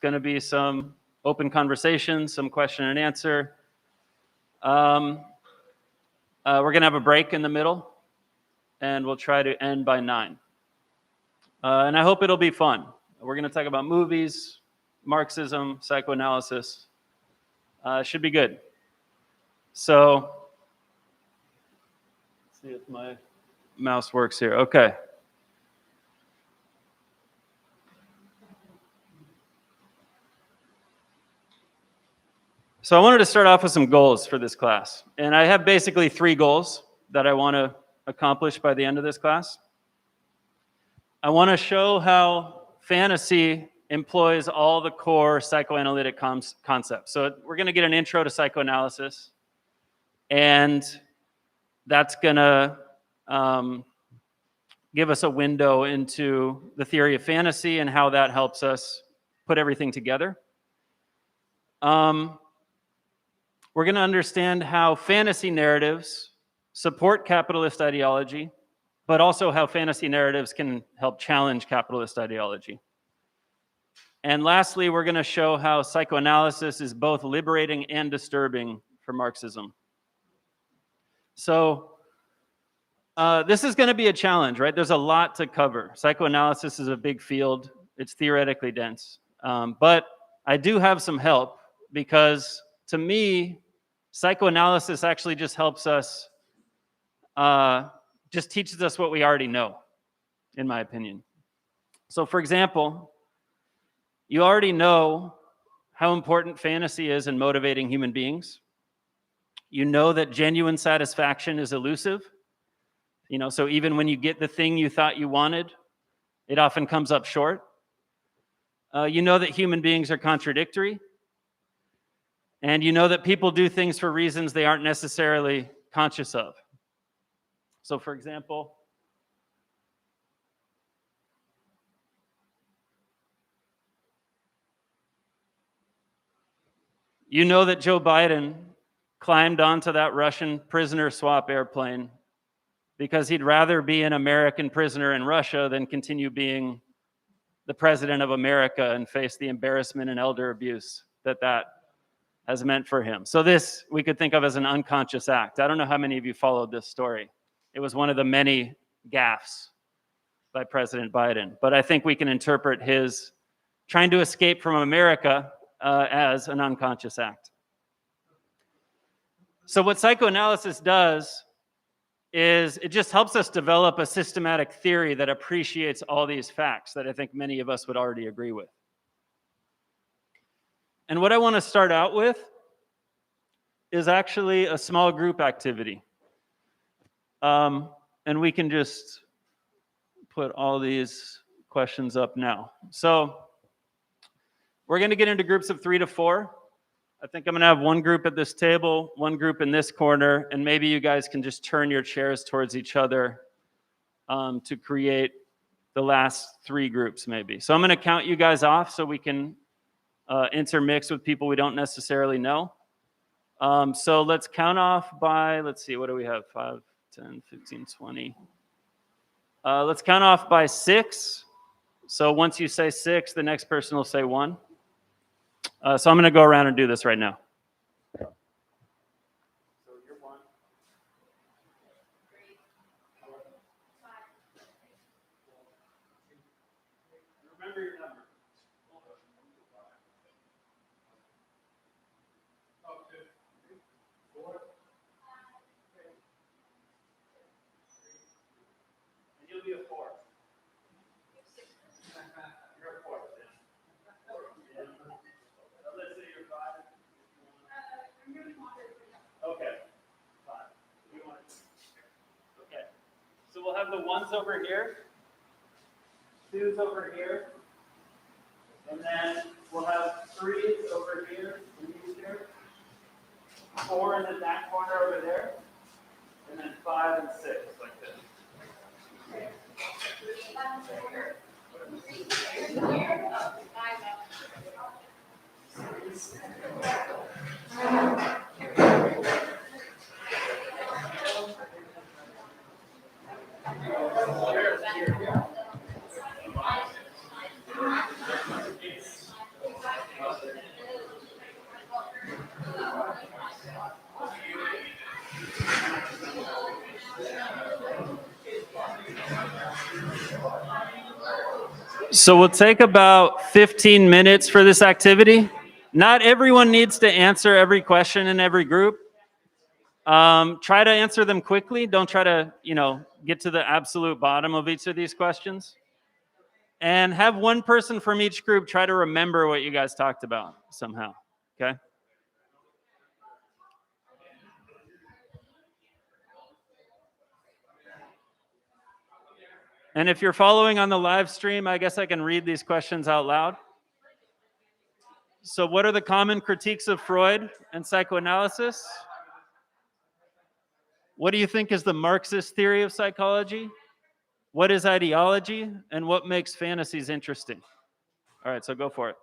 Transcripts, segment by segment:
going to be some open conversation, some question and answer. We're going to have a break in the middle, and we'll try to end by 9. And I hope it'll be fun. We're going to talk about movies, Marxism, psychoanalysis. Should be good. So, let's see if my mouse works here. Okay. So I wanted to start off with some goals for this class. And I have basically 3 goals that I want to accomplish by the end of this class. I want to show how fantasy employs all the core psychoanalytic concepts. So we're going to get an intro to psychoanalysis, and that's going to give us a window into the theory of fantasy and how that helps us put everything together. We're going to understand how fantasy narratives support capitalist ideology, but also how fantasy narratives can help challenge capitalist ideology. And lastly, we're going to show how psychoanalysis is both liberating and disturbing for Marxism. So this is going to be a challenge, right? There's a lot to cover. Psychoanalysis is a big field. It's theoretically dense. But I do have some help, because to me, psychoanalysis actually just helps us, just teaches us what we already know, in my opinion. So for example, you already know how important fantasy is in motivating human beings. You know that genuine satisfaction is elusive. So even when you get the thing you thought you wanted, it often comes up short. You know that human beings are contradictory. And you know that people do things for reasons they aren't necessarily conscious of. So for example, you know that Joe Biden climbed onto that Russian prisoner swap airplane because he'd rather be an American prisoner in Russia than continue being the president of America and face the embarrassment and elder abuse that has meant for him. So this we could think of as an unconscious act. I don't know how many of you followed this story. It was one of the many gaffes by President Biden. But I think we can interpret his trying to escape from America as an unconscious act. So what psychoanalysis does is it just helps us develop a systematic theory that appreciates all these facts that I think many of us would already agree with. And what I want to start out with is actually a small group activity. And we can just put all these questions up now. So we're going to get into groups of 3 to 4. I think I'm going to have one group at this table, one group in this corner, and maybe you guys can just turn your chairs towards each other to create the last 3 groups maybe. So I'm going to count you guys off so we can intermix with people we don't necessarily know. So let's count off by, let's see, what do we have? 5, 10, 15, 20. Let's count off by 6. So once you say 6, the next person will say 1. So I'm going to go around and do this right now. So you're 1. 3, 4, 5. Remember your number. Be a 4. You're a 4. Yeah. Let's say you're 5. Okay. 5. We want it. Okay. So we'll have the 1s over here, 2s over here, and then we'll have 3s over here in these here, 4 in that corner over there, and then 5 and 6 like this. So we'll take about 15 minutes for this activity. Not everyone needs to answer every question in every group. Try to answer them quickly. Don't try to, get to the absolute bottom of each of these questions. And have one person from each group try to remember what you guys talked about somehow, okay? And if you're following on the live stream, I guess I can read these questions out loud. So what are the common critiques of Freud and psychoanalysis? What do you think is the Marxist theory of psychology? What is ideology? And what makes fantasies interesting? All right, so go for it.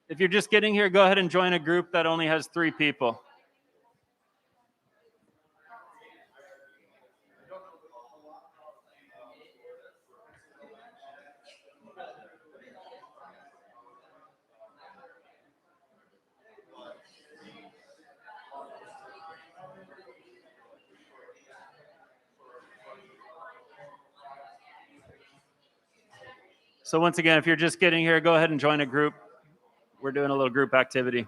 If you're just getting here, go ahead and join a group that only has 3 people. So once again, if you're just getting here, go ahead and join a group. We're doing a little group activity.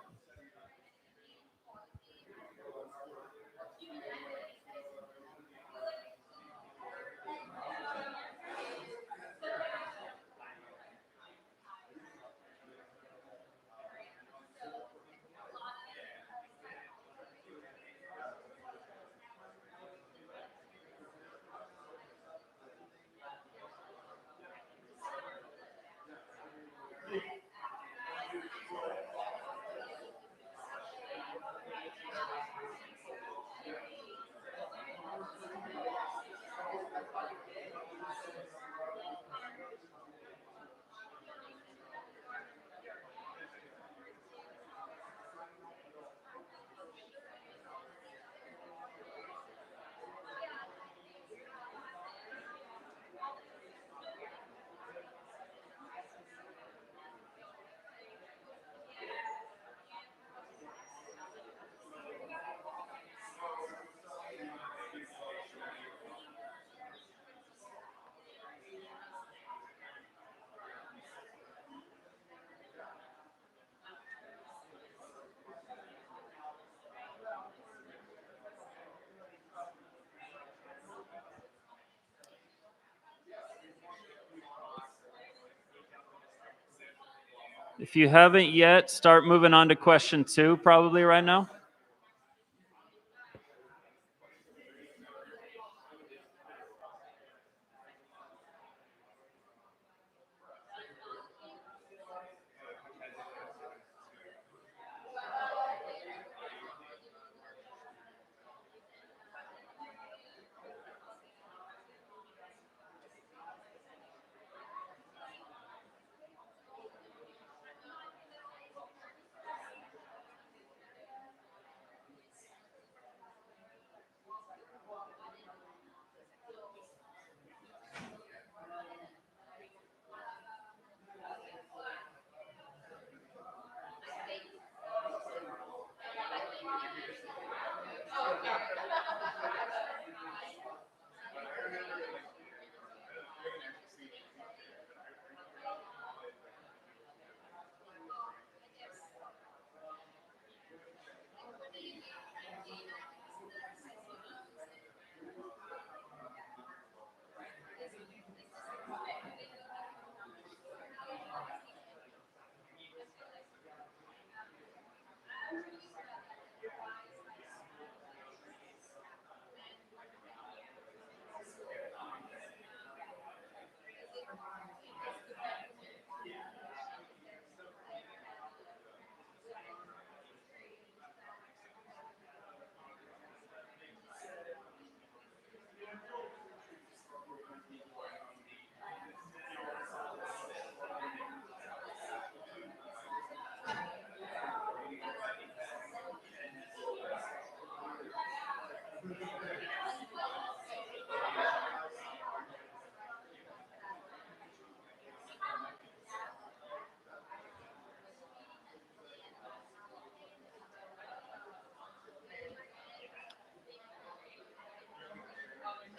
If you haven't yet, start moving on to question 2 probably right now.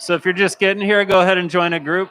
So if you're just getting here, go ahead and join a group.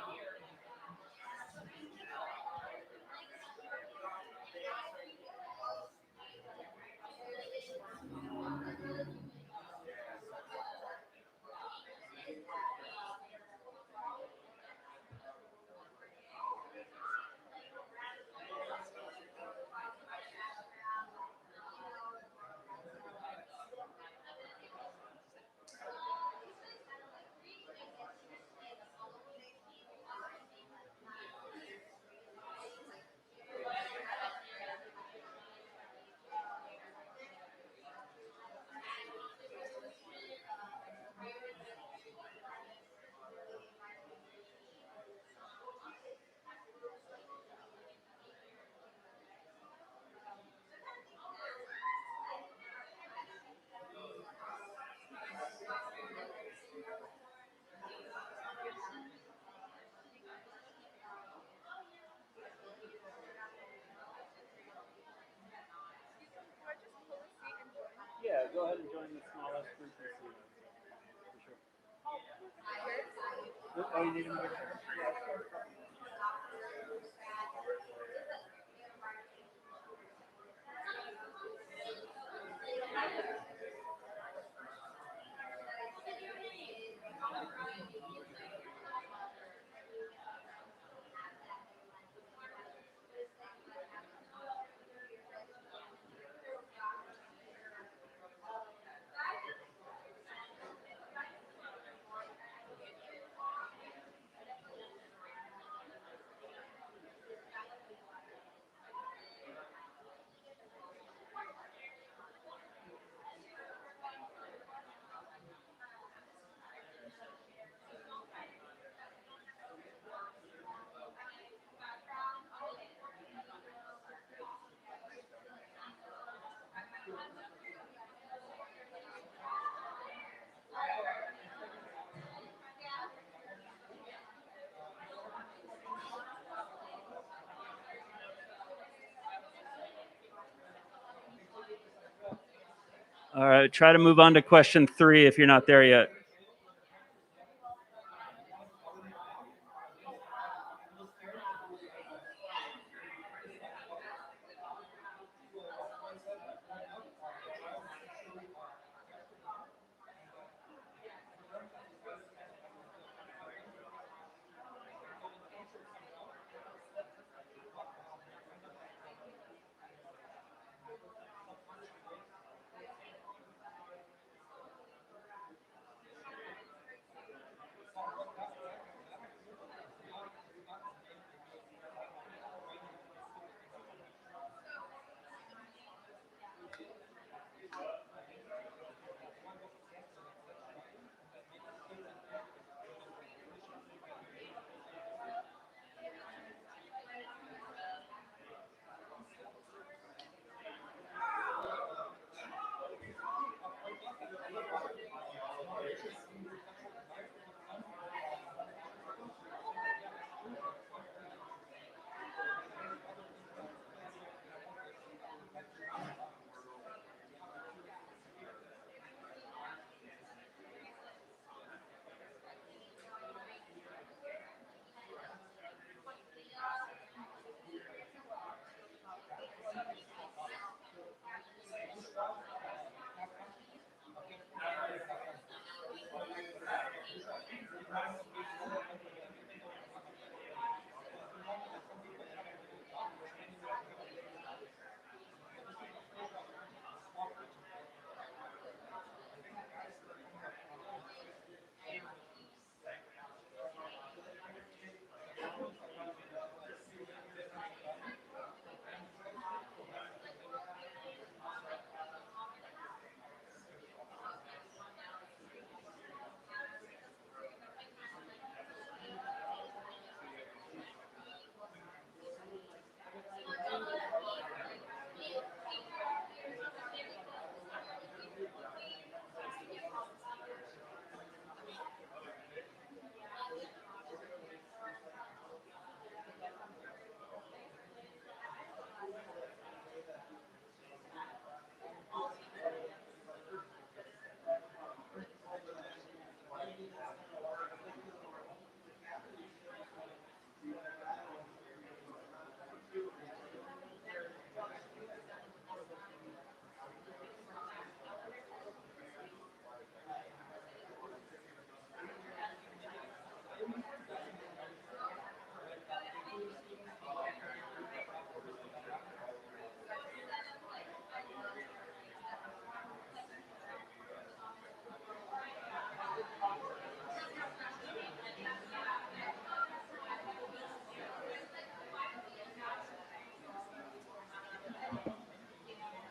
Yeah, go ahead and join the smallest group you see. For sure. Oh, you need another chair? All right, try to move on to question 3 if you're not there yet.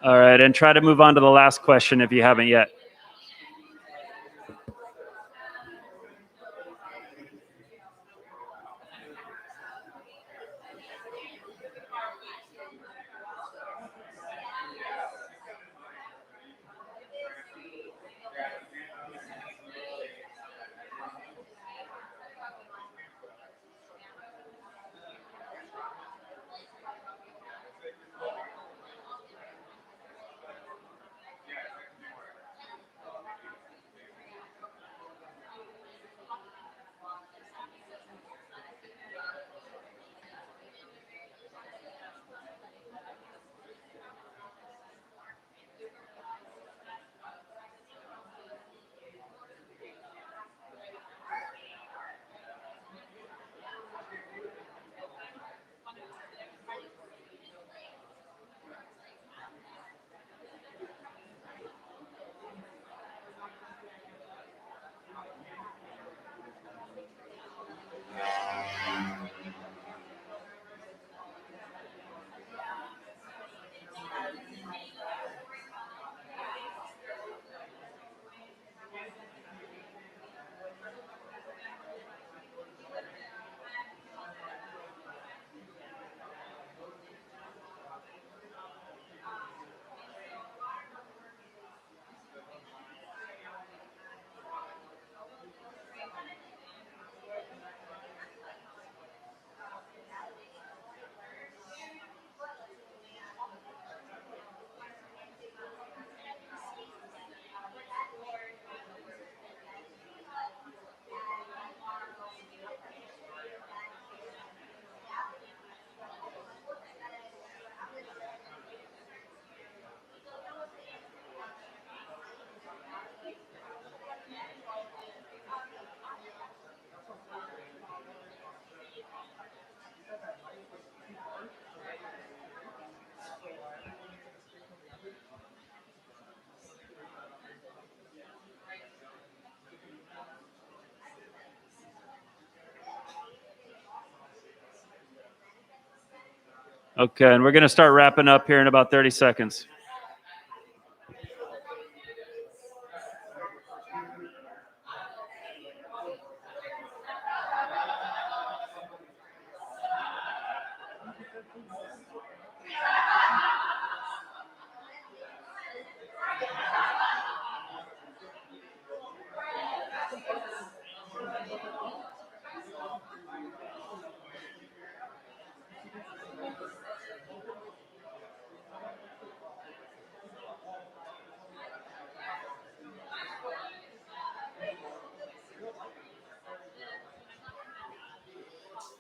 All right, and try to move on to the last question if you haven't yet. Okay, and we're going to start wrapping up here in about 30 seconds.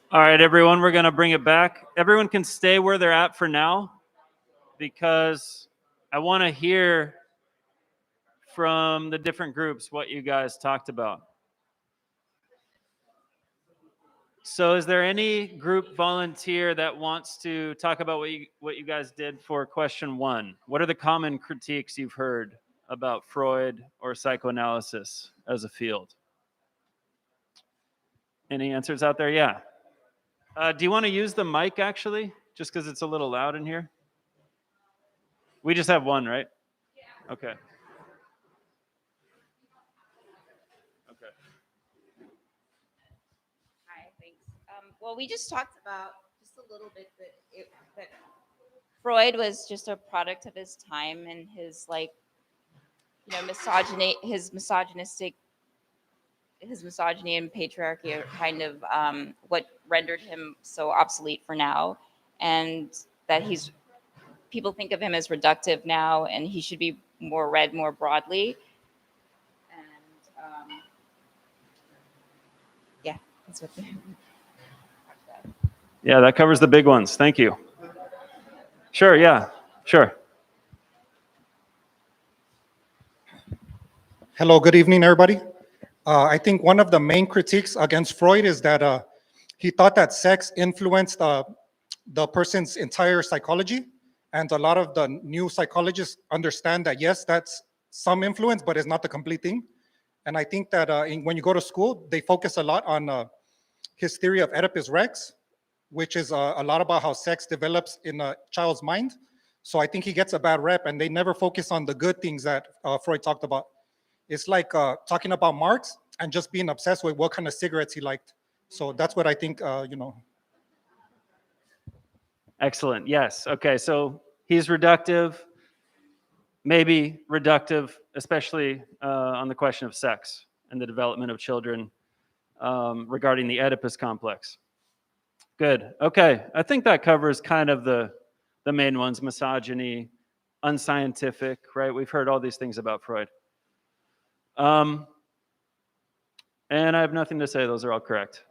All right, everyone, we're going to bring it back. Everyone can stay where they're at for now because I want to hear from the different groups what you guys talked about. So is there any group volunteer that wants to talk about what you guys did for question 1? What are the common critiques you've heard about Freud or psychoanalysis as a field? Any answers out there? Yeah. Do you want to use the mic actually? Just because it's a little loud in here? We just have one, right? Yeah. Okay. Okay. Hi, thanks. Well, we just talked about just a little bit that Freud was just a product of his time and his his misogyny and patriarchy are kind of what rendered him so obsolete for now, and that people think of him as reductive now, and he should be more read more broadly. And yeah, that's what. Yeah, that covers the big ones. Thank you. Sure, yeah, sure. Hello, good evening, everybody. I think one of the main critiques against Freud is that he thought that sex influenced the person's entire psychology. And a lot of the new psychologists understand that, yes, that's some influence, but it's not the complete thing. And I think that when you go to school, they focus a lot on his theory of Oedipus Rex, which is a lot about how sex develops in a child's mind. So I think he gets a bad rep, and they never focus on the good things that Freud talked about. It's like talking about Marx and just being obsessed with what kind of cigarettes he liked. So that's what I think, Excellent. Yes. Okay. So he's reductive, maybe reductive, especially on the question of sex and the development of children regarding the Oedipus complex. Good. Okay. I think that covers kind of the main ones: misogyny, unscientific, right? We've heard all these things about Freud. And I have nothing to say. Those are all correct.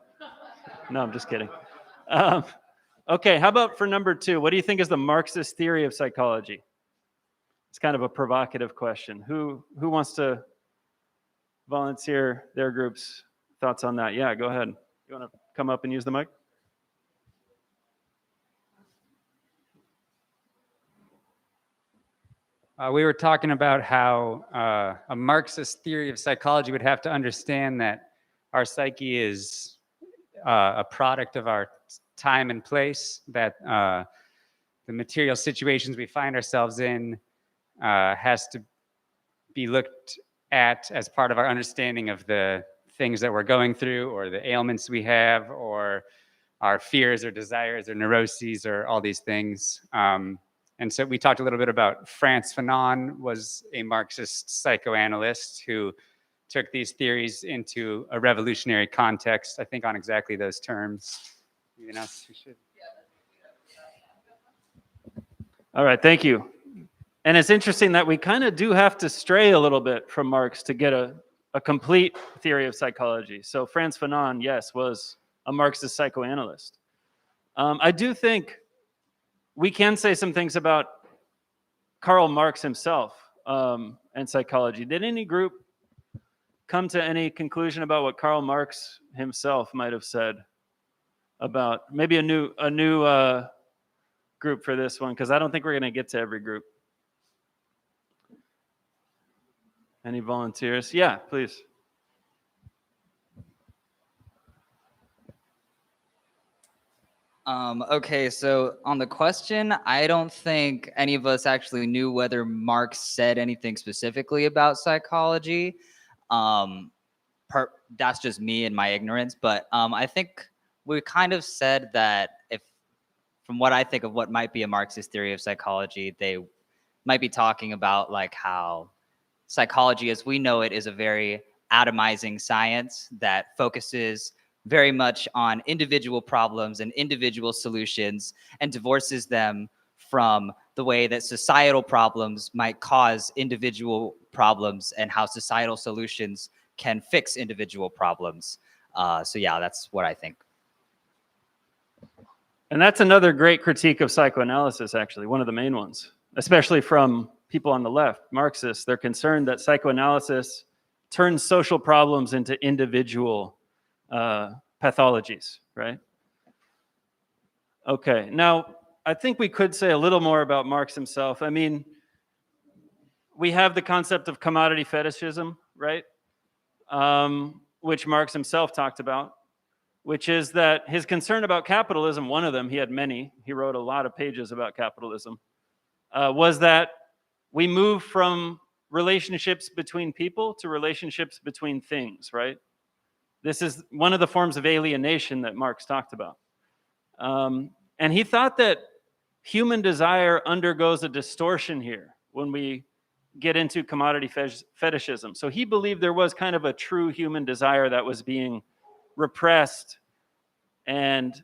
No, I'm just kidding. Okay, how about for number 2? What do you think is the Marxist theory of psychology? It's kind of a provocative question. Who wants to volunteer their group's thoughts on that? Yeah, go ahead. You want to come up and use the mic? We were talking about how a Marxist theory of psychology would have to understand that our psyche is a product of our time and place, that the material situations we find ourselves in has to be looked at as part of our understanding of the things that we're going through, or the ailments we have, or our fears or desires or neuroses, or all these things. And so we talked a little bit about Frantz Fanon was a Marxist psychoanalyst who took these theories into a revolutionary context, I think on exactly those terms. Anything else we should? All right, thank you. And it's interesting that we kind of do have to stray a little bit from Marx to get a complete theory of psychology. So Frantz Fanon, yes, was a Marxist psychoanalyst. I do think we can say some things about Karl Marx himself and psychology. Did any group come to any conclusion about what Karl Marx himself might have said about maybe a new group for this one? Because I don't think we're going to get to every group. Any volunteers? Yeah, please. Okay, so on the question, I don't think any of us actually knew whether Marx said anything specifically about psychology. That's just me and my ignorance, but I think we kind of said that from what I think of what might be a Marxist theory of psychology, they might be talking about like how psychology as we know it is a very atomizing science that focuses very much on individual problems and individual solutions and divorces them from the way that societal problems might cause individual problems and how societal solutions can fix individual problems. So yeah, that's what I think. And that's another great critique of psychoanalysis, actually, one of the main ones, especially from people on the left, Marxists. They're concerned that psychoanalysis turns social problems into individual pathologies, right? Okay, now I think we could say a little more about Marx himself. I mean, we have the concept of commodity fetishism, right? Which Marx himself talked about, which is that his concern about capitalism, one of them, he had many, he wrote a lot of pages about capitalism, was that we move from relationships between people to relationships between things, right? This is one of the forms of alienation that Marx talked about. And he thought that human desire undergoes a distortion here when we get into commodity fetishism. So he believed there was kind of a true human desire that was being repressed and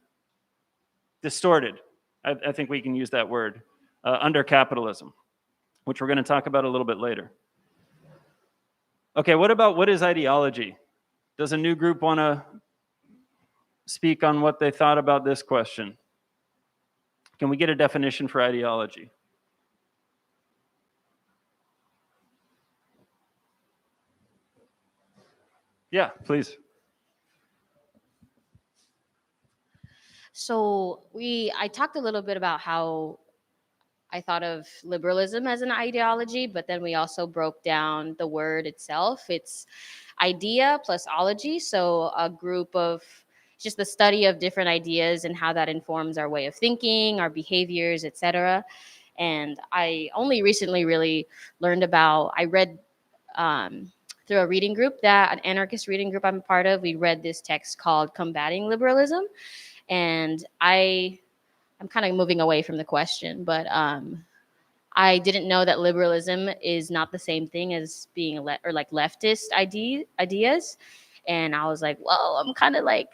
distorted. I think we can use that word, under capitalism, which we're going to talk about a little bit later. Okay, what is ideology? Does a new group want to speak on what they thought about this question? Can we get a definition for ideology? Yeah, please. So I talked a little bit about how I thought of liberalism as an ideology, but then we also broke down the word itself. It's idea plus ology, so a group of just the study of different ideas and how that informs our way of thinking, our behaviors, etc. And I only recently really learned about, I read through a reading group, an anarchist reading group I'm a part of. We read this text called Combating Liberalism. And I'm kind of moving away from the question, but I didn't know that liberalism is not the same thing as being like leftist ideas. And I was like, whoa, I'm kind of like,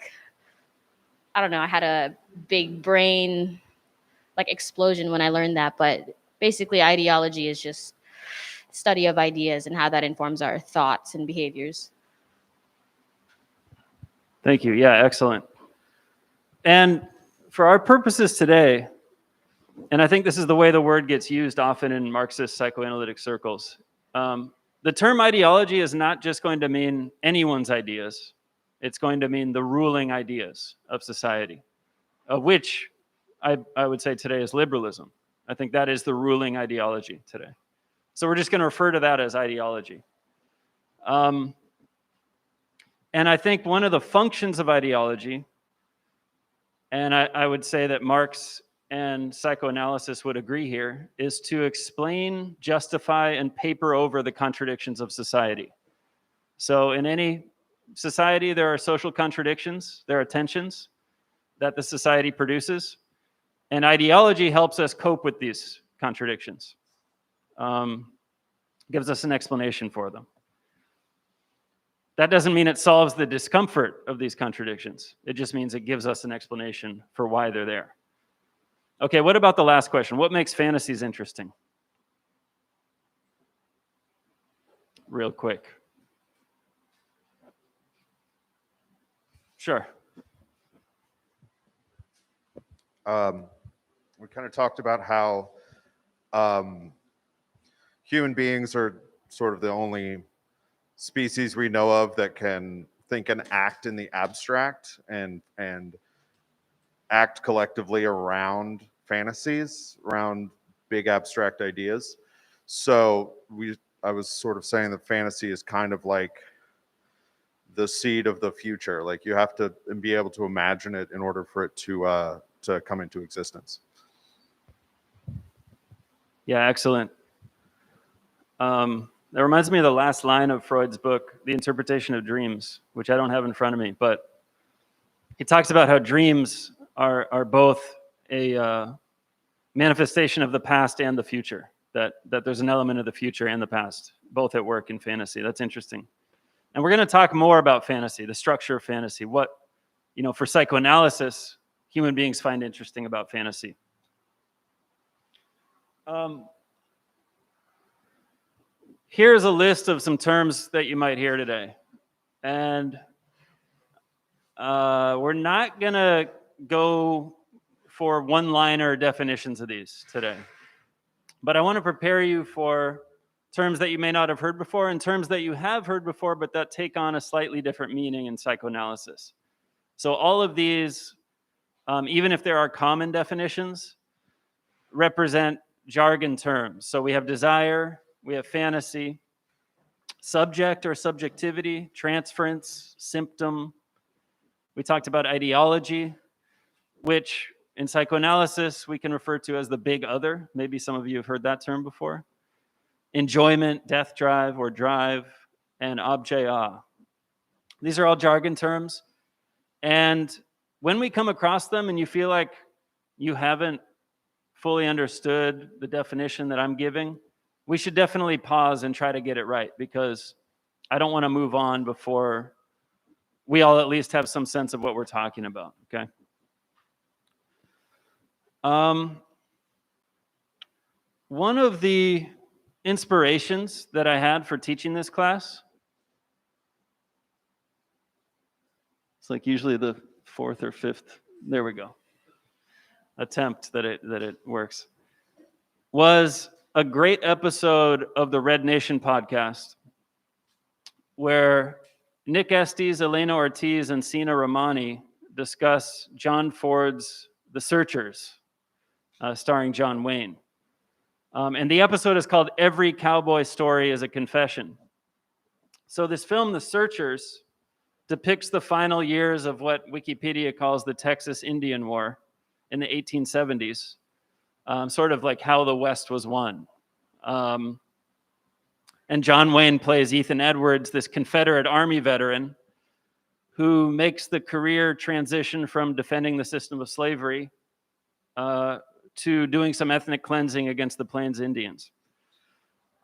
I don't know, I had a big brain like explosion when I learned that. But basically, ideology is just study of ideas and how that informs our thoughts and behaviors. Thank you. Yeah, excellent. And for our purposes today, and I think this is the way the word gets used often in Marxist psychoanalytic circles, the term ideology is not just going to mean anyone's ideas. It's going to mean the ruling ideas of society, of which I would say today is liberalism. I think that is the ruling ideology today. So we're just going to refer to that as ideology. And I think one of the functions of ideology, and I would say that Marx and psychoanalysis would agree here, is to explain, justify, and paper over the contradictions of society. So in any society, there are social contradictions, there are tensions that the society produces, and ideology helps us cope with these contradictions, gives us an explanation for them. That doesn't mean it solves the discomfort of these contradictions. It just means it gives us an explanation for why they're there. Okay, what about the last question? What makes fantasies interesting? Real quick. Sure. We kind of talked about how human beings are sort of the only species we know of that can think and act in the abstract and act collectively around fantasies, around big abstract ideas. So I was sort of saying that fantasy is kind of like the seed of the future. Like you have to be able to imagine it in order for it to come into existence. Yeah, excellent. That reminds me of the last line of Freud's book, The Interpretation of Dreams, which I don't have in front of me, but he talks about how dreams are both a manifestation of the past and the future, that there's an element of the future and the past, both at work in fantasy. That's interesting. And we're going to talk more about fantasy, the structure of fantasy, what, for psychoanalysis, human beings find interesting about fantasy. Here's a list of some terms that you might hear today. And we're not going to go for one-liner definitions of these today. But I want to prepare you for terms that you may not have heard before and terms that you have heard before, but that take on a slightly different meaning in psychoanalysis. So all of these, even if there are common definitions, represent jargon terms. So we have desire, we have fantasy, subject or subjectivity, transference, symptom. We talked about ideology, which in psychoanalysis we can refer to as the big other. Maybe some of you have heard that term before. Enjoyment, death drive or drive, and objet. These are all jargon terms. And when we come across them and you feel like you haven't fully understood the definition that I'm giving, we should definitely pause and try to get it right, because I don't want to move on before we all at least have some sense of what we're talking about, okay? One of the inspirations that I had for teaching this class, it's like usually the fourth or fifth, there we go, attempt that it works, was a great episode of the Red Nation podcast where Nick Estes, Elena Ortiz, and Sina Ramani discuss John Ford's The Searchers, starring John Wayne. And the episode is called Every Cowboy Story is a Confession. So this film, The Searchers, depicts the final years of what Wikipedia calls the Texas Indian War in the 1870s. sort of like how the West was won. And John Wayne plays Ethan Edwards, this Confederate Army veteran who makes the career transition from defending the system of slavery to doing some ethnic cleansing against the Plains Indians.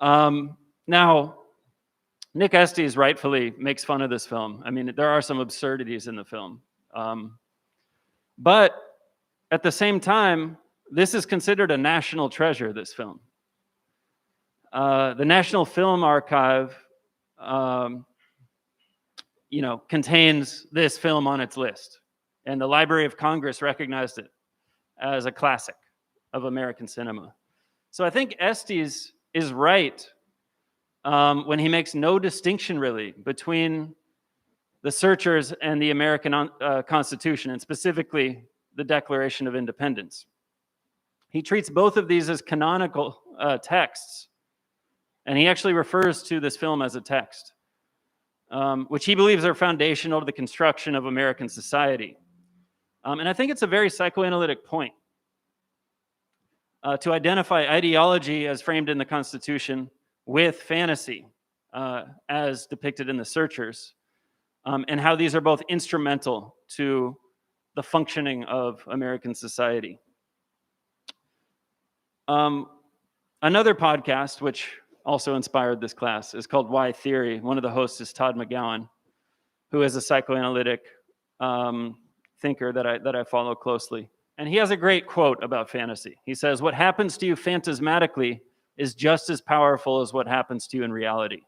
Now, Nick Estes rightfully makes fun of this film. I mean, there are some absurdities in the film. But at the same time, this is considered a national treasure, this film. The National Film Archive, contains this film on its list. And the Library of Congress recognized it as a classic of American cinema. So I think Estes is right when he makes no distinction really between the searchers and the American Constitution, and specifically the Declaration of Independence. He treats both of these as canonical texts, and he actually refers to this film as a text, which he believes are foundational to the construction of American society. And I think it's a very psychoanalytic point to identify ideology as framed in the Constitution with fantasy as depicted in The Searchers, and how these are both instrumental to the functioning of American society. Another podcast, which also inspired this class, is called Why Theory. One of the hosts is Todd McGowan, who is a psychoanalytic thinker that I follow closely. And he has a great quote about fantasy. He says, "What happens to you phantasmatically is just as powerful as what happens to you in reality."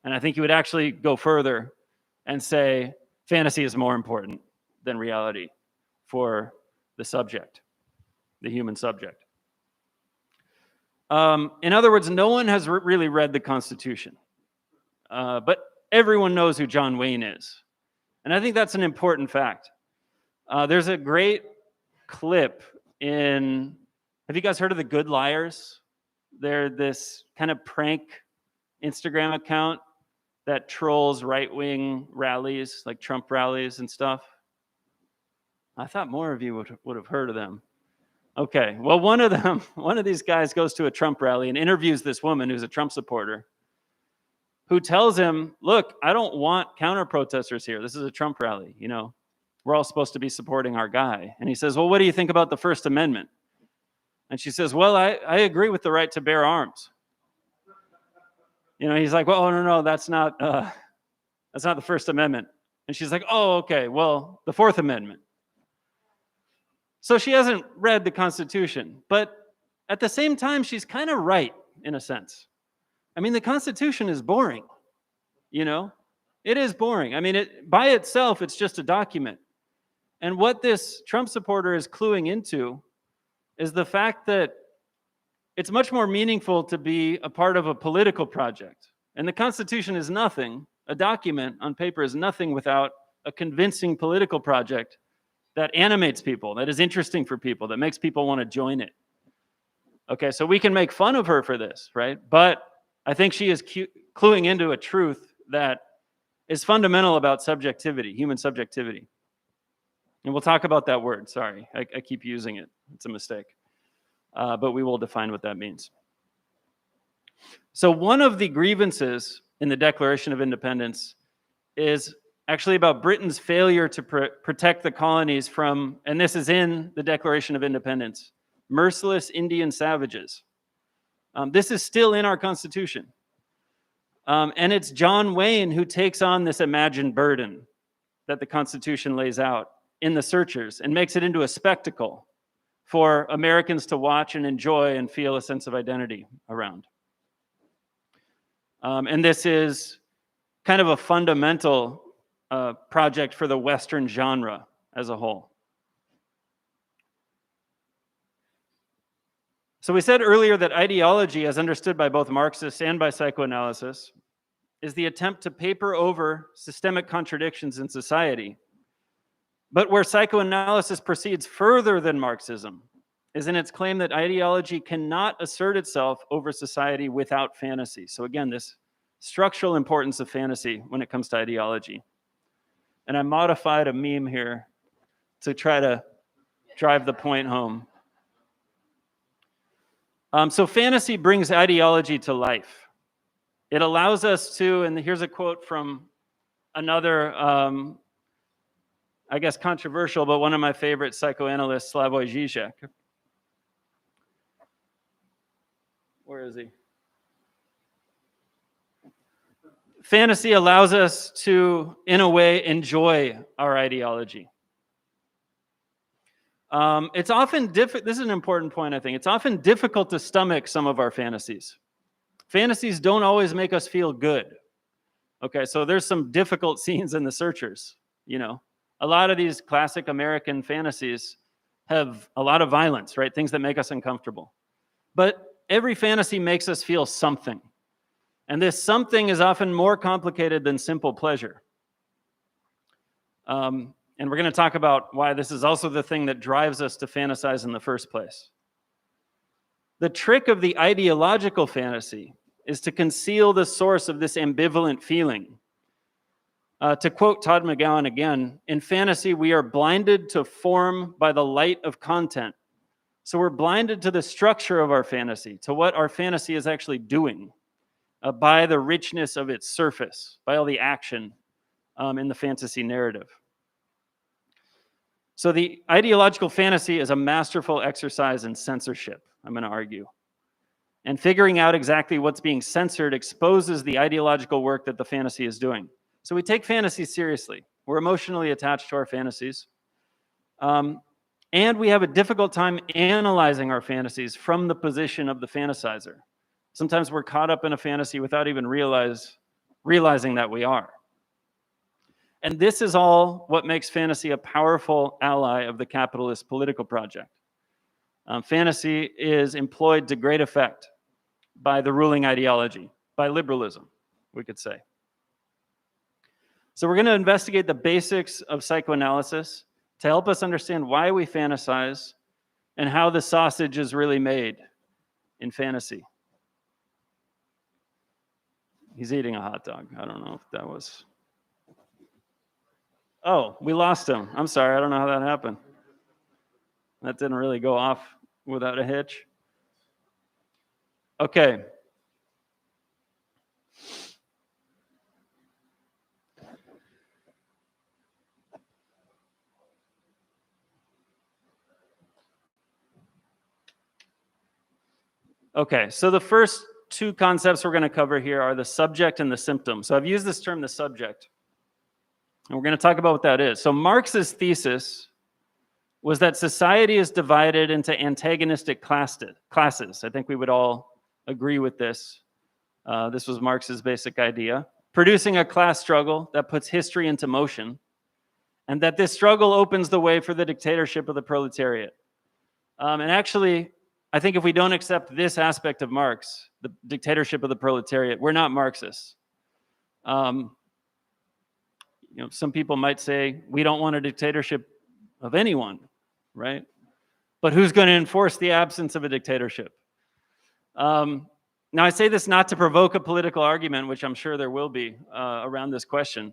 And I think he would actually go further and say fantasy is more important than reality for the subject, the human subject. In other words, no one has really read the Constitution, but everyone knows who John Wayne is. And I think that's an important fact. There's a great clip in, have you guys heard of the Good Liars? They're this kind of prank Instagram account that trolls right-wing rallies, like Trump rallies and stuff. I thought more of you would have heard of them. Okay, well, one of these guys goes to a Trump rally and interviews this woman who's a Trump supporter, who tells him, "Look, I don't want counter-protesters here. This is a Trump rally, We're all supposed to be supporting our guy." And he says, "Well, what do you think about the First Amendment?" And she says, "Well, I agree with the right to bear arms." He's like, "Well, no, that's not the First Amendment." And she's like, "Oh, okay, well, the Fourth Amendment." So she hasn't read the Constitution, but at the same time, she's kind of right in a sense. I mean, the Constitution is boring, It is boring. I mean, by itself, it's just a document. And what this Trump supporter is cluing into is the fact that it's much more meaningful to be a part of a political project. And the Constitution is nothing. A document on paper is nothing without a convincing political project that animates people, that is interesting for people, that makes people want to join it. Okay, so we can make fun of her for this, right? But I think she is cluing into a truth that is fundamental about subjectivity, human subjectivity. And we'll talk about that word. Sorry, I keep using it. It's a mistake. But we will define what that means. So one of the grievances in the Declaration of Independence is actually about Britain's failure to protect the colonies from, and this is in the Declaration of Independence, merciless Indian savages. This is still in our Constitution. And it's John Wayne who takes on this imagined burden that the Constitution lays out in The Searchers and makes it into a spectacle for Americans to watch and enjoy and feel a sense of identity around. And this is kind of a fundamental project for the Western genre as a whole. So we said earlier that ideology, as understood by both Marxists and by psychoanalysis, is the attempt to paper over systemic contradictions in society. But where psychoanalysis proceeds further than Marxism is in its claim that ideology cannot assert itself over society without fantasy. So again, this structural importance of fantasy when it comes to ideology. And I modified a meme here to try to drive the point home. So fantasy brings ideology to life. It allows us to, and here's a quote from another, I guess controversial, but one of my favorite psychoanalysts, Slavoj Žižek. Where is he? Fantasy allows us to, in a way, enjoy our ideology. It's often difficult, this is an important point, I think. It's often difficult to stomach some of our fantasies. Fantasies don't always make us feel good. Okay, so there's some difficult scenes in The Searchers, you know. A lot of these classic American fantasies have a lot of violence, right? Things that make us uncomfortable. But every fantasy makes us feel something. And this something is often more complicated than simple pleasure. And we're going to talk about why this is also the thing that drives us to fantasize in the first place. The trick of the ideological fantasy is to conceal the source of this ambivalent feeling. To quote Todd McGowan again, in fantasy, we are blinded to form by the light of content. So we're blinded to the structure of our fantasy, to what our fantasy is actually doing, by the richness of its surface, by all the action in the fantasy narrative. So the ideological fantasy is a masterful exercise in censorship, I'm going to argue. And figuring out exactly what's being censored exposes the ideological work that the fantasy is doing. So we take fantasy seriously. We're emotionally attached to our fantasies. And we have a difficult time analyzing our fantasies from the position of the fantasizer. Sometimes we're caught up in a fantasy without even realizing that we are. And this is all what makes fantasy a powerful ally of the capitalist political project. Fantasy is employed to great effect by the ruling ideology, by liberalism, we could say. So we're going to investigate the basics of psychoanalysis to help us understand why we fantasize and how the sausage is really made in fantasy. He's eating a hot dog. I don't know if that was... Oh, we lost him. I'm sorry. I don't know how that happened. That didn't really go off without a hitch. Okay. Okay, so the first two concepts we're going to cover here are the subject and the symptom. So I've used this term, the subject. And we're going to talk about what that is. So Marx's thesis was that society is divided into antagonistic classes. I think we would all agree with this. This was Marx's basic idea, producing a class struggle that puts history into motion, and that this struggle opens the way for the dictatorship of the proletariat. And actually, I think if we don't accept this aspect of Marx, the dictatorship of the proletariat, we're not Marxists. You know, some people might say, we don't want a dictatorship of anyone, right? But who's going to enforce the absence of a dictatorship? Now, I say this not to provoke a political argument, which I'm sure there will be around this question,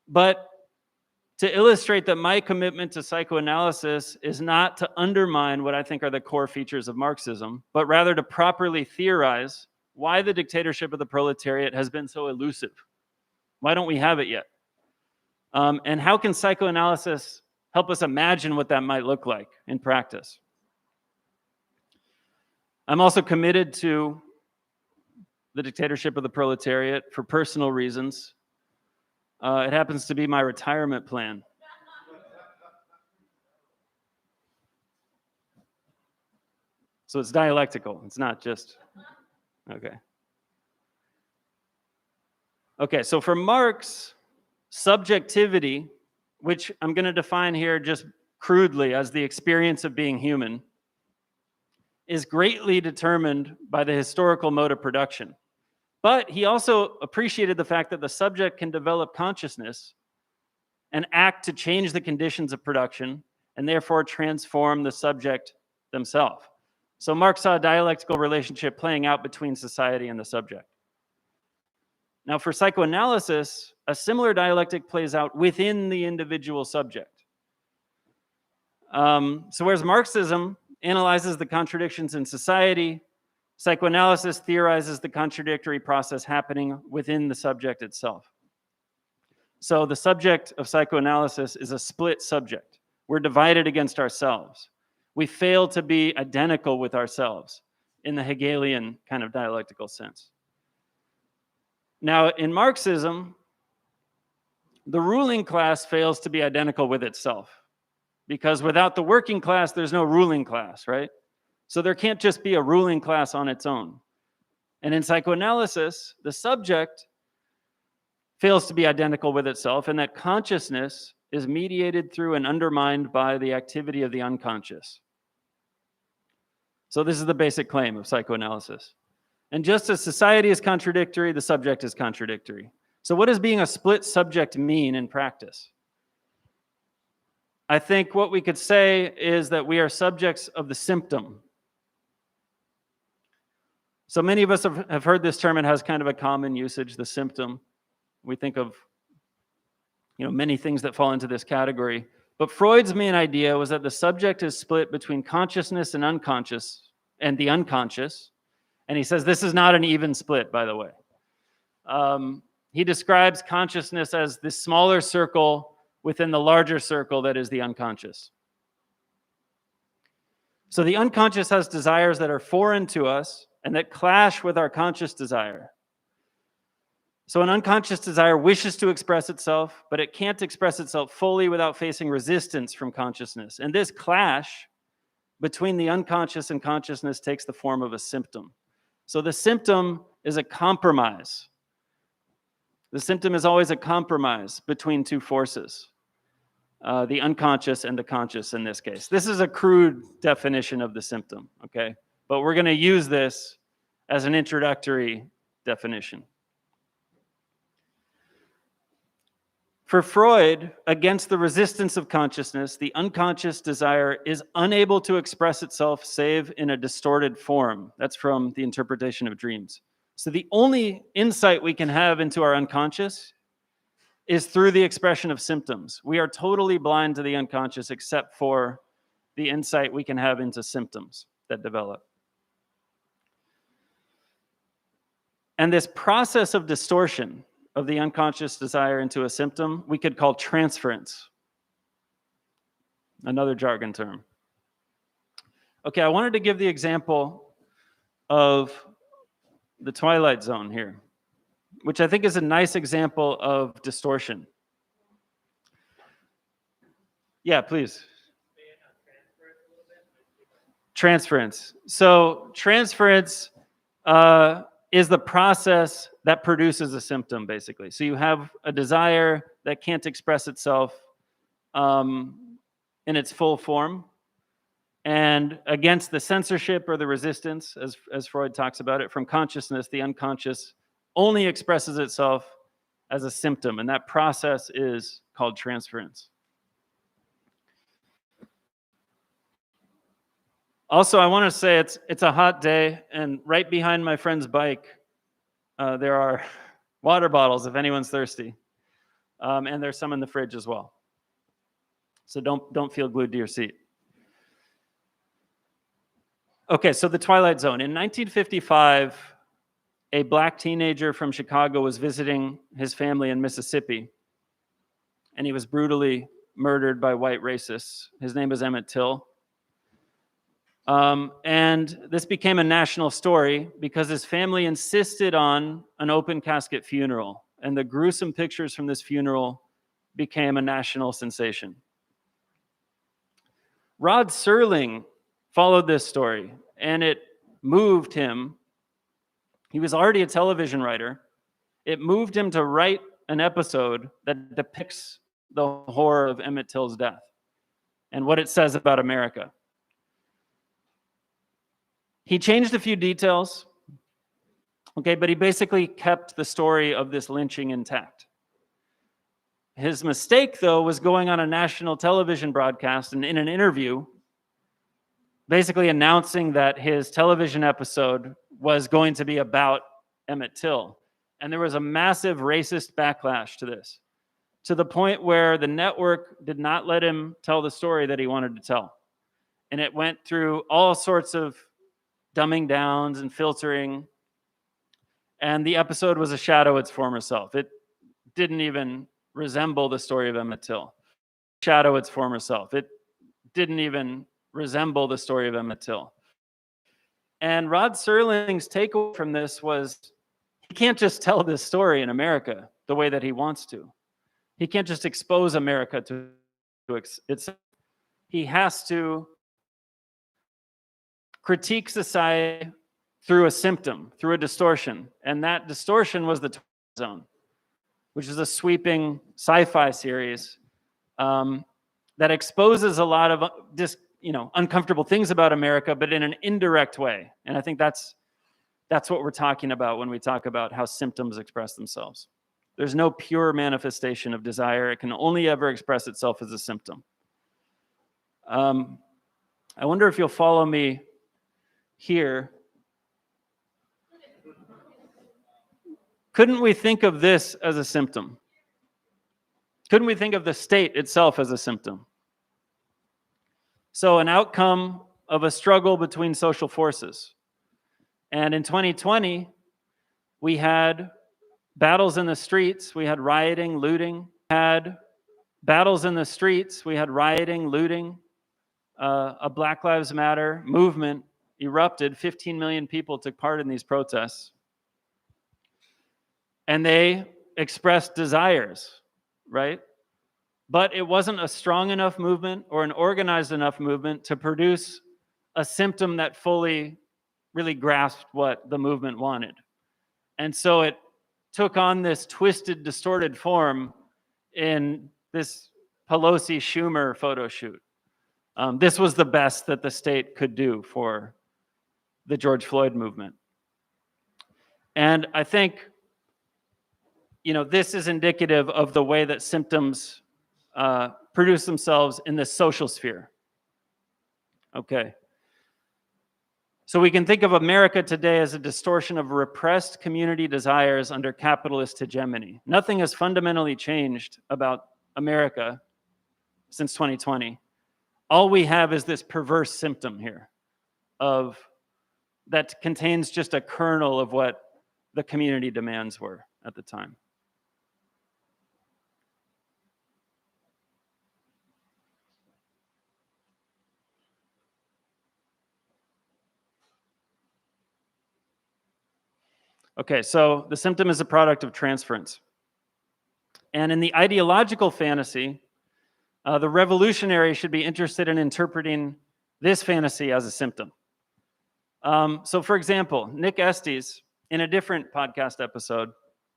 but to illustrate that my commitment to psychoanalysis is not to undermine what I think are the core features of Marxism, but rather to properly theorize why the dictatorship of the proletariat has been so elusive. Why don't we have it yet? And how can psychoanalysis help us imagine what that might look like in practice? I'm also committed to the dictatorship of the proletariat for personal reasons. It happens to be my retirement plan. So it's dialectical. It's not just, okay. Okay, so for Marx, subjectivity, which I'm going to define here just crudely as the experience of being human, is greatly determined by the historical mode of production. But he also appreciated the fact that the subject can develop consciousness and act to change the conditions of production and therefore transform the subject themselves. So Marx saw a dialectical relationship playing out between society and the subject. Now, for psychoanalysis, a similar dialectic plays out within the individual subject. So whereas Marxism analyzes the contradictions in society. Psychoanalysis theorizes the contradictory process happening within the subject itself. So the subject of psychoanalysis is a split subject. We're divided against ourselves. We fail to be identical with ourselves in the Hegelian kind of dialectical sense. Now, in Marxism, the ruling class fails to be identical with itself, because without the working class, there's no ruling class, right? So there can't just be a ruling class on its own. And in psychoanalysis, the subject fails to be identical with itself, and that consciousness is mediated through and undermined by the activity of the unconscious. So this is the basic claim of psychoanalysis. And just as society is contradictory, the subject is contradictory. So what does being a split subject mean in practice? I think what we could say is that we are subjects of the symptom. So many of us have heard this term. It has kind of a common usage, the symptom. We think of, many things that fall into this category. But Freud's main idea was that the subject is split between consciousness and unconscious, and the unconscious. And he says this is not an even split, by the way. He describes consciousness as the smaller circle within the larger circle that is the unconscious. So the unconscious has desires that are foreign to us and that clash with our conscious desire. So an unconscious desire wishes to express itself, but it can't express itself fully without facing resistance from consciousness. And this clash between the unconscious and consciousness takes the form of a symptom. So the symptom is a compromise. The symptom is always a compromise between two forces, the unconscious and the conscious in this case. This is a crude definition of the symptom, okay? But we're going to use this as an introductory definition. For Freud, against the resistance of consciousness, the unconscious desire is unable to express itself save in a distorted form. That's from The Interpretation of Dreams. So the only insight we can have into our unconscious is through the expression of symptoms. We are totally blind to the unconscious except for the insight we can have into symptoms that develop. And this process of distortion of the unconscious desire into a symptom, we could call transference. Another jargon term. Okay, I wanted to give the example of the Twilight Zone here, which I think is a nice example of distortion. Yeah, please. Transference. So transference is the process that produces a symptom, basically. So you have a desire that can't express itself in its full form, and against the censorship or the resistance, as Freud talks about it, from consciousness, the unconscious only expresses itself as a symptom, and that process is called transference. Also, I want to say it's a hot day, and right behind my friend's bike, there are water bottles if anyone's thirsty, and there's some in the fridge as well. So don't feel glued to your seat. Okay, so the Twilight Zone. In 1955, a black teenager from Chicago was visiting his family in Mississippi, and he was brutally murdered by white racists. His name was Emmett Till. And this became a national story because his family insisted on an open casket funeral, and the gruesome pictures from this funeral became a national sensation. Rod Serling followed this story, and it moved him. He was already a television writer. It moved him to write an episode that depicts the horror of Emmett Till's death and what it says about America. He changed a few details, okay, but he basically kept the story of this lynching intact. His mistake, though, was going on a national television broadcast and in an interview, basically announcing that his television episode was going to be about Emmett Till. And there was a massive racist backlash to this, to the point where the network did not let him tell the story that he wanted to tell. And it went through all sorts of dumbing downs and filtering. And the episode was a shadow of its former self. It didn't even resemble the story of Emmett Till. Shadow its former self. It didn't even resemble the story of Emmett Till. And Rod Serling's takeaway from this was he can't just tell this story in America the way that he wants to. He can't just expose America to its. He has to critique society through a symptom, through a distortion. And that distortion was the Zone, which is a sweeping sci-fi series that exposes a lot of uncomfortable things about America, but in an indirect way. And I think that's what we're talking about when we talk about how symptoms express themselves. There's no pure manifestation of desire. It can only ever express itself as a symptom. I wonder if you'll follow me here. Couldn't we think of this as a symptom? Couldn't we think of the state itself as a symptom? So an outcome of a struggle between social forces. And in 2020, we had battles in the streets, we had rioting, looting, a Black Lives Matter movement erupted. 15 million people took part in these protests. And they expressed desires, right? But it wasn't a strong enough movement or an organized enough movement to produce a symptom that fully really grasped what the movement wanted. And so it took on this twisted, distorted form in this Pelosi-Schumer photo shoot. This was the best that the state could do for the George Floyd movement. And I think, this is indicative of the way that symptoms produce themselves in the social sphere. Okay. So we can think of America today as a distortion of repressed community desires under capitalist hegemony. Nothing has fundamentally changed about America since 2020. All we have is this perverse symptom here that contains just a kernel of what the community demands were at the time. Okay, so the symptom is a product of transference. And in the ideological fantasy, the revolutionary should be interested in interpreting this fantasy as a symptom. So for example, Nick Estes, in a different podcast episode,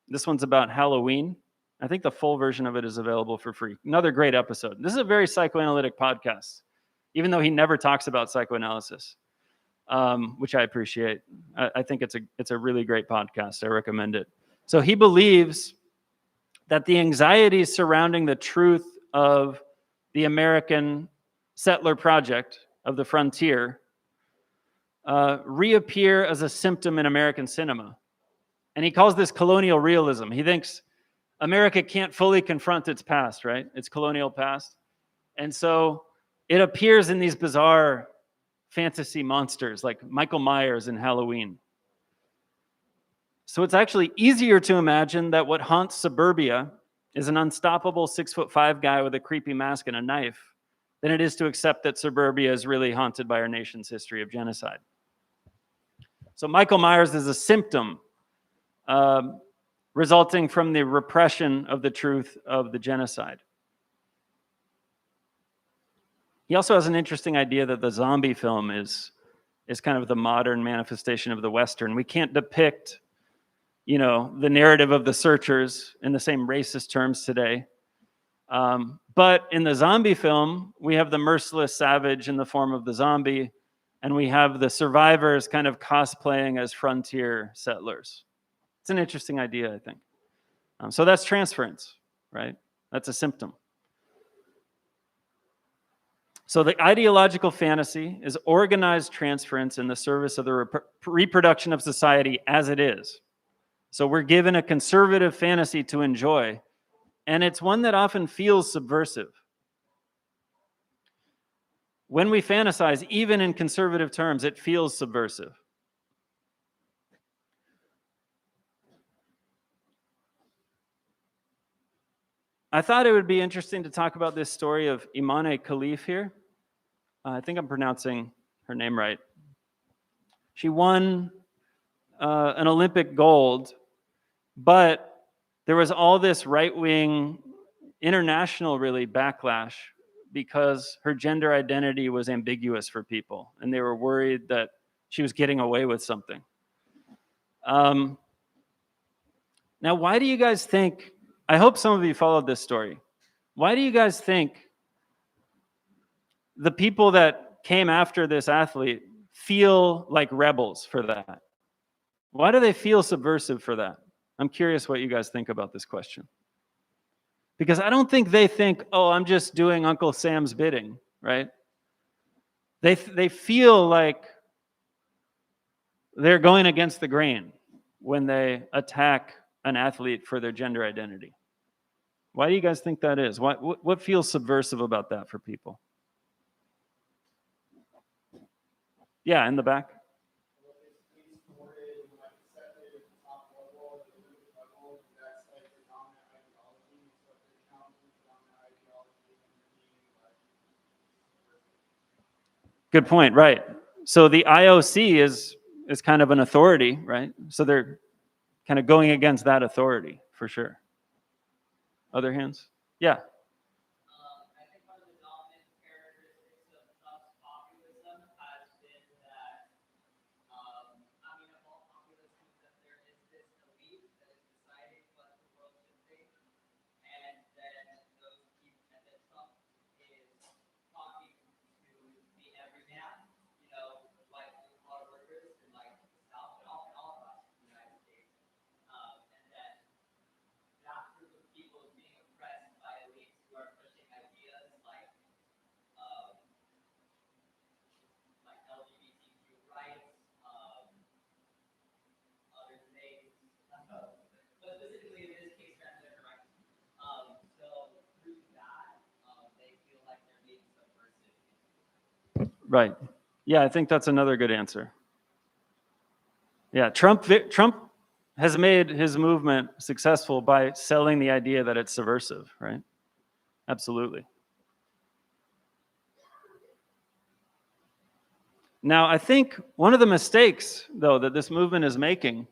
this one's about Halloween. I think the full version of it is available for free. Another great episode. This is a very psychoanalytic podcast, even though he never talks about psychoanalysis. Which I appreciate. I think it's a really great podcast. I recommend it. So he believes that the anxieties surrounding the truth of the American settler project of the frontier reappear as a symptom in American cinema. And he calls this colonial realism. He thinks America can't fully confront its past, right? Its colonial past. And so it appears in these bizarre fantasy monsters like Michael Myers in Halloween. So it's actually easier to imagine that what haunts suburbia is an unstoppable 6'5" guy with a creepy mask and a knife than it is to accept that suburbia is really haunted by our nation's history of genocide. So Michael Myers is a symptom resulting from the repression of the truth of the genocide. He also has an interesting idea that the zombie film is kind of the modern manifestation of the Western. We can't depict, the narrative of the searchers in the same racist terms today. But in the zombie film, we have the merciless savage in the form of the zombie, and we have the survivors kind of cosplaying as frontier settlers. It's an interesting idea, I think. So that's transference, right? That's a symptom. So the ideological fantasy is organized transference in the service of the reproduction of society as it is. So we're given a conservative fantasy to enjoy, and it's one that often feels subversive. when we fantasize, even in conservative terms, it feels subversive. I thought it would be interesting to talk about this story of Imane Khalif here. I think I'm pronouncing her name right. She won an Olympic gold, but there was all this right-wing, international really backlash because her gender identity was ambiguous for people, and they were worried that she was getting away with something. Now, why do you guys think, I hope some of you followed this story. Why do you guys think the people that came after this athlete feel like rebels for that? Why do they feel subversive for that? I'm curious what you guys think about this question. Because I don't think they think, oh, I'm just doing Uncle Sam's bidding, right? They feel like they're going against the grain when they attack an athlete for their gender identity. Why do you guys think that is? What feels subversive about that for people? Yeah, in the back. Good point, right. So the IOC is kind of an authority, right? So they're kind of going against that authority, for sure. Other hands? Yeah. I think one of the dominant characteristics of Trump's populism has been that, I mean, of all populists, that there is this elite that is deciding what the world should think, and then those people, and then Trump is talking to the everyman, you know, like collar workers and like the South and all across the United States, and then that group of people is being oppressed by elites who are pushing ideas like LGBTQ rights, other things, but specifically in this case, transgender rights. So through that, they feel like they're being subversive. Right. Yeah, I think that's another good answer. Yeah, Trump has made his movement successful by selling the idea that it's subversive, right? Absolutely. Now, I think one of the mistakes, though, that this movement is making,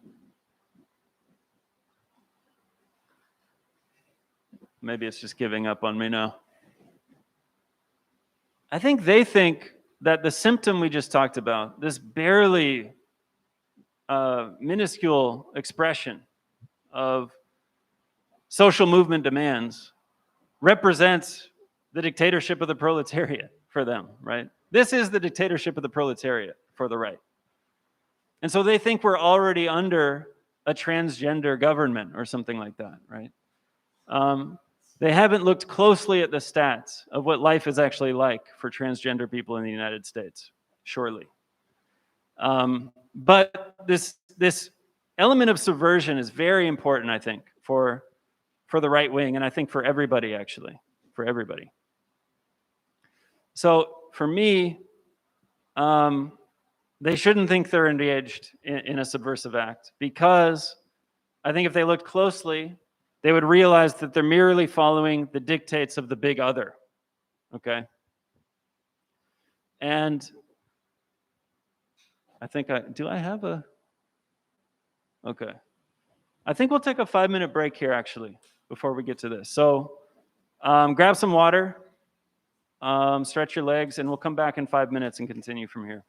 maybe it's just giving up on me now. I think they think that the symptom we just talked about, this barely minuscule expression of social movement demands, represents the dictatorship of the proletariat for them, right? This is the dictatorship of the proletariat for the right. And so they think we're already under a transgender government or something like that, right? They haven't looked closely at the stats of what life is actually like for transgender people in the United States, surely. But this element of subversion is very important, I think, for the right wing, and I think for everybody, actually, for everybody. So for me, they shouldn't think they're engaged in a subversive act, because I think if they looked closely, they would realize that they're merely following the dictates of the big other, okay? And I think do I have a, okay. I think we'll take a 5-minute break here, actually, before we get to this. So grab some water, stretch your legs, and we'll come back in 5 minutes and continue from here.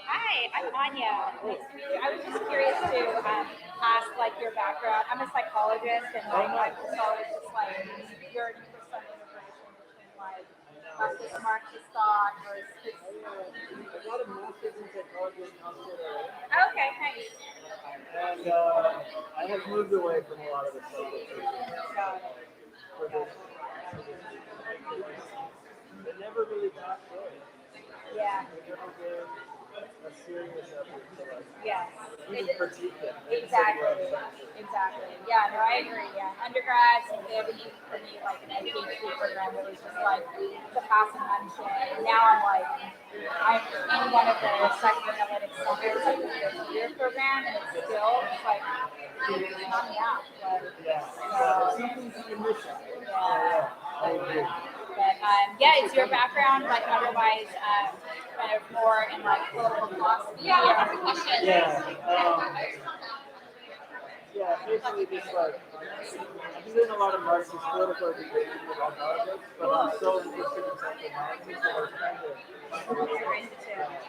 Hi, I'm Anya. Nice to meet you. I was just curious to ask, like, your background. I'm a psychologist, and like, I'm just always just like yearning for some integration between like Marxist thought versus. Okay, thanks. And I have moved away from a lot of the subjects. It never really got Freud. Yeah. It never did a serious effort to like Yes. even critique it. Exactly. Exactly. Yeah, no, I agree. Yeah. Undergrads, they have used for me like an PhD program that was just like the passing mention. And now I'm in one of the psychoanalytic centers, like the career program, and it's still just like it's not enough. Like, so, Something's missing. yeah. I agree. But yeah, is your background like otherwise kind of more in like political philosophy? Yeah. Yeah, basically just like I'm doing a lot of Marxist political education about politics, but I'm so interested in psychoanalysis that I was trying to.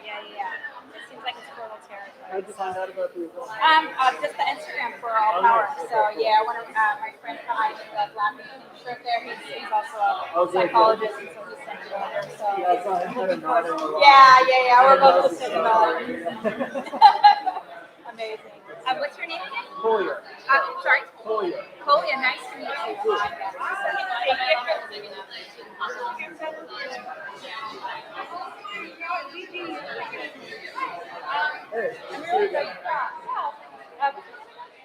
Yeah. It seems like it's fertile territory. How'd you find out about the result? Just the Instagram for All Power. So yeah, one of my friends behind me, the black shirt there, he's also a psychologist, and so he sent it over. So Yeah, I saw him kind of nodding along. yeah. We're both the seminal. Amazing. What's your name again? Collier. Sorry. Collier. Kolia, nice to meet you. Hey, good to see you again.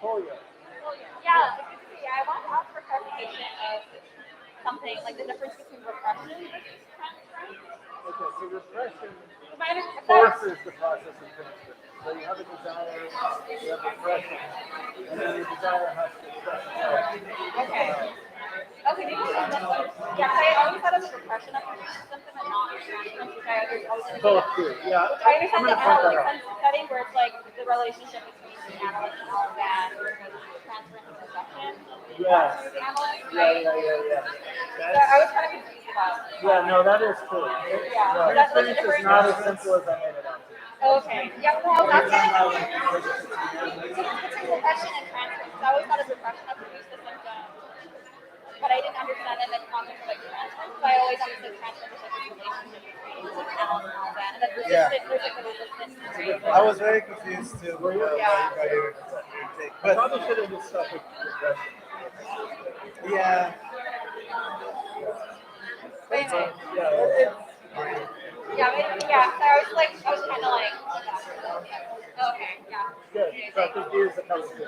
Collier. Yeah, I want to ask for clarification of something like the difference between repression versus transference. Okay, so repression If forces the process of transference. So you have a desire, you have repression, and then your desire has to express itself. Okay, yeah, I always thought of the repression of something and not transference, which I always Both do, yeah. I understand the I'm gonna point that analytic out. setting where it's like the relationship between the analyst and all of that, transference and reception. Yes. The analyst, Yeah. So I was kind of confused about it. Yeah, no, that is true. Yeah, No, that's transference is different. not as simple as I made it out to be. Okay. Yeah, well, that's kind of It's repression and transference. I always thought of repression of produce the symptom, but I didn't understand it in the context of like transference. So I always understood transference as like a relationship between animals and all that. And then resistance, there's like a resistance, right? I was very confused too. I probably should have just stuck with repression. Yeah. Wait. Yeah, Yeah. So I was kind of like, okay, yeah. good. So I confused a couple people.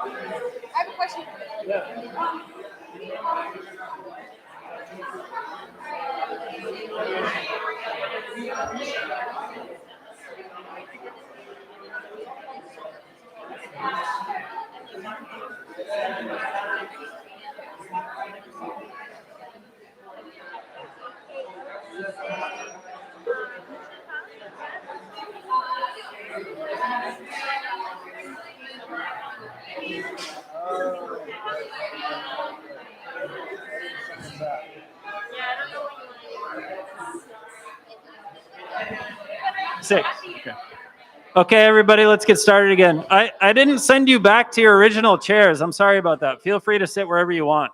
I have a question. Yeah. Six. Okay, everybody, let's get started again. I didn't send you back to your original chairs. I'm sorry about that. Feel free to sit wherever you want.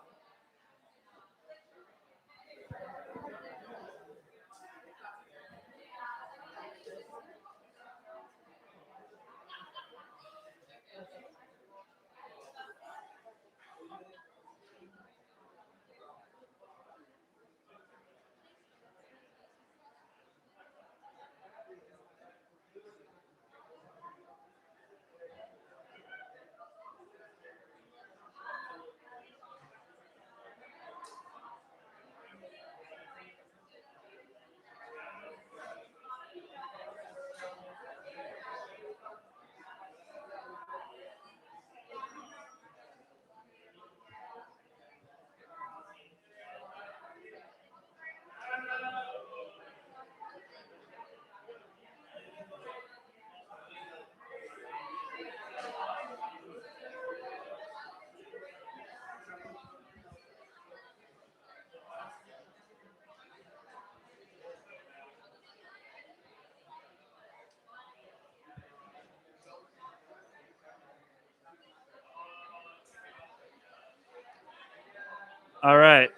All right.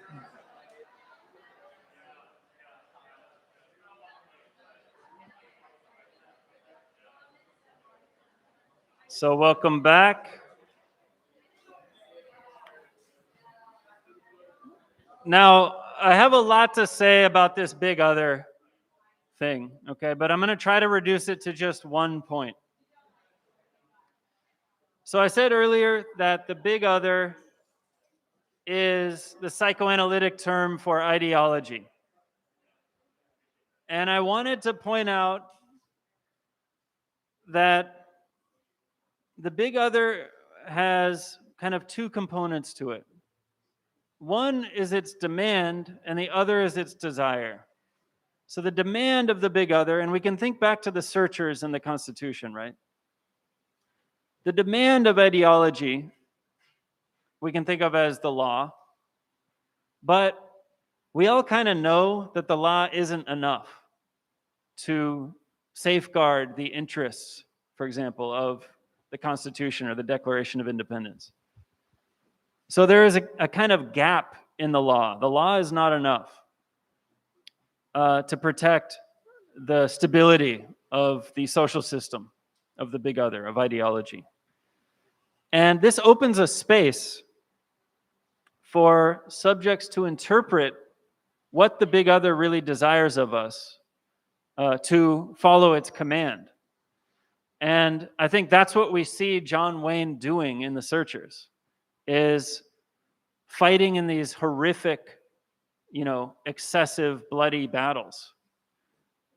So welcome back. Now, I have a lot to say about this big other thing, okay? But I'm going to try to reduce it to just one point. So I said earlier that the big other is the psychoanalytic term for ideology. And I wanted to point out that the big other has kind of two components to it. One is its demand, and the other is its desire. So the demand of the big other, and we can think back to the searchers in the Constitution, right? The demand of ideology we can think of as the law, but we all kind of know that the law isn't enough to safeguard the interests, for example, of the Constitution or the Declaration of Independence. So there is a kind of gap in the law. The law is not enough to protect the stability of the social system, of the big other, of ideology. And this opens a space for subjects to interpret what the big other really desires of us to follow its command. And I think that's what we see John Wayne doing in The Searchers, is fighting in these horrific, excessive, bloody battles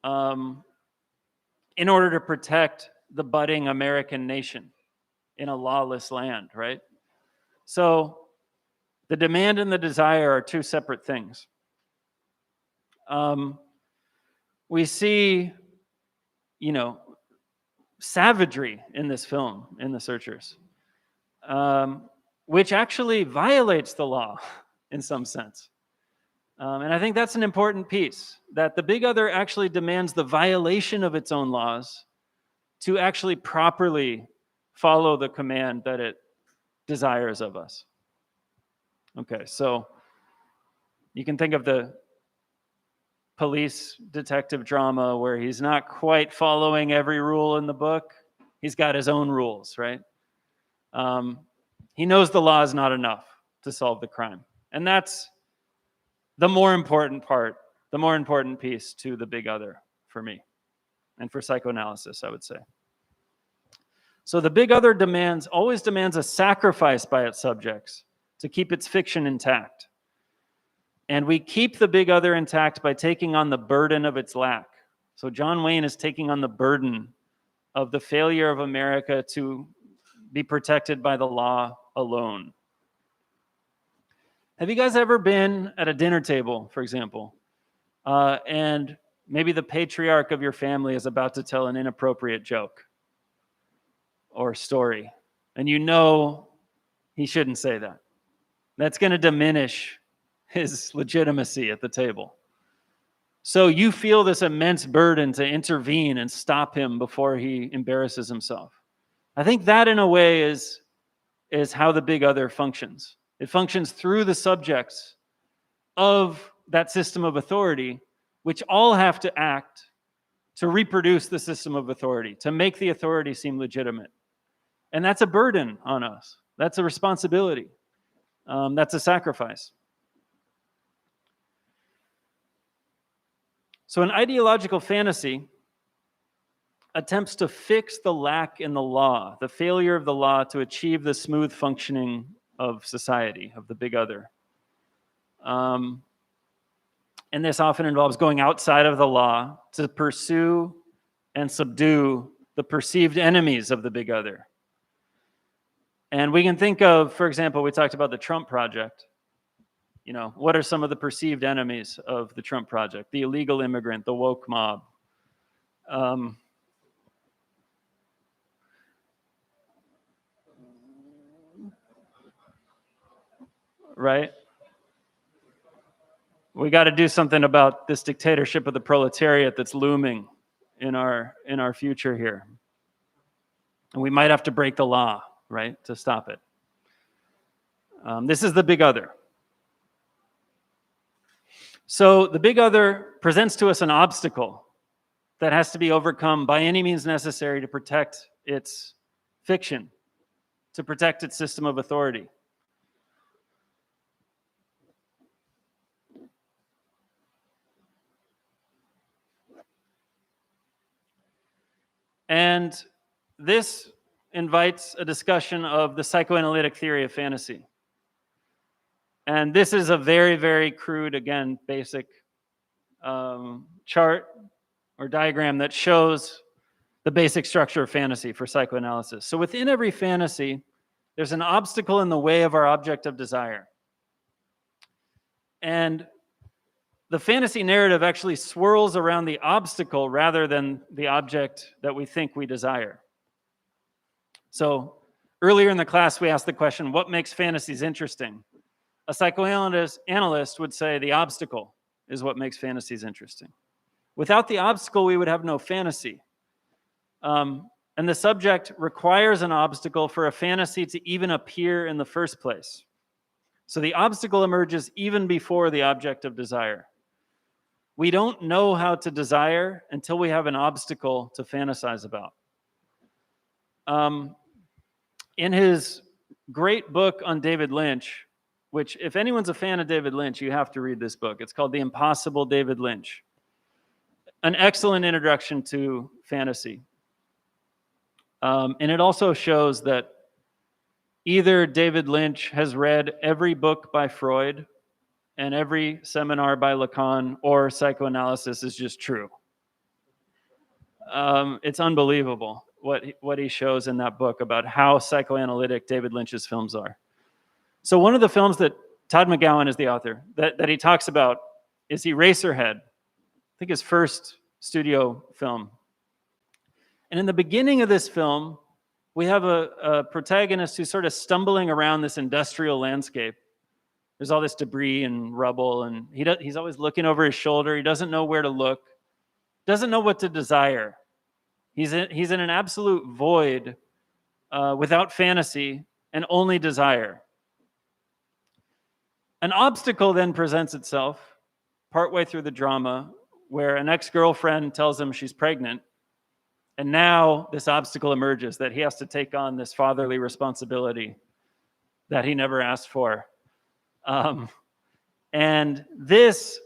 in order to protect the budding American nation in a lawless land, right? So the demand and the desire are two separate things. We see, savagery in this film, in The Searchers, which actually violates the law in some sense. And I think that's an important piece, that the big other actually demands the violation of its own laws to actually properly follow the command that it desires of us. Okay, so you can think of the police detective drama where he's not quite following every rule in the book. He's got his own rules, right? He knows the law is not enough to solve the crime. And that's the more important part, the more important piece to the big other for me and for psychoanalysis, I would say. So the big other always demands a sacrifice by its subjects to keep its fiction intact. And we keep the big other intact by taking on the burden of its lack. So John Wayne is taking on the burden of the failure of America to be protected by the law alone. Have you guys ever been at a dinner table, for example, and maybe the patriarch of your family is about to tell an inappropriate joke or story, and he shouldn't say that? That's going to diminish his legitimacy at the table. So you feel this immense burden to intervene and stop him before he embarrasses himself. I think that in a way is how the big other functions. It functions through the subjects of that system of authority, which all have to act to reproduce the system of authority, to make the authority seem legitimate. And that's a burden on us. That's a responsibility. That's a sacrifice. So an ideological fantasy attempts to fix the lack in the law, the failure of the law to achieve the smooth functioning of society, of the big other. And this often involves going outside of the law to pursue and subdue the perceived enemies of the big other. And we can think of, for example, we talked about the Trump project. What are some of the perceived enemies of the Trump project? The illegal immigrant, the woke mob. right? We got to do something about this dictatorship of the proletariat that's looming in our future here. And we might have to break the law, right, to stop it. This is the big other. So the big other presents to us an obstacle that has to be overcome by any means necessary to protect its fiction, to protect its system of authority. And this invites a discussion of the psychoanalytic theory of fantasy. And this is a very, very crude, again, basic chart or diagram that shows the basic structure of fantasy for psychoanalysis. So within every fantasy, there's an obstacle in the way of our object of desire. And the fantasy narrative actually swirls around the obstacle rather than the object that we think we desire. So earlier in the class, we asked the question, what makes fantasies interesting? A psychoanalyst would say the obstacle is what makes fantasies interesting. Without the obstacle, we would have no fantasy. And the subject requires an obstacle for a fantasy to even appear in the first place. So the obstacle emerges even before the object of desire. We don't know how to desire until we have an obstacle to fantasize about. In his great book on David Lynch, which if anyone's a fan of David Lynch, you have to read this book. It's called The Impossible David Lynch. An excellent introduction to fantasy. And it also shows that either David Lynch has read every book by Freud and every seminar by Lacan, or psychoanalysis is just true. It's unbelievable what he shows in that book about how psychoanalytic David Lynch's films are. So one of the films that Todd McGowan is the author that he talks about is Eraserhead. I think his first studio film. And in the beginning of this film, we have a protagonist who's sort of stumbling around this industrial landscape. There's all this debris and rubble, and he's always looking over his shoulder. He doesn't know where to look, doesn't know what to desire. He's in an absolute void without fantasy and only desire. An obstacle then presents itself partway through the drama where an ex-girlfriend tells him she's pregnant. And now this obstacle emerges that he has to take on this fatherly responsibility that he never asked for. And this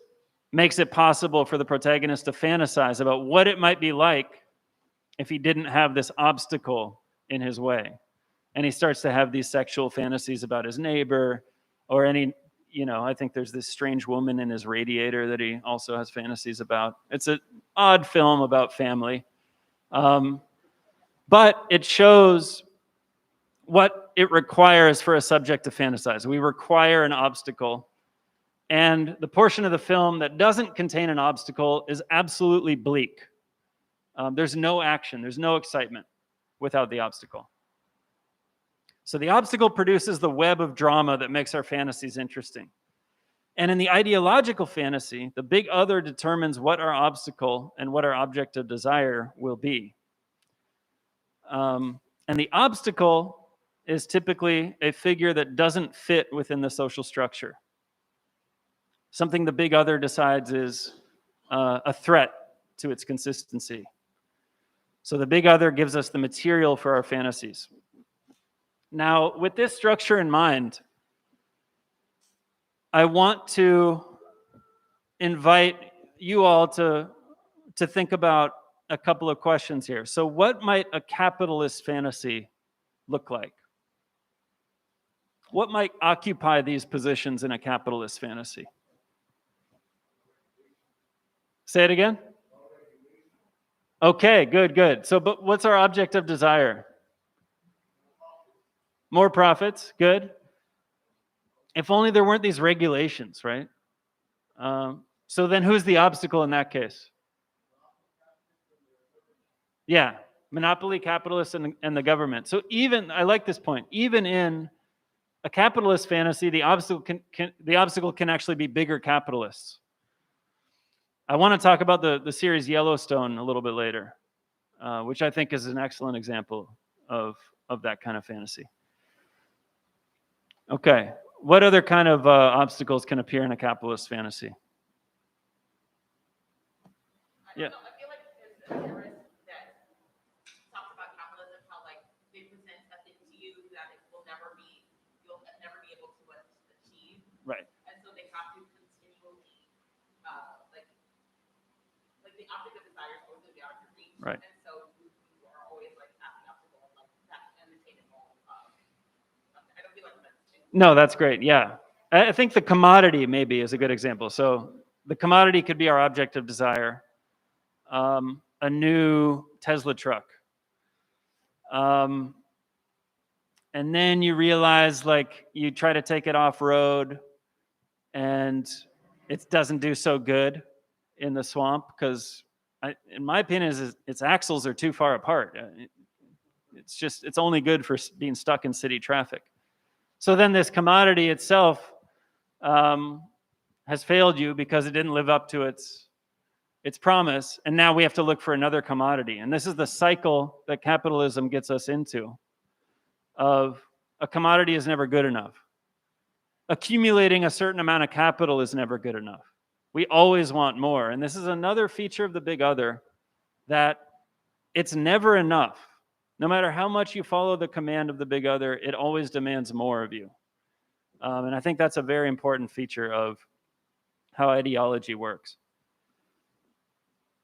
makes it possible for the protagonist to fantasize about what it might be like if he didn't have this obstacle in his way. And he starts to have these sexual fantasies about his neighbor or any, I think there's this strange woman in his radiator that he also has fantasies about. It's an odd film about family. But it shows what it requires for a subject to fantasize. We require an obstacle. And the portion of the film that doesn't contain an obstacle is absolutely bleak. There's no action, there's no excitement without the obstacle. So the obstacle produces the web of drama that makes our fantasies interesting. And in the ideological fantasy, the big other determines what our obstacle and what our object of desire will be. And the obstacle is typically a figure that doesn't fit within the social structure. Something the big other decides is a threat to its consistency. So the big other gives us the material for our fantasies. Now, with this structure in mind, I want to invite you all to think about a couple of questions here. So what might a capitalist fantasy look like? What might occupy these positions in a capitalist fantasy? Say it again? Okay, good. So, but what's our object of desire? More profits, good. If only there weren't these regulations, right? So then who's the obstacle in that case? Yeah, monopoly, capitalists, and the government. So even, I like this point, even in a capitalist fantasy, the obstacle can actually be bigger capitalists. I want to talk about the series Yellowstone a little bit later, which I think is an excellent example of that kind of fantasy. Okay, what other kind of obstacles can appear in a capitalist fantasy? Yeah. I feel like there's a theorist that talks about capitalism, how like they present something to you that it will never be, you'll never be able to achieve. Right. And so they have to continually, like the object of desire is always going to be out of your reach. Right. And so you are always like acting up to go like that unattainable. I don't feel like that's. No, that's great. Yeah. I think the commodity maybe is a good example. So the commodity could be our object of desire. A new Tesla truck. And then you realize, like, you try to take it off road and it doesn't do so good in the swamp because, in my opinion, its axles are too far apart. It's only good for being stuck in city traffic. So then this commodity itself has failed you because it didn't live up to its promise, and now we have to look for another commodity. And this is the cycle that capitalism gets us into, of a commodity is never good enough. Accumulating a certain amount of capital is never good enough. We always want more. And this is another feature of the big other, that it's never enough. No matter how much you follow the command of the big other, it always demands more of you. And I think that's a very important feature of how ideology works.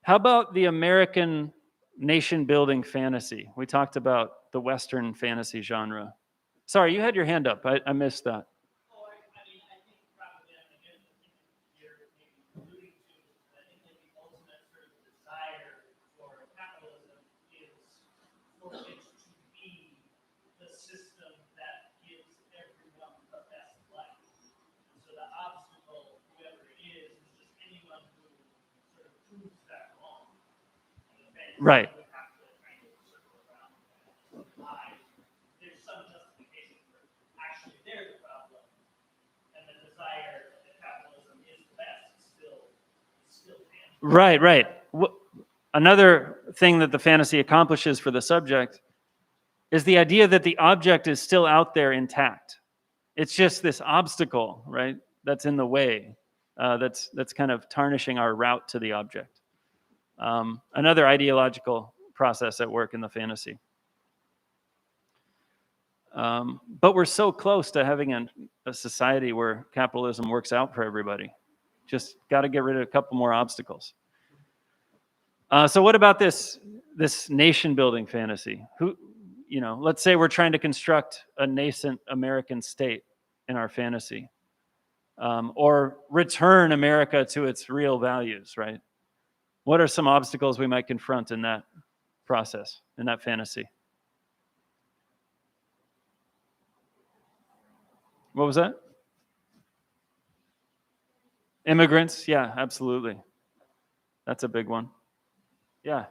How about the American nation-building fantasy? We talked about the Western fantasy genre. Sorry, you had your hand up. I missed that. Oh, I mean, I think propaganda, again, the thing you're maybe alluding to, I think that the ultimate sort of desire for capitalism is for it to be the system that gives everyone the best life. And so the obstacle, whoever it is just anyone who sort of proves that wrong. Right. There's some justification for actually they're the problem, and the desire that capitalism is the best is still tangible. Right. Another thing that the fantasy accomplishes for the subject is the idea that the object is still out there intact. It's just this obstacle, right, that's in the way, that's kind of tarnishing our route to the object. Another ideological process at work in the fantasy. But we're so close to having a society where capitalism works out for everybody. Just got to get rid of a couple more obstacles. So what about this nation-building fantasy? Let's say we're trying to construct a nascent American state in our fantasy, or return America to its real values, right? What are some obstacles we might confront in that process, in that fantasy? What was that? Immigrants, yeah, absolutely. That's a big one. Yeah.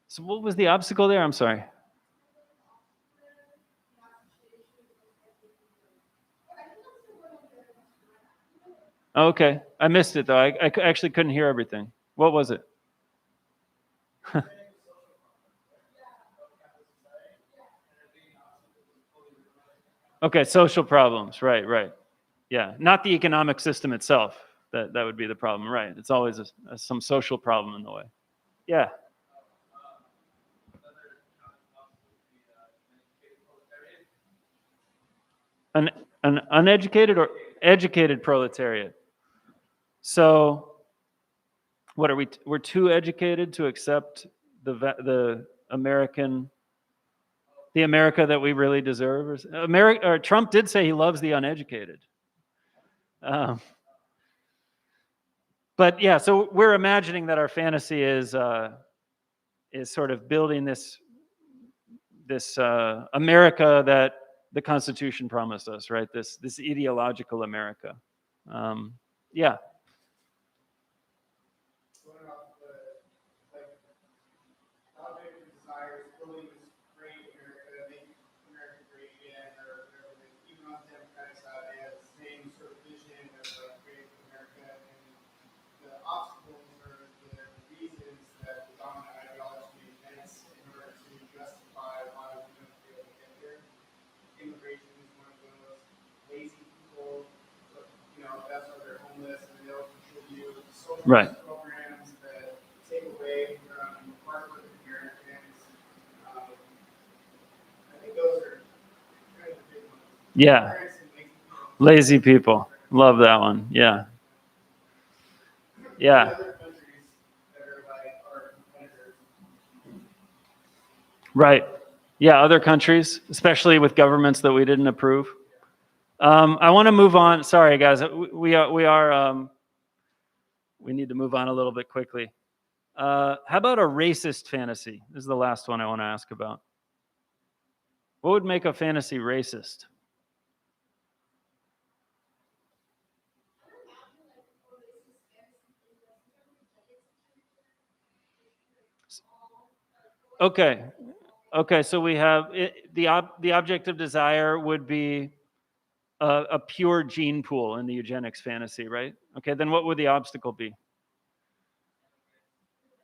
So what was the obstacle there? I'm sorry. Okay, I missed it though. I actually couldn't hear everything. What was it? Okay, social problems. Right. Yeah, not the economic system itself. That would be the problem, right? It's always some social problem in the way. Yeah. An uneducated or educated proletariat. So, what are we? We're too educated to accept the America that we really deserve. Trump did say he loves the uneducated. But yeah, so we're imagining that our fantasy is sort of building this America that the Constitution promised us, right? This ideological America. Yeah. What about the object of desire is building this great America, making America great again, or even on the Democratic side, they have the same sort of vision of creating America, and the obstacles or the reasons that the dominant ideology invents in order to justify why we don't be able to get there. Immigration is one of those. Lazy people, that's why they're homeless, and they'll contribute social programs that take away from hardworking Americans. I think those are kind of the big ones. Yeah. Lazy people. Love that one. Yeah. Yeah. Other countries that are like our competitors. Right. Yeah, other countries, especially with governments that we didn't approve. I want to move on. Sorry, guys. We need to move on a little bit quickly. How about a racist fantasy? This is the last one I want to ask about. What would make a fantasy racist? Okay. So we have the object of desire would be a pure gene pool in the eugenics fantasy, right? Okay, then what would the obstacle be?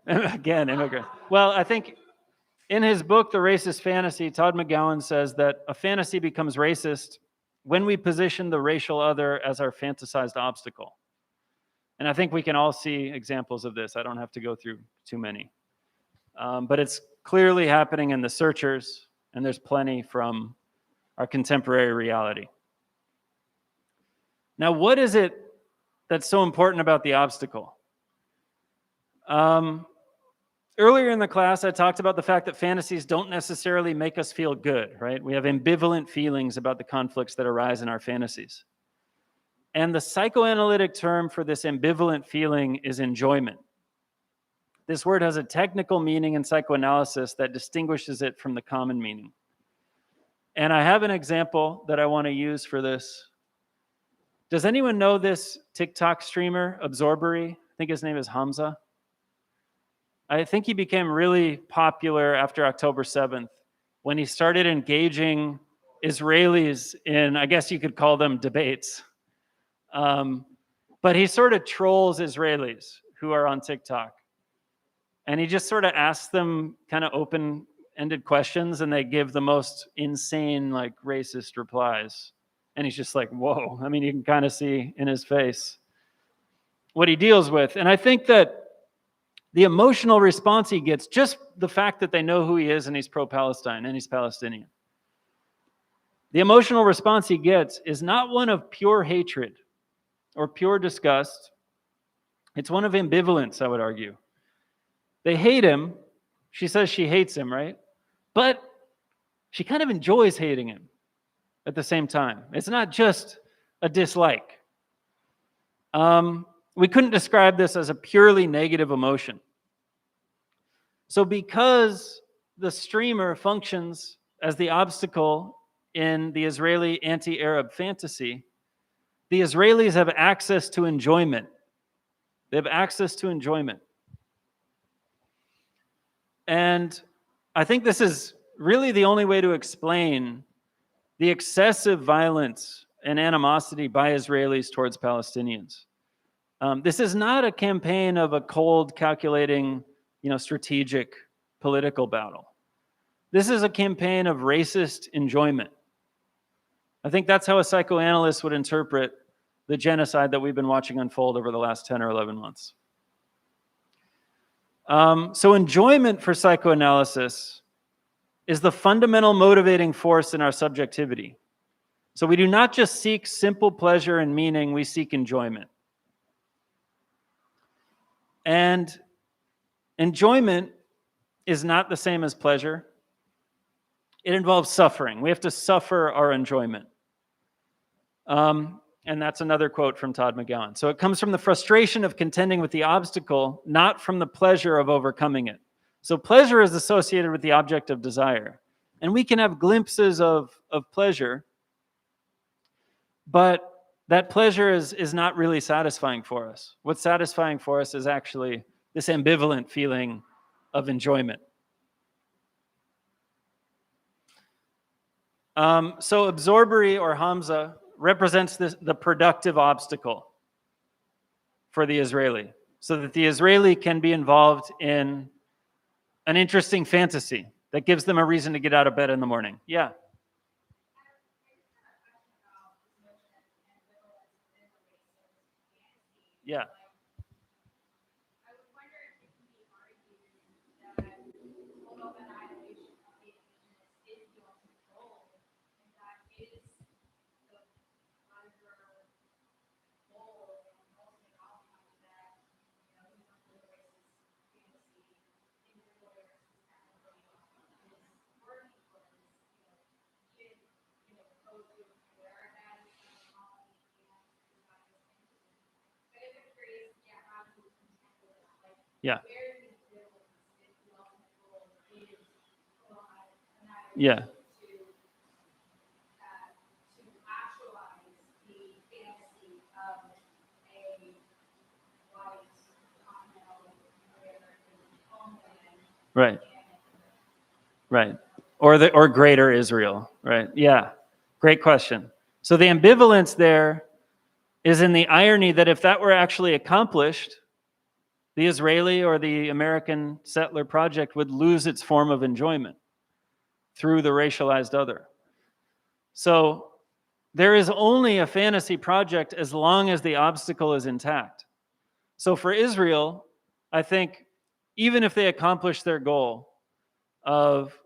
Again, immigrant. Well, I think in his book, The Racist Fantasy, Todd McGowan says that a fantasy becomes racist when we position the racial other as our fantasized obstacle. And I think we can all see examples of this. I don't have to go through too many. But it's clearly happening in The Searchers, and there's plenty from our contemporary reality. Now, what is it that's so important about the obstacle? Earlier in the class, I talked about the fact that fantasies don't necessarily make us feel good, right? We have ambivalent feelings about the conflicts that arise in our fantasies. And the psychoanalytic term for this ambivalent feeling is enjoyment. This word has a technical meaning in psychoanalysis that distinguishes it from the common meaning. And I have an example that I want to use for this. Does anyone know this TikTok streamer, Absorbery? I think his name is Hamza. I think he became really popular after October 7th when he started engaging Israelis in, I guess you could call them debates. But he sort of trolls Israelis who are on TikTok. And he just sort of asks them kind of open-ended questions, and they give the most insane, like, racist replies. And he's just like, whoa. I mean, you can kind of see in his face what he deals with. And I think that the emotional response he gets, just the fact that they know who he is and he's pro-Palestine and he's Palestinian. The emotional response he gets is not one of pure hatred or pure disgust. It's one of ambivalence, I would argue. They hate him. She says she hates him, right? But she kind of enjoys hating him at the same time. It's not just a dislike. We couldn't describe this as a purely negative emotion. So because the streamer functions as the obstacle in the Israeli anti-Arab fantasy, the Israelis have access to enjoyment. They have access to enjoyment. And I think this is really the only way to explain the excessive violence and animosity by Israelis towards Palestinians. This is not a campaign of a cold, calculating, strategic political battle. This is a campaign of racist enjoyment. I think that's how a psychoanalyst would interpret the genocide that we've been watching unfold over the last 10 or 11 months. So enjoyment for psychoanalysis is the fundamental motivating force in our subjectivity. So we do not just seek simple pleasure and meaning, we seek enjoyment. And enjoyment is not the same as pleasure. It involves suffering. We have to suffer our enjoyment. And that's another quote from Todd McGowan. So it comes from the frustration of contending with the obstacle, not from the pleasure of overcoming it. So pleasure is associated with the object of desire. And we can have glimpses of pleasure, but that pleasure is not really satisfying for us. What's satisfying for us is actually this ambivalent feeling of enjoyment. So absorbery, or Hamza, represents the productive obstacle for the Israeli, so that the Israeli can be involved in an interesting fantasy that gives them a reason to get out of bed in the morning. Yeah. Yeah. Yeah. Yeah. Right. Right. Or greater Israel. Right. Yeah. Great question. So the ambivalence there is in the irony that if that were actually accomplished, the Israeli or the American settler project would lose its form of enjoyment through the racialized other. So there is only a fantasy project as long as the obstacle is intact. So for Israel, I think even if they accomplish their goal of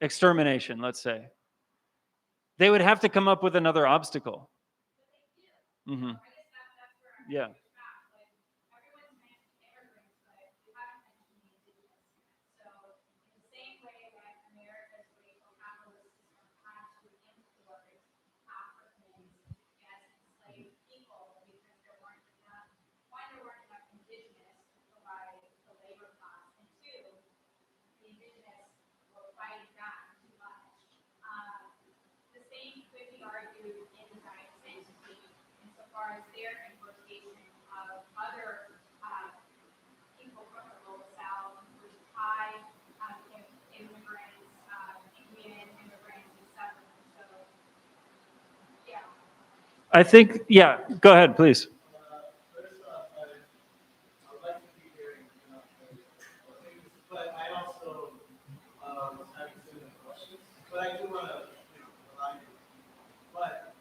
extermination, let's say, they would have to come up with another obstacle. Mm-hmm. Yeah. I think, yeah, go ahead, please. First off, I would like to be hearing things, but I also was having similar questions. But I do want to align you. But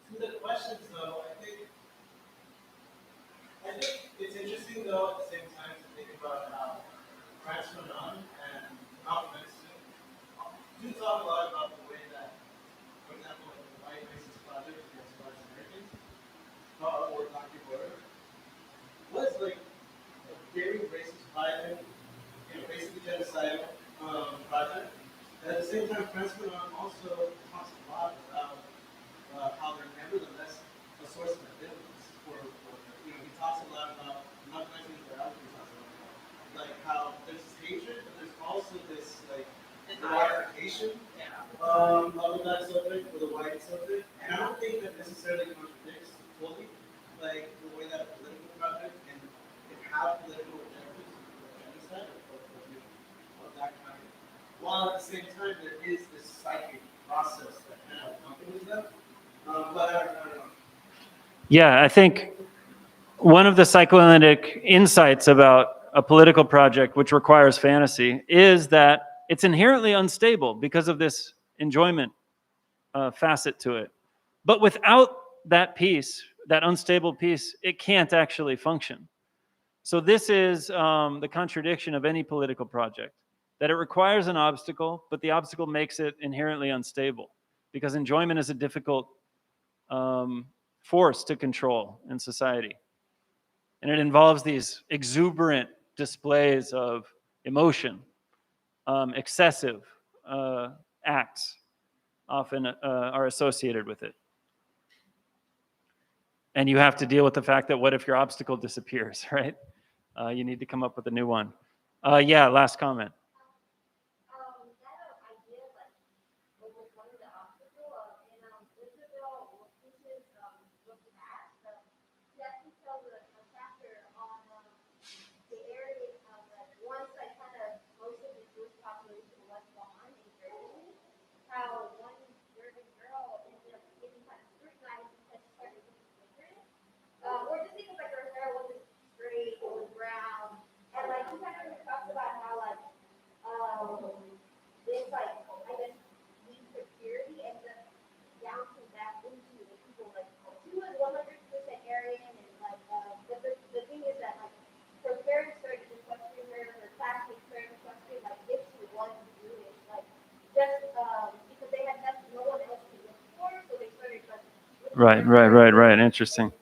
to the questions, though, I think it's interesting, though, at the same time to think about how France went on and how medicine do talk a lot about the way that, for example, like the white racist project against Black Americans, or Black people, was like a very racist, violent, basically genocidal project. And at the same time, France went on also talks a lot about how they're nevertheless a source of ambivalence. He talks a lot about, not mentioning what Albert talks about, like how there's this hatred, but there's also this like glorification of the black subject or the white subject. And I don't think that necessarily contradicts fully, like the way that a political project can have political objectives or genocide of that kind. While at the same time there is this psychic process that kind of accompanies that. But I don't know. Yeah, I think one of the psychoanalytic insights about a political project which requires fantasy is that it's inherently unstable because of this enjoyment facet to it. But without that piece, that unstable piece, it can't actually function. So this is the contradiction of any political project, that it requires an obstacle, but the obstacle makes it inherently unstable because enjoyment is a difficult force to control in society. And it involves these exuberant displays of emotion, excessive acts often are associated with it. And you have to deal with the fact that what if your obstacle disappears, right? You need to come up with a new one. Yeah, last comment. That Or just because like her hair wasn't straight, it was brown, and like he kind of talks about how like this like I guess these security ends up bouncing back into the people like she was 100% Aryan and like but the thing is that like her parents started to question her classmates started to question like if she was Jewish, like just because they had nothing, no one else to look for, so they started like Right. Interesting.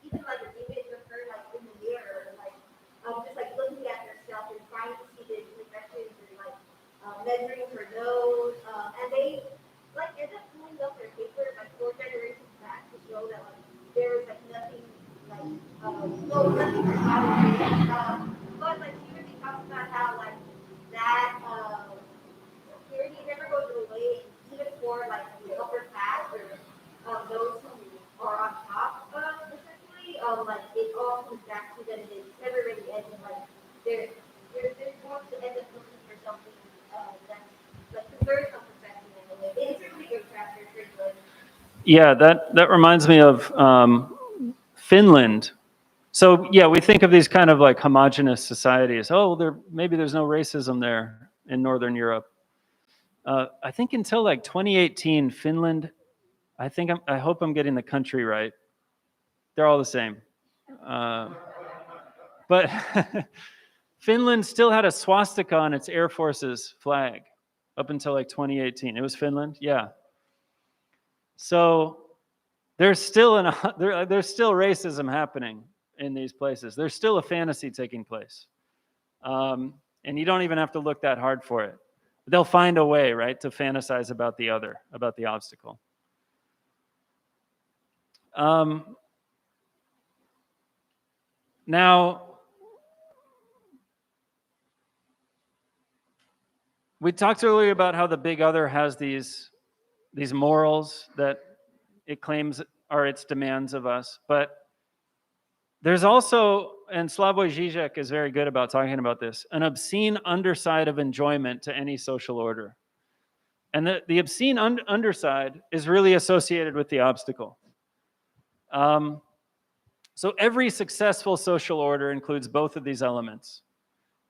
even like an image of her like in the mirror, like just like looking at herself and trying to see the imperfections and like measuring her nose, and they like end up pulling up their paper like 4 generations back to show that like there was like nothing like no nothing about it. But like she really talks about how like that security never goes away even for like the upper class or those who are on top essentially, like it all comes back to them. It's never really ending. Like they're going to end up looking for something that's like deserves some perfection in a way. It's a really good chapter, it's pretty good. Yeah, that reminds me of Finland. So yeah, we think of these kind of like homogenous societies. Oh, maybe there's no racism there in Northern Europe. I think until like 2018, Finland. I hope I'm getting the country right. They're all the same. But Finland still had a swastika on its Air Force's flag up until like 2018. It was Finland, yeah. So there's still there's still racism happening in these places. There's still a fantasy taking place, and you don't even have to look that hard for it. They'll find a way, right, to fantasize about the other, about the obstacle. Now, we talked earlier about how the big other has these morals that it claims are its demands of us, but there's also, and Slavoj Žižek is very good about talking about this, an obscene underside of enjoyment to any social order. And the obscene underside is really associated with the obstacle. So every successful social order includes both of these elements.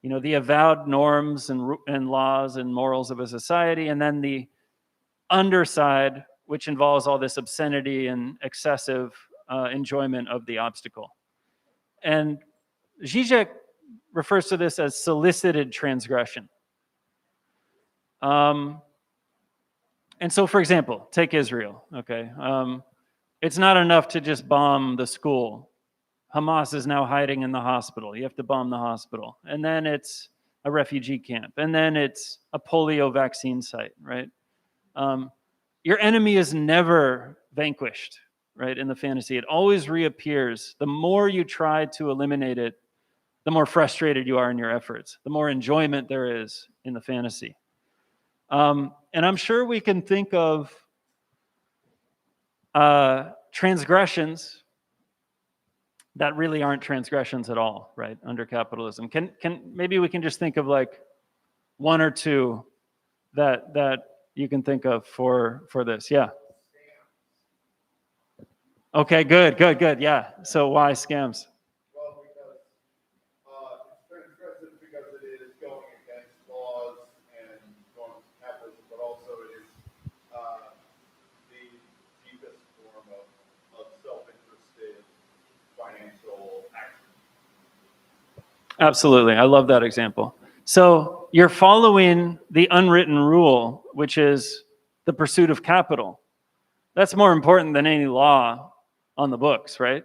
You know, the avowed norms and laws and morals of a society, and then the underside, which involves all this obscenity and excessive enjoyment of the obstacle. And Žižek refers to this as solicited transgression. And so, for example, take Israel, okay? It's not enough to just bomb the school. Hamas is now hiding in the hospital. You have to bomb the hospital. And then it's a refugee camp. And then it's a polio vaccine site, right? Your enemy is never vanquished, right, in the fantasy. It always reappears. The more you try to eliminate it, the more frustrated you are in your efforts, the more enjoyment there is in the fantasy. And I'm sure we can think of transgressions that really aren't transgressions at all, right, under capitalism. Maybe we can just think of like one or two that you can think of for this. Yeah. Okay, good. Yeah. So why scams? Well, because it's transgressive because it is going against laws and going to capitalism, but also it is the deepest form of self-interested financial action. Absolutely. I love that example. So you're following the unwritten rule, which is the pursuit of capital. That's more important than any law on the books, right?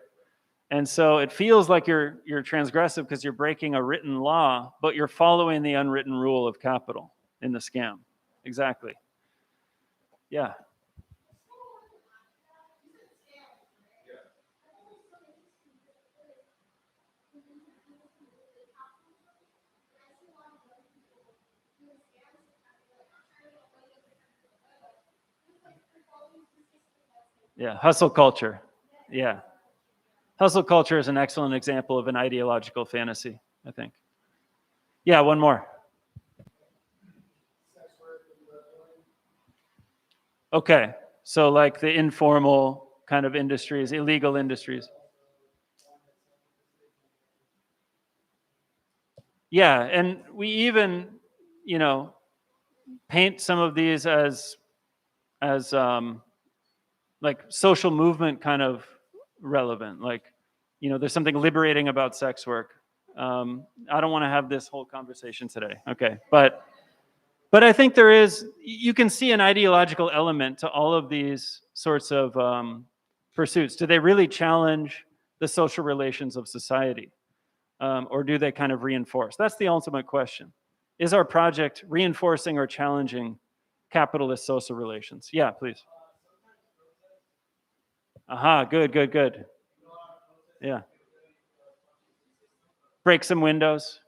And so it feels like you're transgressive because you're breaking a written law, but you're following the unwritten rule of capital in the scam. Exactly. Yeah. Yeah, hustle culture. Yeah. Hustle culture is an excellent example of an ideological fantasy, I think. Yeah, one more. Okay, so like the informal kind of industries, illegal industries. Yeah, and we even, you know, paint some of these as like social movement kind of relevant. Like, you know, there's something liberating about sex work. I don't want to have this whole conversation today. Okay, but I think there is. You can see an ideological element to all of these sorts of pursuits. Do they really challenge the social relations of society, or do they kind of reinforce? That's the ultimate question. Is our project reinforcing or challenging capitalist social relations? Yeah, please. Aha, good. Yeah. Break some windows.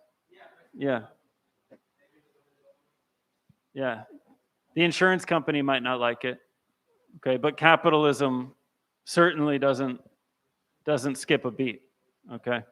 Yeah. Yeah. The insurance company might not like it. Okay, but capitalism certainly doesn't skip a beat. Okay.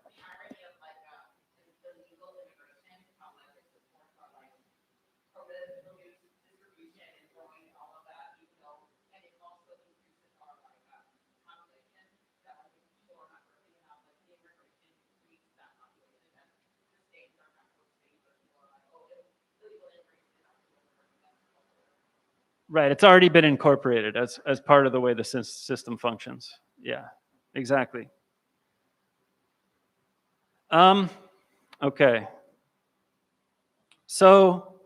Right, it's already been incorporated as part of the way the system functions. Yeah, exactly. Okay. So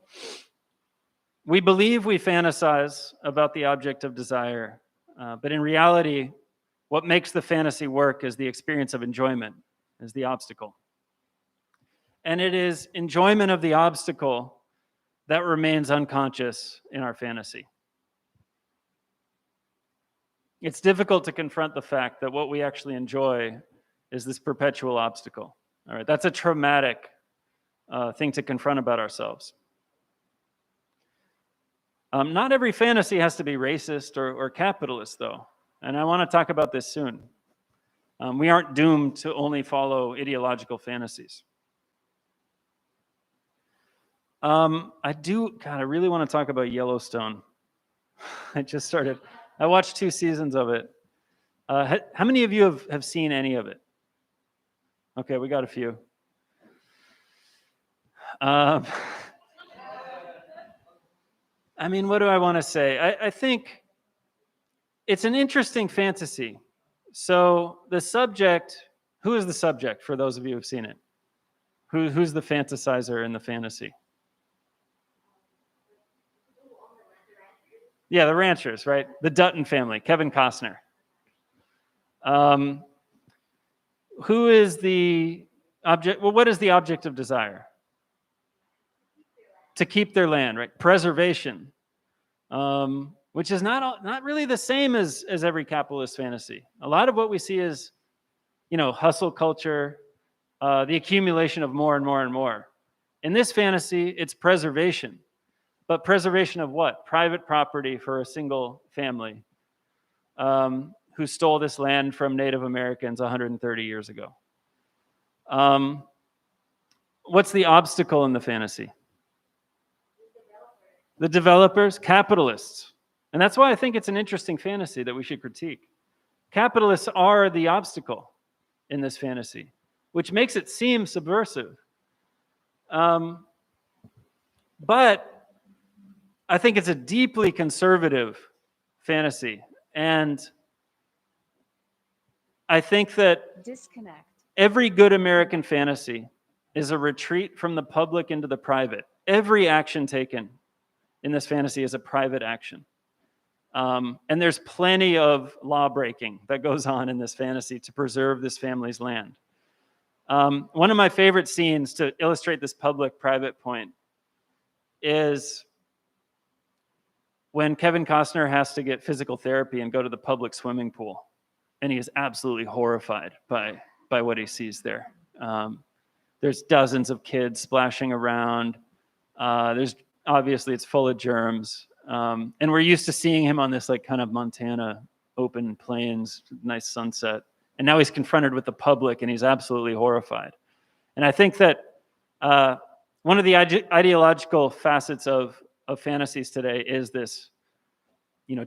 we believe we fantasize about the object of desire, but in reality, what makes the fantasy work is the experience of enjoyment, is the obstacle. And it is enjoyment of the obstacle that remains unconscious in our fantasy. It's difficult to confront the fact that what we actually enjoy is this perpetual obstacle. All right, that's a traumatic thing to confront about ourselves. Not every fantasy has to be racist or capitalist, though, and I want to talk about this soon. We aren't doomed to only follow ideological fantasies. I really want to talk about Yellowstone. I just started. I watched 2 seasons of it. How many of you have seen any of it? Okay, we got a few. I mean, what do I want to say? I think it's an interesting fantasy. So the subject, who is the subject for those of you who've seen it? Who's the fantasizer in the fantasy? Yeah, the ranchers, right? The Dutton family, Kevin Costner. Who is the object? Well, what is the object of desire? To keep their land, right? Preservation, which is not really the same as every capitalist fantasy. A lot of what we see is, you know, hustle culture, the accumulation of more and more and more. In this fantasy, it's preservation. But preservation of what? Private property for a single family who stole this land from Native Americans 130 years ago. What's the obstacle in the fantasy? The developers, capitalists. And that's why I think it's an interesting fantasy that we should critique. Capitalists are the obstacle in this fantasy, which makes it seem subversive. But I think it's a deeply conservative fantasy. And I think that Disconnect. every good American fantasy is a retreat from the public into the private. Every action taken in this fantasy is a private action. And there's plenty of law breaking that goes on in this fantasy to preserve this family's land. One of my favorite scenes to illustrate this public-private point is when Kevin Costner has to get physical therapy and go to the public swimming pool. And he is absolutely horrified by what he sees there. There's dozens of kids splashing around. Obviously it's full of germs. And we're used to seeing him on this like kind of Montana open plains, nice sunset. And now he's confronted with the public and he's absolutely horrified. And I think that one of the ideological facets of fantasies today is this,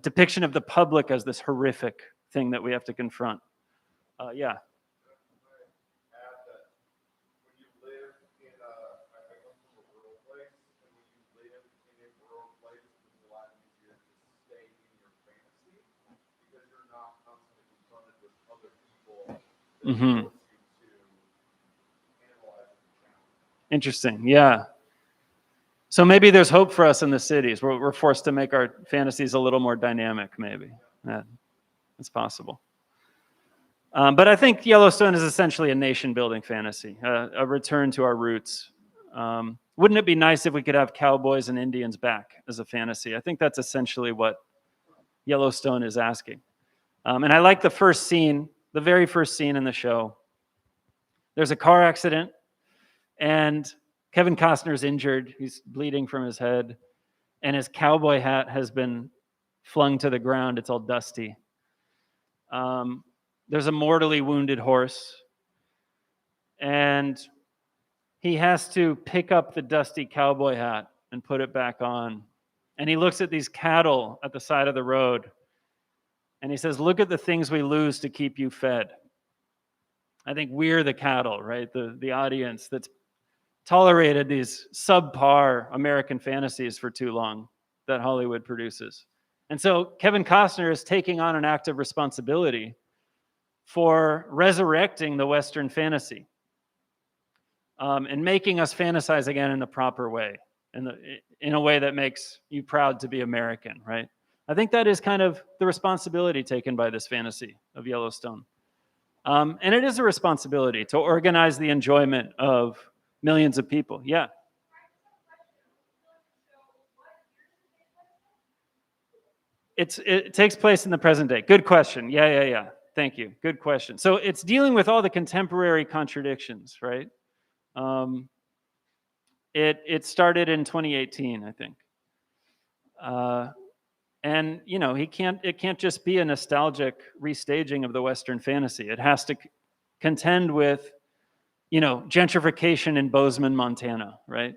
depiction of the public as this horrific thing that we have to confront. Yeah. Mm-hmm. Interesting. Yeah. So maybe there's hope for us in the cities. We're forced to make our fantasies a little more dynamic, maybe. It's possible. But I think Yellowstone is essentially a nation-building fantasy, a return to our roots. Wouldn't it be nice if we could have cowboys and Indians back as a fantasy? I think that's essentially what Yellowstone is asking. And I like the first scene, the very first scene in the show. There's a car accident, and Kevin Costner's injured. He's bleeding from his head, and his cowboy hat has been flung to the ground. It's all dusty. There's a mortally wounded horse, and he has to pick up the dusty cowboy hat and put it back on. And he looks at these cattle at the side of the road, and he says, "Look at the things we lose to keep you fed." I think we're the cattle, right? The audience that's tolerated these subpar American fantasies for too long that Hollywood produces. And so Kevin Costner is taking on an active responsibility for resurrecting the Western fantasy and making us fantasize again in the proper way, in a way that makes you proud to be American, right? I think that is kind of the responsibility taken by this fantasy of Yellowstone. And it is a responsibility to organize the enjoyment of millions of people. Yeah. It takes place in the present day. Good question. Yeah. Thank you. Good question. So it's dealing with all the contemporary contradictions, right? It started in 2018, I think. And it can't just be a nostalgic restaging of the Western fantasy. It has to contend with, gentrification in Bozeman, Montana, right?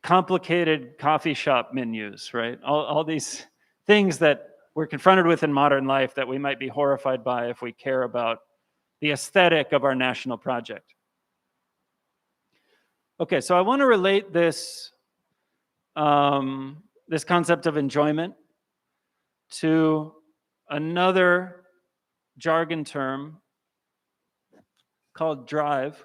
Complicated coffee shop menus, right? All these things that we're confronted with in modern life that we might be horrified by if we care about the aesthetic of our national project. Okay, so I want to relate this this concept of enjoyment to another jargon term called drive.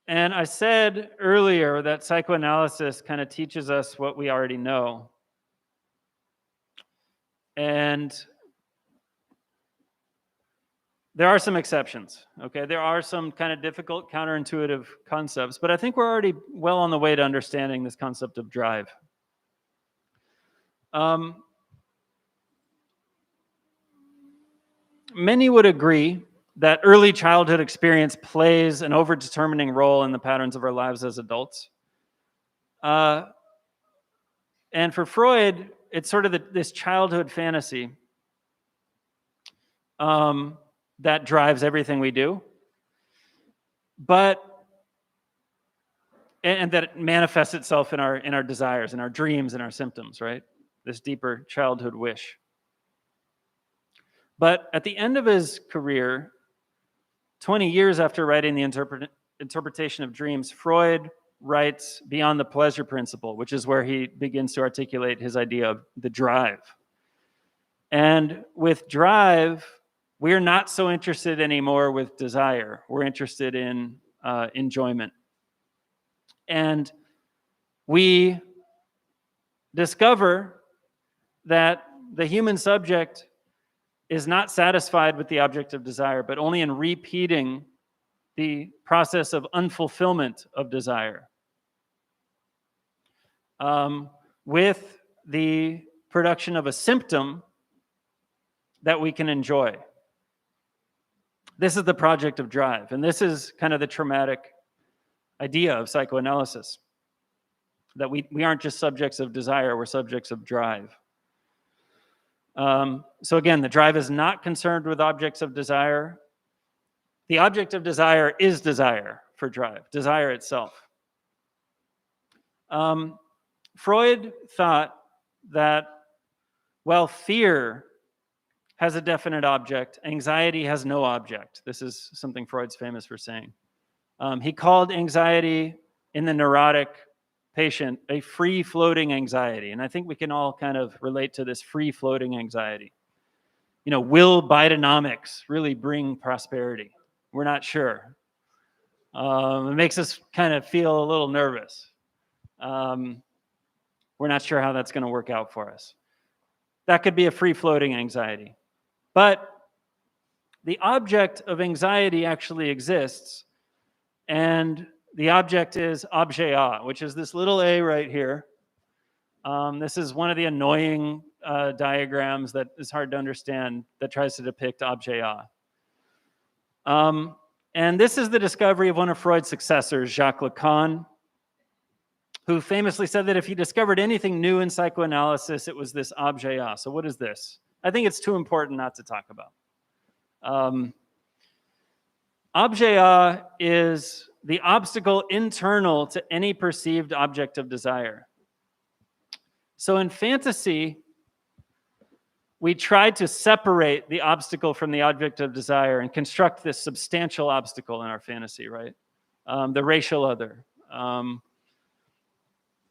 And I said earlier that psychoanalysis kind of teaches us what we already know. And there are some exceptions, okay? There are some kind of difficult, counterintuitive concepts, but I think we're already well on the way to understanding this concept of drive. Many would agree that early childhood experience plays an overdetermining role in the patterns of our lives as adults. And for Freud, it's sort of this childhood fantasy that drives everything we do, and that it manifests itself in our desires, in our dreams, and our symptoms, right? This deeper childhood wish. But at the end of his career, 20 years after writing the interpretation of dreams, Freud writes Beyond the Pleasure Principle, which is where he begins to articulate his idea of the drive. And with drive, we're not so interested anymore with desire. We're interested in enjoyment. And we discover that the human subject is not satisfied with the object of desire, but only in repeating the process of unfulfillment of desire. With the production of a symptom that we can enjoy. This is the project of drive, and this is kind of the traumatic idea of psychoanalysis. that we aren't just subjects of desire, we're subjects of drive. So again, the drive is not concerned with objects of desire. The object of desire is desire for drive, desire itself. Freud thought that, well, fear has a definite object, anxiety has no object. This is something Freud's famous for saying. He called anxiety in the neurotic patient a free-floating anxiety. And I think we can all kind of relate to this free-floating anxiety. You know, will Bidenomics really bring prosperity? We're not sure. It makes us kind of feel a little nervous. We're not sure how that's going to work out for us. That could be a free-floating anxiety. But the object of anxiety actually exists, and the object is objet A, which is this little a right here. This is one of the annoying diagrams that is hard to understand that tries to depict objet A. And this is the discovery of one of Freud's successors, Jacques Lacan, who famously said that if he discovered anything new in psychoanalysis, it was this objet A. So what is this? I think it's too important not to talk about. Objet A is the obstacle internal to any perceived object of desire. So in fantasy, we tried to separate the obstacle from the object of desire and construct this substantial obstacle in our fantasy, right? The racial other,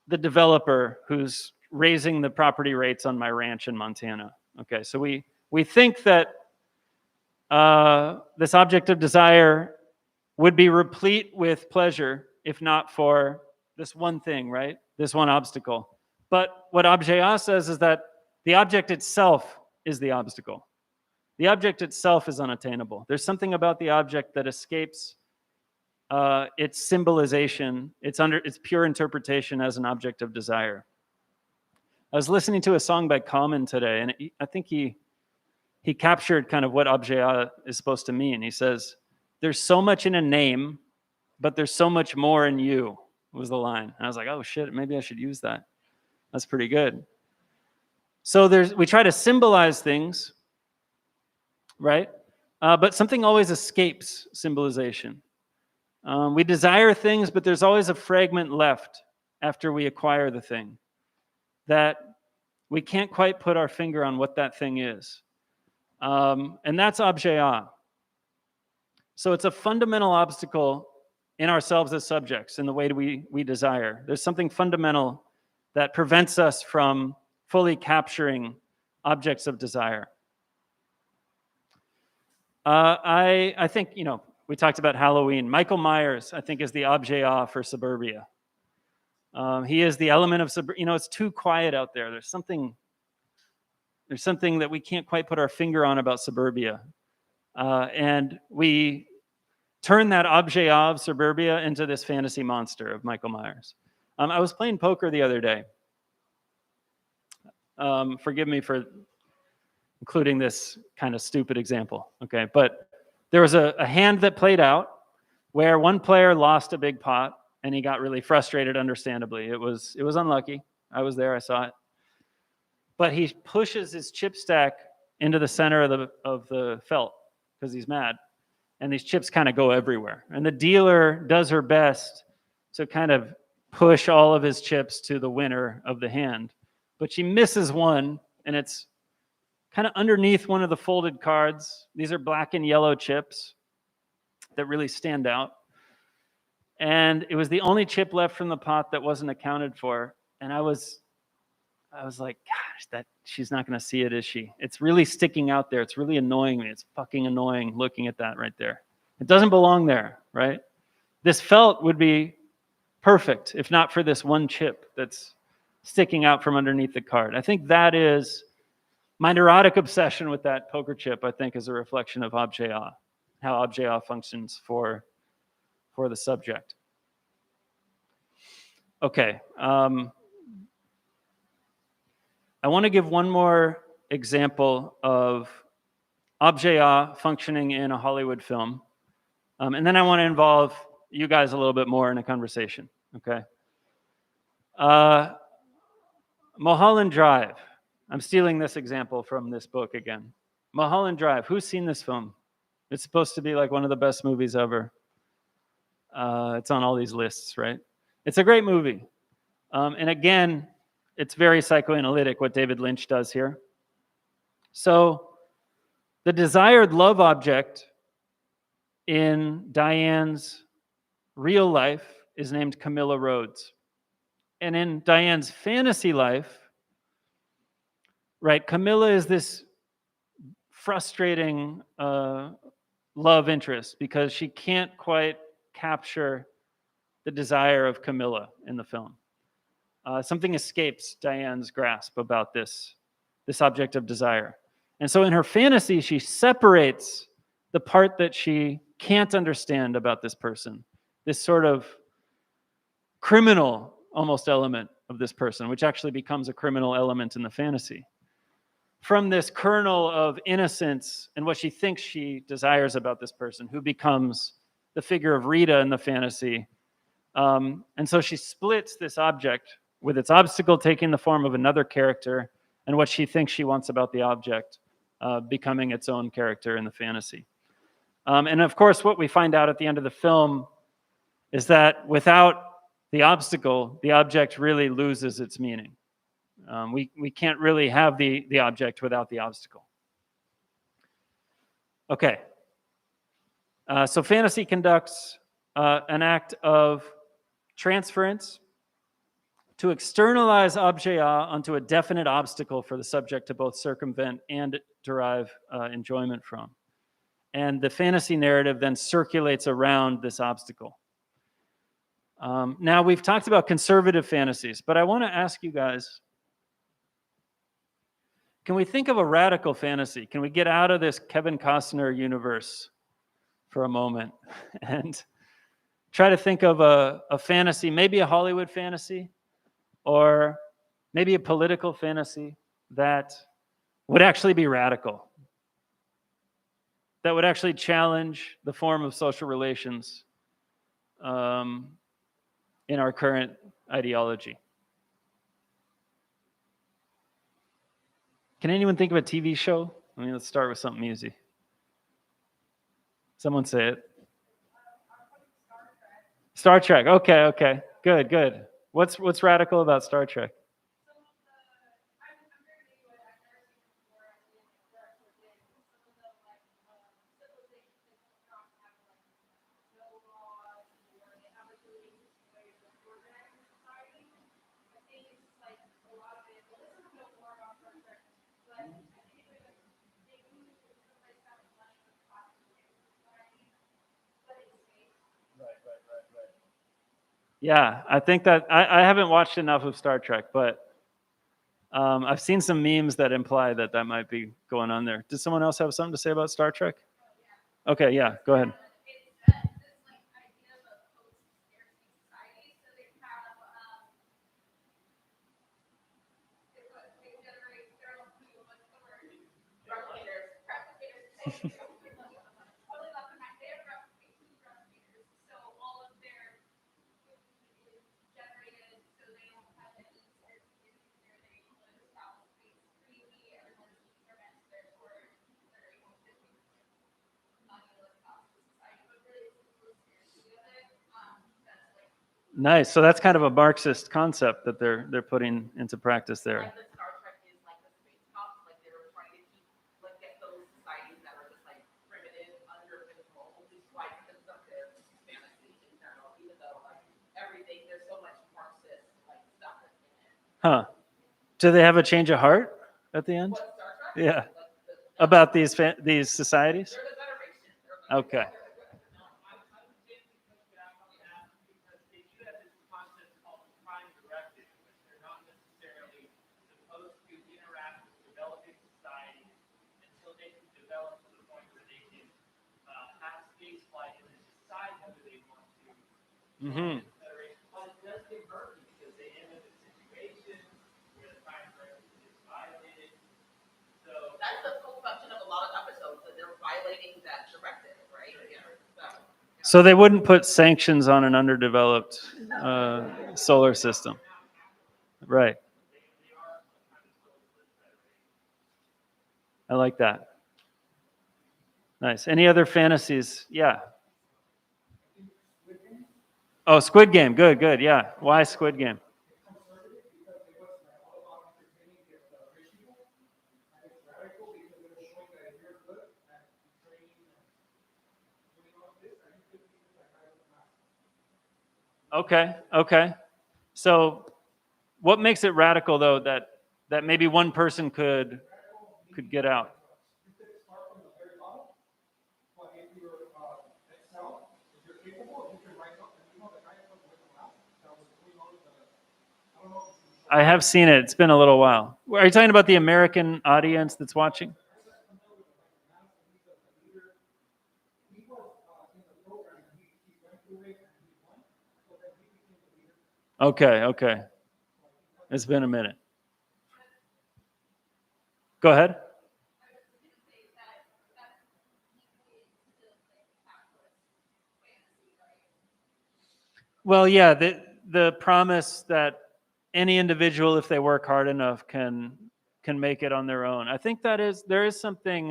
the developer who's raising the property rates on my ranch in Montana. Okay, so we think that this object of desire would be replete with pleasure if not for this one thing, right? This one obstacle. But what objet A says is that the object itself is the obstacle. The object itself is unattainable. There's something about the object that escapes its symbolization, its pure interpretation as an object of desire. I was listening to a song by Common today, and I think he captured kind of what objet A is supposed to mean. He says, "There's so much in a name, but there's so much more in you," was the line. And I was like, oh shit, maybe I should use that. That's pretty good. So we try to symbolize things, right? But something always escapes symbolization. We desire things, but there's always a fragment left after we acquire the thing that we can't quite put our finger on what that thing is. And that's objet A. So it's a fundamental obstacle in ourselves as subjects in the way we desire. There's something fundamental that prevents us from fully capturing objects of desire. I think, you know, we talked about Halloween. Michael Myers, I think, is the objet A for suburbia. He is the element of suburbia. You know, it's too quiet out there. There's something that we can't quite put our finger on about suburbia. And we turn that objet A of suburbia into this fantasy monster of Michael Myers. I was playing poker the other day. Forgive me for including this kind of stupid example, okay? But there was a hand that played out where one player lost a big pot and he got really frustrated, understandably. It was unlucky. I was there, I saw it. But he pushes his chip stack into the center of the felt because he's mad. And these chips kind of go everywhere. And the dealer does her best to kind of push all of his chips to the winner of the hand. But she misses one, and it's kind of underneath one of the folded cards. These are black and yellow chips that really stand out. And it was the only chip left from the pot that wasn't accounted for. And I was like, gosh, she's not going to see it, is she? It's really sticking out there. It's really annoying me. It's fucking annoying looking at that right there. It doesn't belong there, right? This felt would be perfect if not for this one chip that's sticking out from underneath the card. I think that is my neurotic obsession with that poker chip, I think, is a reflection of objet A, how objet A functions for the subject. Okay. I want to give one more example of objet A functioning in a Hollywood film. And then I want to involve you guys a little bit more in a conversation, okay? Mulholland Drive. I'm stealing this example from this book again. Mulholland Drive. Who's seen this film? It's supposed to be like one of the best movies ever. It's on all these lists, right? It's a great movie. And again, it's very psychoanalytic what David Lynch does here. So the desired love object in Diane's real life is named Camilla Rhodes. And in Diane's fantasy life, right, Camilla is this frustrating love interest because she can't quite capture the desire of Camilla in the film. Something escapes Diane's grasp about this object of desire. And so in her fantasy, she separates the part that she can't understand about this person, this sort of criminal almost element of this person, which actually becomes a criminal element in the fantasy, from this kernel of innocence and what she thinks she desires about this person, who becomes the figure of Rita in the fantasy. And so she splits this object with its obstacle taking the form of another character and what she thinks she wants about the object becoming its own character in the fantasy. And of course, what we find out at the end of the film is that without the obstacle, the object really loses its meaning. We can't really have the object without the obstacle. Okay. So fantasy conducts an act of transference to externalize objet onto a definite obstacle for the subject to both circumvent and derive enjoyment from. And the fantasy narrative then circulates around this obstacle. Now, we've talked about conservative fantasies, but I want to ask you guys, can we think of a radical fantasy? Can we get out of this Kevin Costner universe for a moment and try to think of a fantasy, maybe a Hollywood fantasy, or maybe a political fantasy that would actually be radical, that would actually challenge the form of social relations in our current ideology? Can anyone think of a TV show? I mean, let's start with something easy. Someone say it. Star Trek. Okay. Good. What's radical about Star Trek? Yeah, I think that I haven't watched enough of Star Trek, but I've seen some memes that imply that might be going on there. Does someone else have something to say about Star Trek? Okay, yeah, go ahead. Nice. So that's kind of a Marxist concept that they're putting into practice there. Like the Star Trek is like the space cops, like they were trying to keep, like get those societies that are just like primitive under control, despite constructive fantasy in general, even though like everything, there's so much Marxist like stuff in it. Huh. Do they have a change of heart at the end? What, Star Trek? Yeah. About these societies? They're the Federation. Okay. Mm-hmm. But it does get murky because they end up in situations where the time frame is violated. So that's the whole function of a lot of episodes, that they're violating that directive, right? Yeah. So they wouldn't put sanctions on an underdeveloped solar system. Right. I like that. Nice. Any other fantasies? Yeah. Oh, Squid Game. Good, good. Yeah. Why Squid Game? Okay. Okay. So, what makes it radical, though, that maybe one person could get out? I have seen it. It's been a little while. Are you talking about the American audience that's watching? Okay, okay. It's been a minute. Go ahead. Well, yeah, the promise that any individual, if they work hard enough, can make it on their own. I think there is something,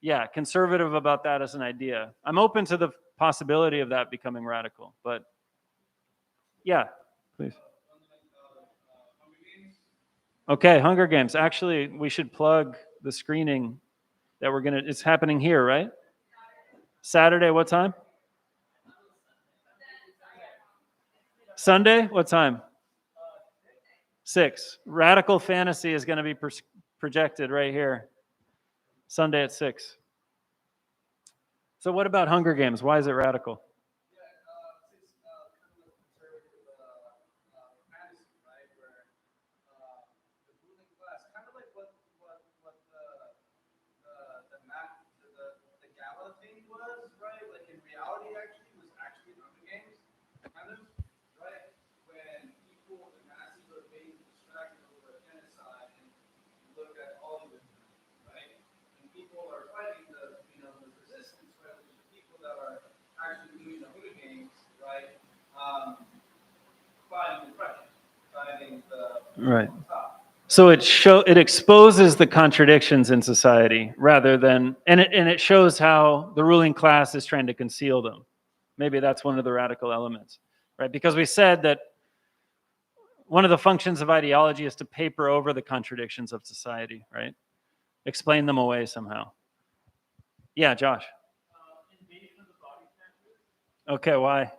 yeah, conservative about that as an idea. I'm open to the possibility of that becoming radical, but yeah, please. Okay, Hunger Games. Actually, we should plug the screening that it's happening here, right? Saturday, what time? Sunday, what time? 6. Radical Fantasy is going to be projected right here. Sunday at 6. So what about Hunger Games? Why is it radical? Right. So it exposes the contradictions in society rather than and it shows how the ruling class is trying to conceal them. Maybe that's one of the radical elements, right? Because we said that one of the functions of ideology is to paper over the contradictions of society, right? Explain them away somehow. Yeah, Josh. Okay, why?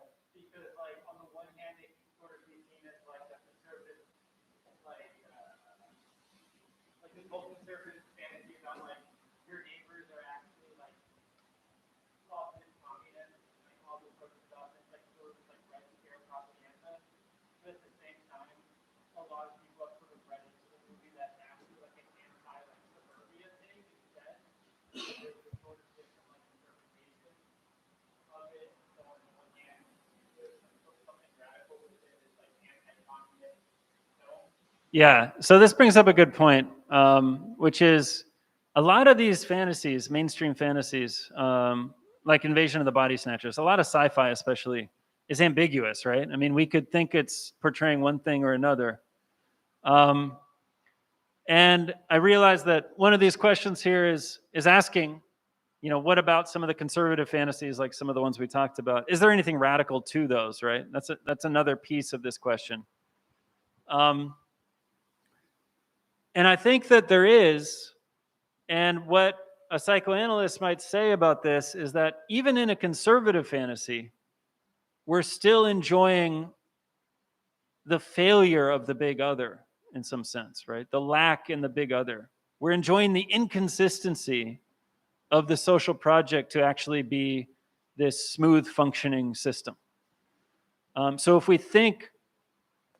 Yeah, so this brings up a good point, which is a lot of these fantasies, mainstream fantasies, like Invasion of the Body Snatchers, a lot of sci-fi especially, is ambiguous, right? I mean, we could think it's portraying one thing or another. And I realized that one of these questions here is asking, what about some of the conservative fantasies, like some of the ones we talked about? Is there anything radical to those, right? That's another piece of this question. And I think that there is, and what a psychoanalyst might say about this is that even in a conservative fantasy, we're still enjoying the failure of the big other in some sense, right? The lack in the big other. We're enjoying the inconsistency of the social project to actually be this smooth functioning system. So if we think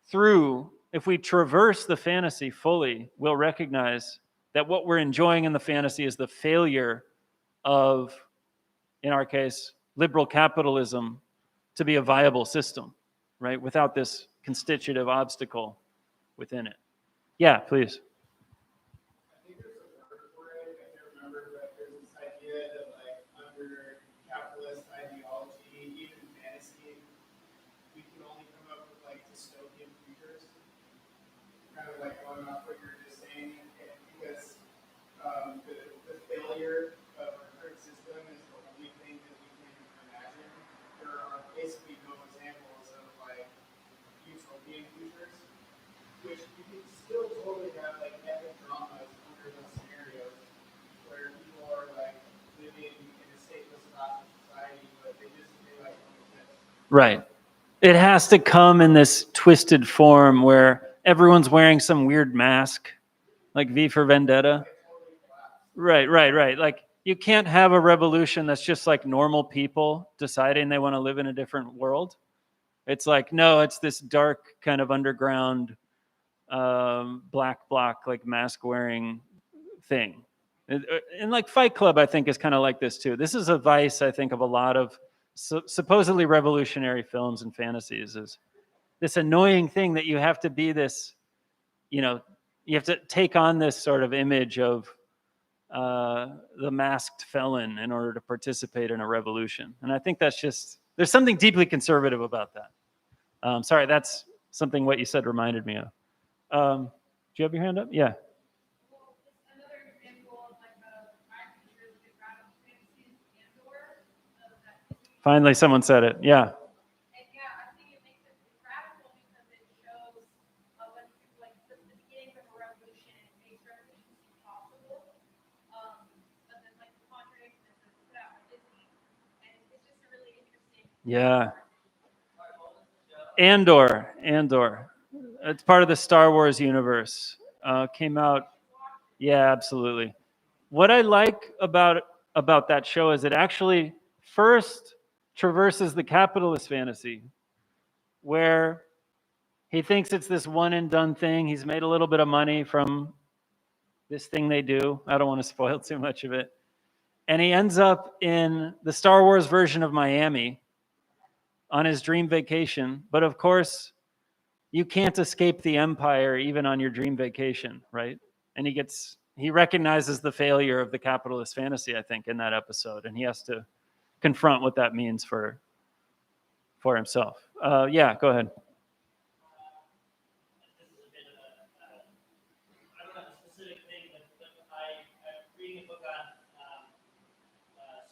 through, if we traverse the fantasy fully, we'll recognize that what we're enjoying in the fantasy is the failure of, in our case, liberal capitalism to be a viable system, right? Without this constitutive obstacle within it. Yeah, please. I think there's a word for it. I can't remember, but there's this idea that, like, under capitalist ideology, even fantasy, we can only come up with like dystopian futures. kind of like going off what you're just saying, because the failure of our current system is the only thing that we can imagine. There are basically no examples of like utopian futures, which you can still totally have like epic dramas under those scenarios where people are like living in a stateless class of society, but they like don't exist. Right. It has to come in this twisted form where everyone's wearing some weird mask, like V for Vendetta. Right. Like, you can't have a revolution that's just like normal people deciding they want to live in a different world. It's like, no, it's this dark kind of underground black bloc, like mask wearing thing. And like Fight Club, I think, is kind of like this too. This is a vice, I think, of a lot of supposedly revolutionary films and fantasies, is this annoying thing that you have to be this, you have to take on this sort of image of the masked felon in order to participate in a revolution. And I think that's just, there's something deeply conservative about that. Sorry, that's something what you said reminded me of. Do you have your hand up? Yeah. Finally, someone said it. Yeah. Yeah. Andor. It's part of the Star Wars universe. Came out. Yeah, absolutely. What I like about that show is it actually first traverses the capitalist fantasy, where he thinks it's this one and done thing. He's made a little bit of money from this thing they do. I don't want to spoil too much of it. And he ends up in the Star Wars version of Miami on his dream vacation. But of course, you can't escape the empire even on your dream vacation, right? And he recognizes the failure of the capitalist fantasy, I think, in that episode, and he has to confront what that means for himself. Yeah, go ahead.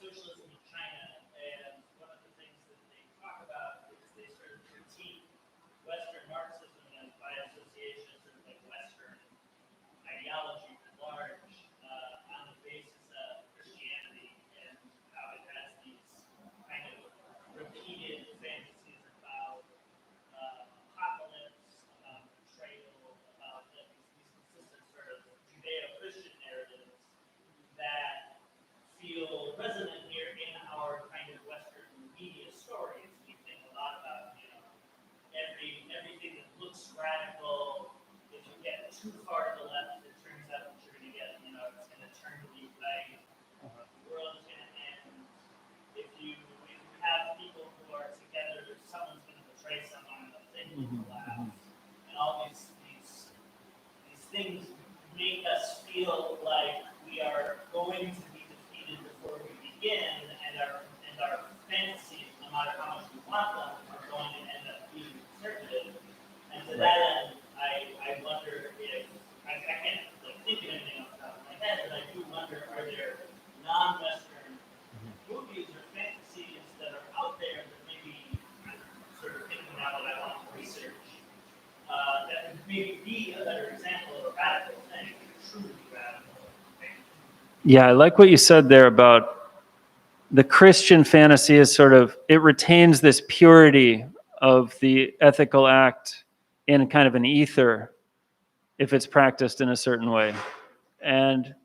Socialism in China, and one of the things that they talk about is they sort of critique Western Marxism and by association sort of like Western ideology at large on the basis of Christianity and how it has these kind of repeated fantasies about apocalypse, about betrayal, about these consistent sort of Judeo-Christian narratives that feel resonant here in our kind of Western media stories. We think a lot about, everything that looks radical. If you get too far to the left, it turns out that you're going to get, it's going to turn to the right. The world is going to end. If you have people who are together, someone's going to betray someone, and the thing will collapse. And all these things make us feel like we are going to be defeated before we begin, and our fantasies, no matter how much we want them, are going to end up being conservative. And to that end, I wonder if I can't think of anything off the top of my head, but I do wonder: are there non-Western movies or fantasies that are out there that maybe I'm sort of thinking now that I want to research that would maybe be a better example of a radical thing, truly radical thing? Yeah, I like what you said there about the Christian fantasy is sort of, it retains this purity of the ethical act in kind of an ether if it's practiced in a certain way. And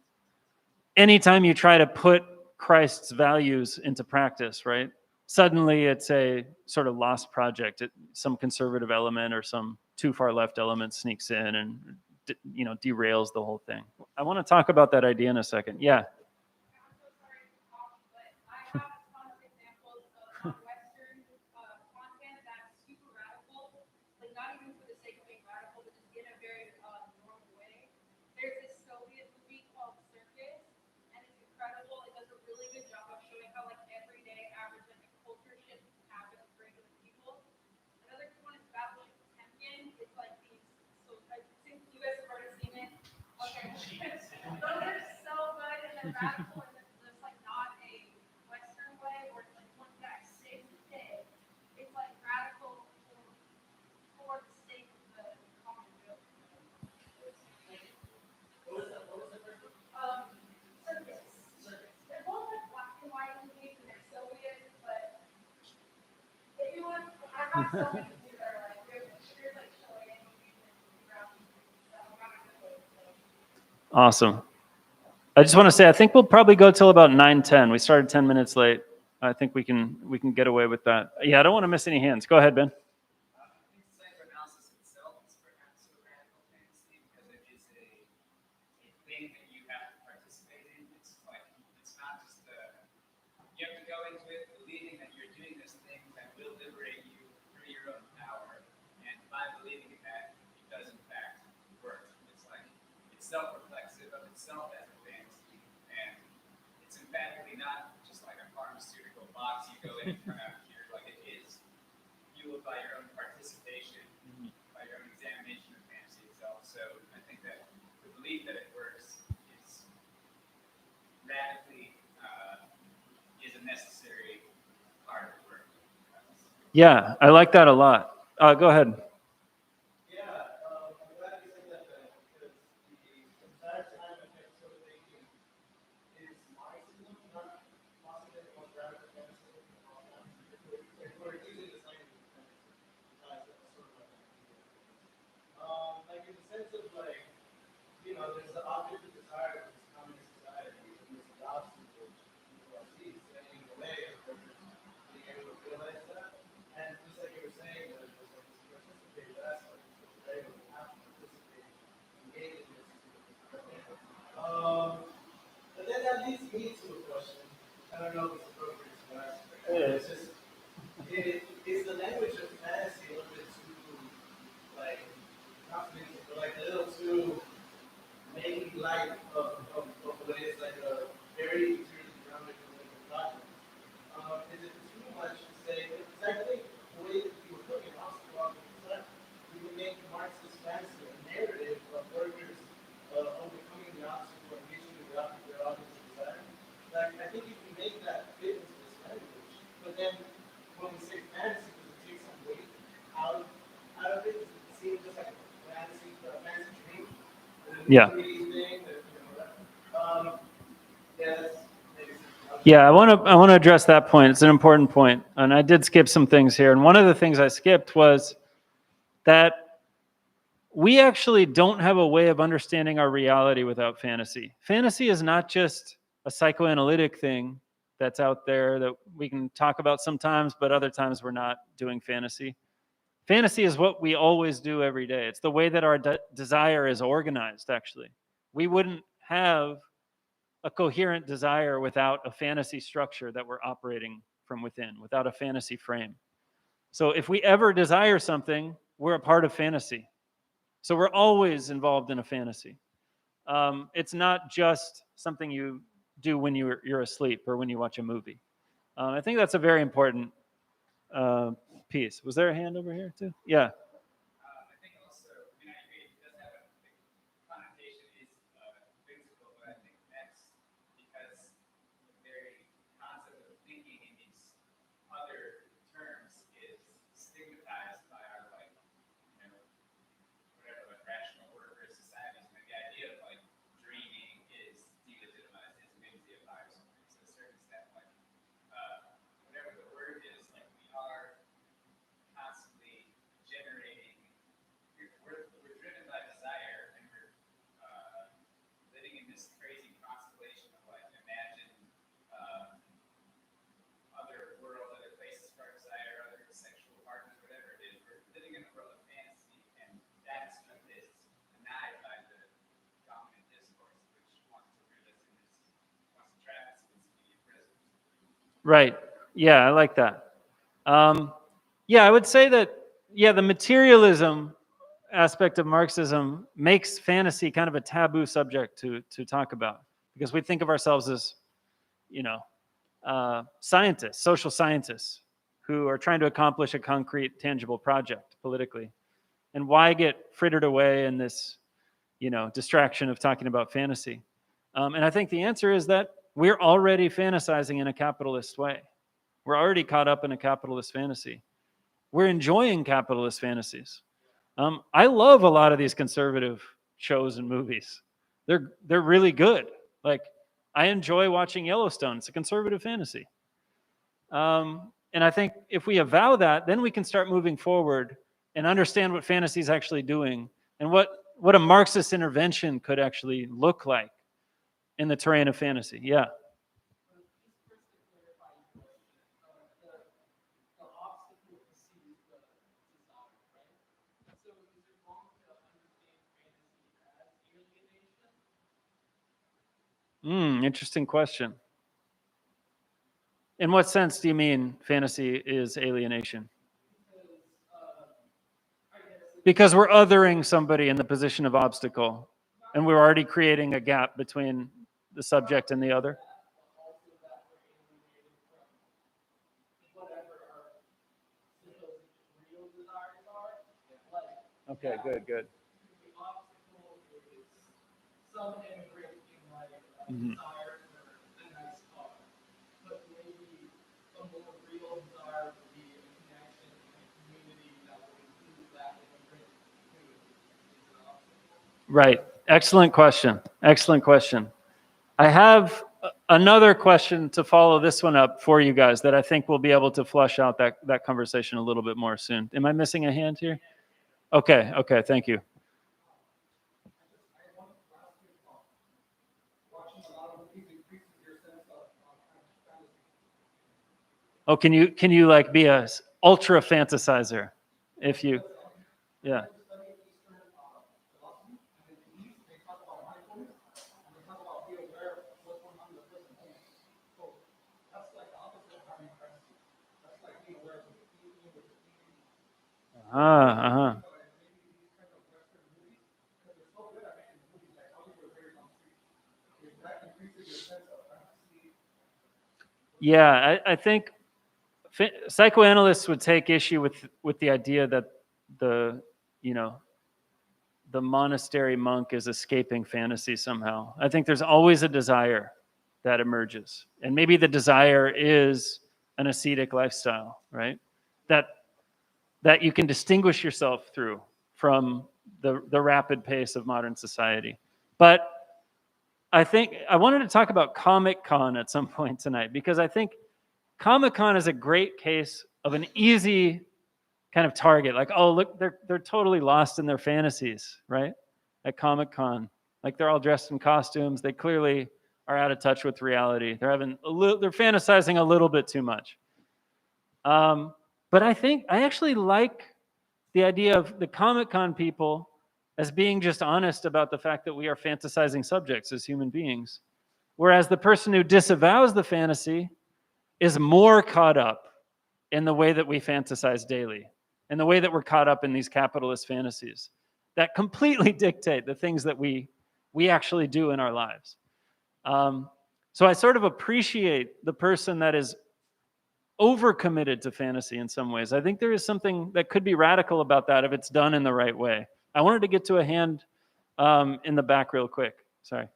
anytime you try to put Christ's values into practice, right, suddenly it's a sort of lost project. Some conservative element or some too far left element sneaks in and derails the whole thing. I want to talk about that idea in a second. Yeah. a radical in that's like not a Western way where it's like one guy saves the day. It's like radical for the sake of the common good. Circuits. They're both like black and white movies and they're Soviet, but if you want, I got so many movies that are like there's like Chilean movies and Russian movies that I'm not gonna go. Awesome. I just want to say, I think we'll probably go till about 9:10. We started 10 minutes late. I think we can get away with that. Yeah, I don't want to miss any hands. Go ahead, Ben. I think psychoanalysis itself is perhaps a radical fantasy because it is a thing that you have to participate in. It's like it's not just you have to go into it believing that you're doing this thing that will liberate you through your own power, and by believing in that, it does in fact work. It's like it's self-reflexive of itself as a fantasy, and it's emphatically not just like a pharmaceutical box you go in and come out here. Like it is fueled by your own participation, by your own examination of fantasy itself. So I think that the belief that it works is radically is a necessary part of the work. Yeah, I like that a lot. Go ahead. Yeah, I'm glad you said that because the entire time I kept sort of thinking, is Marxism not possibly the most radical fantasy of all time? If we're using this language, that's sort of like in the sense of like, there's the object of desire of this communist society, and there's the opposite of which people are seeing, standing in the way of being able to realize that. And just like you were saying, there's like this participative aspect, right? We have to participate, engage in this. But then that leads me to a question. I don't know if it's appropriate to ask. It's just, is the language of fantasy a little bit too, like, not fantasy, but like a little too making light of what is like a very materially grounded political project? Is it too much to say? Because I think the way that you were looking also about the you would make Marxist fantasy a narrative of workers overcoming the obstacle and reaching their object of desire. Like, I think you can make that fit into this language, but then when we say fantasy, does it take some weight out of it? Does it seem just like a fantasy dream? Yeah. Yeah, I want to address that point. It's an important point, and I did skip some things here. And one of the things I skipped was that we actually don't have a way of understanding our reality without fantasy. Fantasy is not just a psychoanalytic thing that's out there that we can talk about sometimes, but other times we're not doing fantasy. Fantasy is what we always do every day. It's the way that our desire is organized, actually. We wouldn't have a coherent desire without a fantasy structure that we're operating from within, without a fantasy frame. So if we ever desire something, we're a part of fantasy. So we're always involved in a fantasy. It's not just something you do when you're asleep or when you watch a movie. I think that's a very important piece. Was there a hand over here too? Yeah. I think also, I agree, it does have a big connotation is physical, but I think that's because the very concept of thinking in these other terms is stigmatized by our whatever rational order of societies. And the idea of dreaming is delegitimized, is whimsified to a certain extent. Whatever the word is, we are constantly generating. We're driven by desire, and we're living in this crazy constellation of imagine other worlds, other places for our desire, other sexual partners, whatever it is. We're living in a world of fantasy, and that's what is denied by the dominant discourse, which wants to root us in this, wants to trap us in this immediate present. Right. Yeah, I like that. Yeah, I would say that, the materialism aspect of Marxism makes fantasy kind of a taboo subject to talk about, because we think of ourselves as, scientists, social scientists, who are trying to accomplish a concrete, tangible project politically. And why get frittered away in this, distraction of talking about fantasy? And I think the answer is that we're already fantasizing in a capitalist way. We're already caught up in a capitalist fantasy. We're enjoying capitalist fantasies. I love a lot of these conservative shows and movies. They're really good. Like, I enjoy watching Yellowstone. It's a conservative fantasy. And I think if we avow that, then we can start moving forward and understand what fantasy is actually doing and what a Marxist intervention could actually look like in the terrain of fantasy. Yeah. Interesting question. In what sense do you mean fantasy is alienation? Because we're othering somebody in the position of obstacle, and we're already creating a gap between the subject and the other. Okay, good. Some immigrant in like Mhm. desire for a nice car, but maybe a more real desire for be a connection and a community that will include that immigrant community. Is an obstacle. Right. Excellent question. I have another question to follow this one up for you guys that I think we'll be able to flush out that conversation a little bit more soon. Am I missing a hand here? Okay, thank you. Oh, can you like be a ultra fantasizer if you, yeah. Uh-huh. Yeah, I think psychoanalysts would take issue with the idea that the monastery monk is escaping fantasy somehow. I think there's always a desire that emerges, and maybe the desire is an ascetic lifestyle, right? That you can distinguish yourself through from the rapid pace of modern society. But I think I wanted to talk about Comic-Con at some point tonight, because I think Comic-Con is a great case of an easy kind of target. Like, oh, look, they're totally lost in their fantasies, right? At Comic-Con, like they're all dressed in costumes. They clearly are out of touch with reality. They're fantasizing a little bit too much. But I think I actually like the idea of the Comic-Con people as being just honest about the fact that we are fantasizing subjects as human beings. Whereas the person who disavows the fantasy is more caught up in the way that we fantasize daily, in the way that we're caught up in these capitalist fantasies that completely dictate the things that we actually do in our lives. So I sort of appreciate the person that is overcommitted to fantasy in some ways. I think there is something that could be radical about that if it's done in the right way. I wanted to get to a hand in the back real quick. Sorry.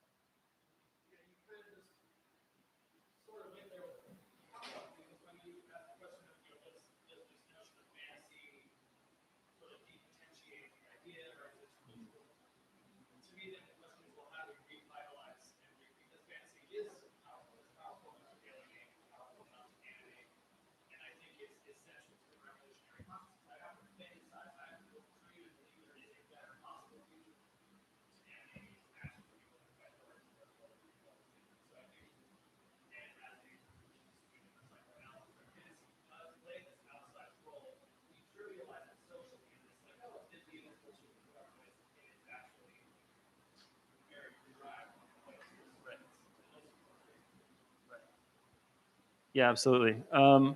Yeah, absolutely.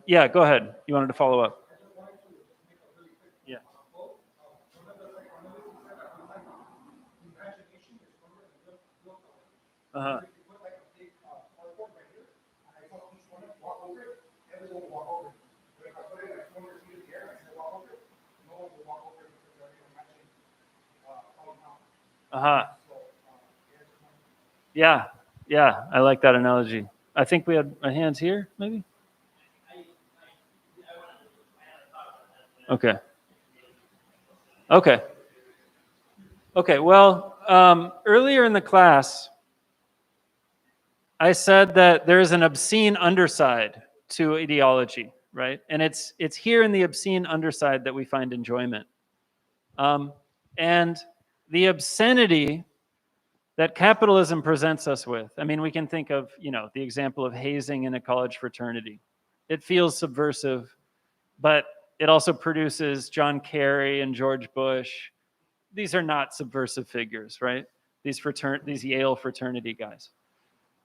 Yeah, go ahead. You wanted to follow up. Yeah. Uh-huh. Uh-huh. Yeah. Yeah, I like that analogy. I think we had a hands here, maybe? Okay. Okay. Okay, well, earlier in the class, I said that there's an obscene underside to ideology, right? And it's here in the obscene underside that we find enjoyment. And the obscenity that capitalism presents us with. I mean, we can think of, the example of hazing in a college fraternity. It feels subversive, but it also produces John Kerry and George Bush. These are not subversive figures, right? These Yale fraternity guys.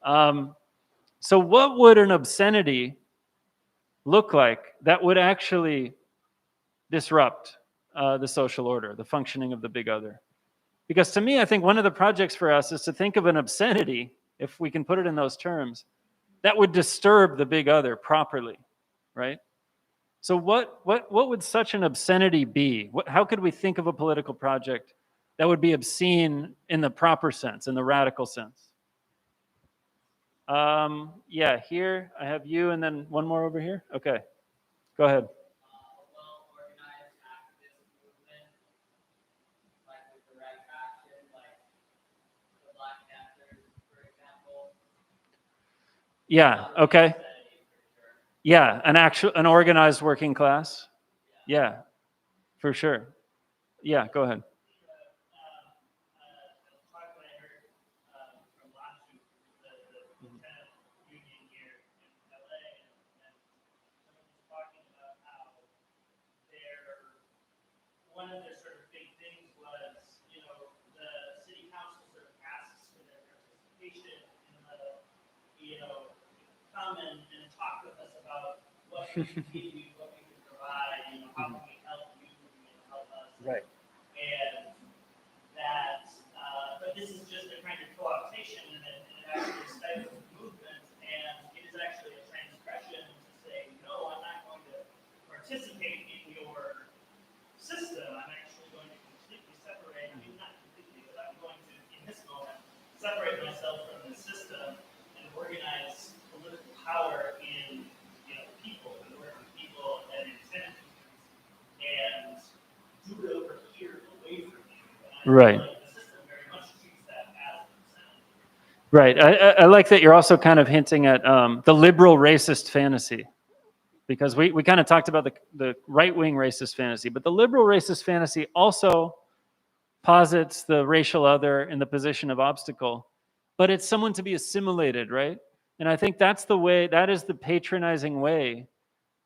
So what would an obscenity look like that would actually disrupt the social order, the functioning of the big other? Because to me, I think one of the projects for us is to think of an obscenity, if we can put it in those terms, that would disturb the big other properly, right? So what would such an obscenity be? How could we think of a political project that would be obscene in the proper sense, in the radical sense? Yeah, here I have you, and then one more over here. Okay, go ahead. Well-organized activist movement, like with direct action, like the Black Panthers, for example. Yeah. Okay. Yeah, an organized working class. Yeah, for sure. Yeah, go ahead. One of their sort of big things was, the city council sort of asks for their participation in come and talk with us about what we can give you, what we can provide, how can we help you, help us. Right. And that, but this is just a kind of co-optation, and it actually stifles the movement, and it is actually a transgression to say, no, I'm not going to participate in your system. I'm actually going to completely separate, not completely, but I'm going to, in this moment, separate myself from the system and organize political power in, people, and work with people and in tenants, and do it over here, away from you. And I feel like the system very much treats that as consent. Right. I like that you're also kind of hinting at the liberal racist fantasy, because we kind of talked about the right-wing racist fantasy, but the liberal racist fantasy also posits the racial other in the position of obstacle, but it's someone to be assimilated, right? And I think that is the patronizing way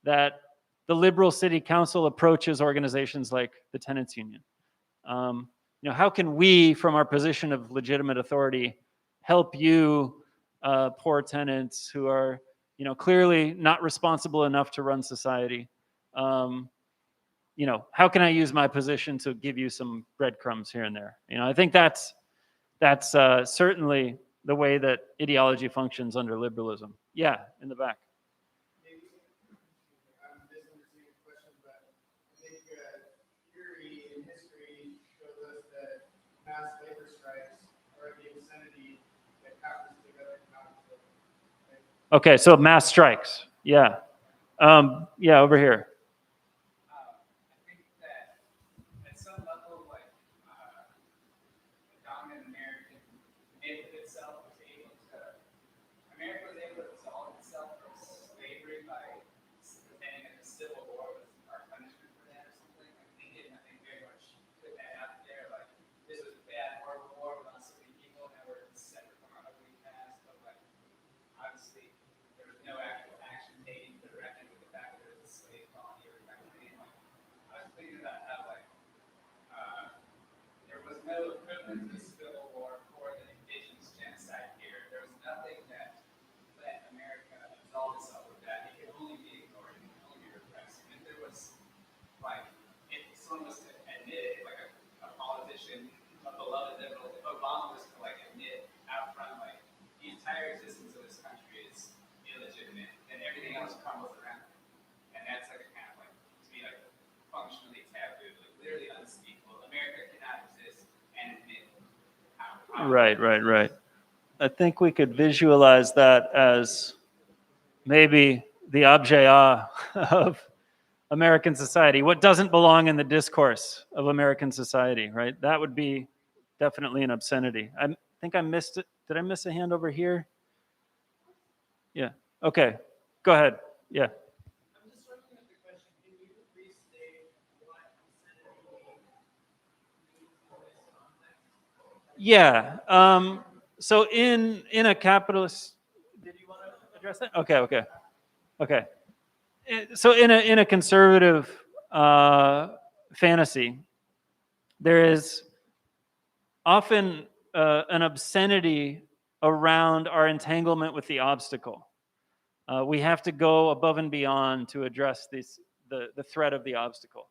that the liberal city council approaches organizations like the tenants union. How can we, from our position of legitimate authority, help you, poor tenants who are, clearly not responsible enough to run society? How can I use my position to give you some breadcrumbs here and there? I think that's certainly the way that ideology functions under liberalism. Yeah, in the back. I'm misunderstanding the question, but I think theory and history shows us that mass labor strikes are the obscenity that capitalists together conflict. Right? Okay, so mass strikes. Yeah. Yeah, over here. I think that at some level, like the dominant American myth itself was able to, America was able to absolve itself from slavery by pretending that the Civil War was our punishment for that or something. Like they did nothing very much put that out there. Like this was a bad, horrible war with so many people that were separate from our ugly past. But like obviously there was no actual action taken to reckon with the fact that there was a slave colony or anything. Like I was thinking about how like there was no equivalent to the Civil War for the indigenous genocide here. There was nothing that let America absolve itself of that. It could only be ignored. It could only be repressed. And if there was, like, if someone was to admit it, like a politician, a beloved liberal, if Obama was to, like, admit out front, like, the entire existence of this country is illegitimate, then everything else crumbles around it. And that's, like, a kind of, like, to me, like, functionally taboo, like, literally unspeakable. America cannot exist and admit how Right. I think we could visualize that as maybe the objet of American society, what doesn't belong in the discourse of American society, right? That would be definitely an obscenity. I think I missed it. Did I miss a hand over here? Yeah. Okay. Go ahead. Yeah. I'm just struggling with the question. Can you restate what obscenity means in this context? Yeah. So in a capitalist, did you want to address that? Okay. Okay. So in a conservative fantasy, there is often an obscenity around our entanglement with the obstacle. We have to go above and beyond to address the threat of the obstacle.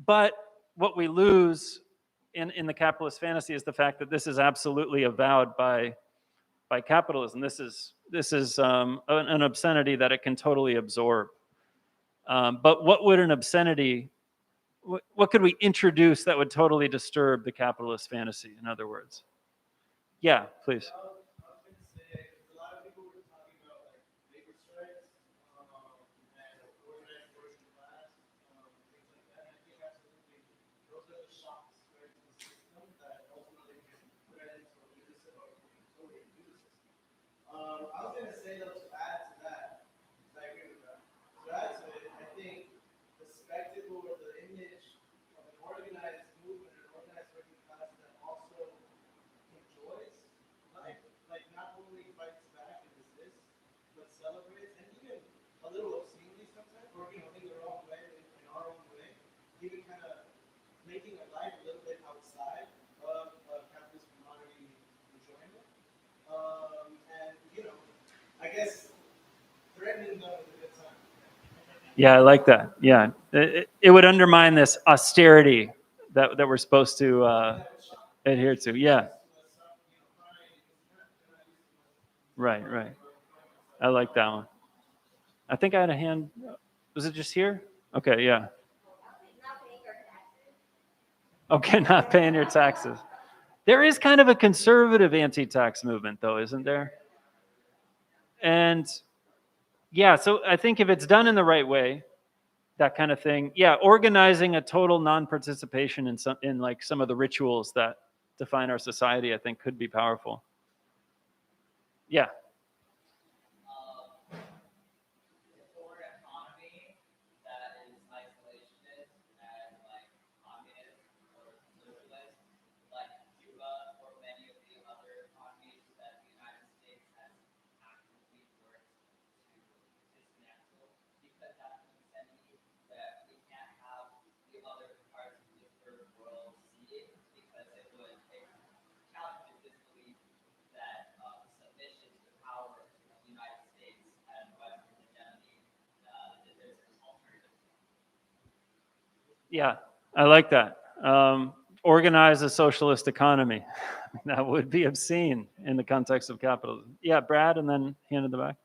But what we lose in the capitalist fantasy is the fact that this is absolutely avowed by capitalism. This is an obscenity that it can totally absorb. But what would an obscenity? What could we introduce that would totally disturb the capitalist fantasy? In other words, yeah, please. I was going to say, a lot of people were talking about like labor strikes and organized working class, things like that. And I think absolutely those are the shocks right, to the system that ultimately can threaten to abuse the system or totally abuse the system. I was going to say though, to add to that, because I agree with that, to add to it, I think the spectacle or the image of an organized movement, an organized working class that also enjoys life, like not only fights back and resists, but celebrates, and even a little obscenely sometimes, or in their own way, in our own way, even kind of making a life a little bit outside of capitalist commodity enjoyment. And I guess threatening them with a good time. Yeah, I like that. Yeah, it would undermine this austerity that we're supposed to adhere to. Yeah. Right. I like that one. I think I had a hand. Was it just here? Okay, yeah. Okay, not paying your taxes. There is kind of a conservative anti-tax movement, though, isn't there? And yeah, so I think if it's done in the right way, that kind of thing. Yeah, organizing a total non-participation in like some of the rituals that define our society, I think, could be powerful. Yeah. For an economy that is isolationist and like communist or socialist, like Cuba or many of the other economies that the United States has actively worked to dismantle, because that's an insanity that we can't have the other parts of the third world see, because it would challenge this belief that submission to power of the United States and Western hegemony, that there's an alternative. Yeah, I like that. Organize a socialist economy. That would be obscene in the context of capitalism. Yeah, Brad, and then hand in the back.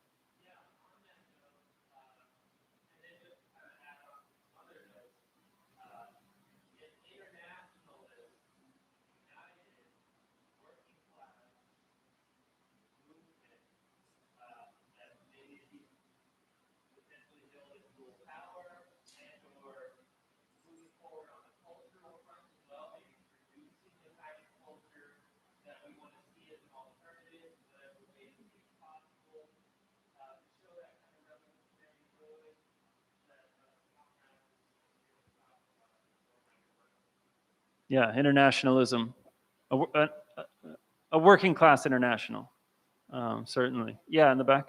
Yeah, internationalism, a working class international, certainly. Yeah, in the back.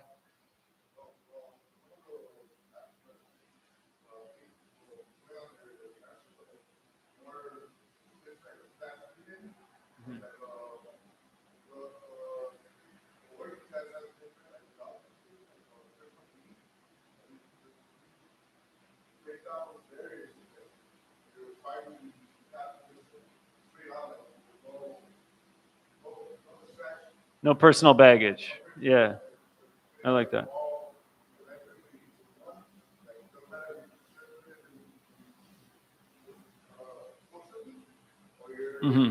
No personal baggage. Yeah, I like that. Mm-hmm.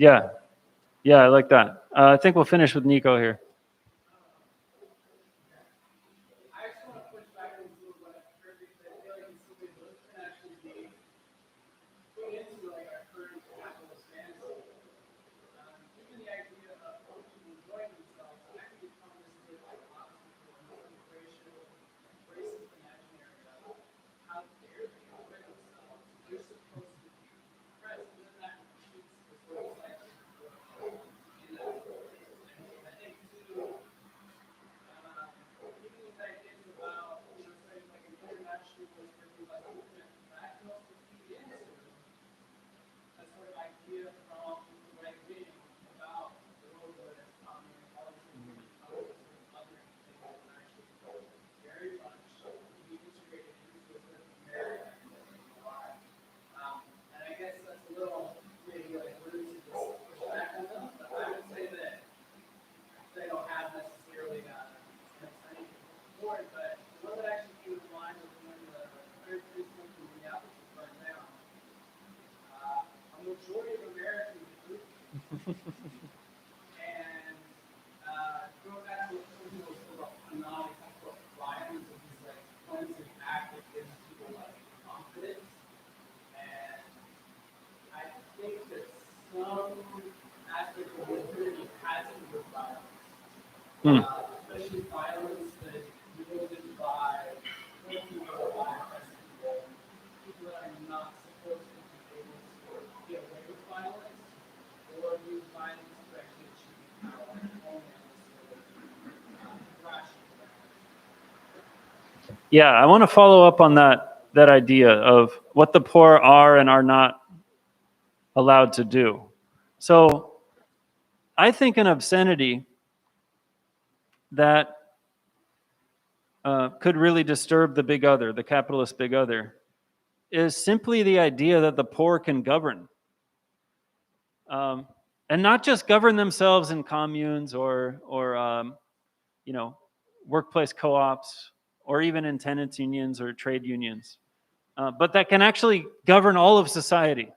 Yeah, I like that. I think we'll finish with Nico here. I just want to push back a little bit. I feel like in some ways those can actually be put into like our current capitalist fantasy. Even the idea of people enjoying themselves actually becomes this bit like proliferation, racist imaginary of how dare they enjoy themselves. They're supposed to be oppressed, and then that repeats the sort of cycle. I think too. Even these ideas about, saying like an internationalist or like movement, that can also feed into a sort of idea from the right wing about the world where it's common intelligence, othering things that are actually very much be integrated into a sort of American identity. And I guess that's a little maybe like rooted to this pushback on them, but I would say that they don't have necessarily anything for it, but the one that actually came to mind was when the third precinct in Minneapolis was burned down. A majority of Americans approved it. And going back to what Freud was about phenomena, about violence, of this like cleansing act that gives people like confidence. And I think that some aspect of liberty has to do with violence. Especially violence that is wielded by people that are not supposed to be able to get away with violence or use violence to actually achieve power only on this sort of rational grounds. Yeah, I want to follow up on that idea of what the poor are and are not allowed to do. So I think an obscenity that could really disturb the big other, the capitalist big other, is simply the idea that the poor can govern. And not just govern themselves in communes or workplace co-ops or even in tenants unions or trade unions, but that can actually govern all of society,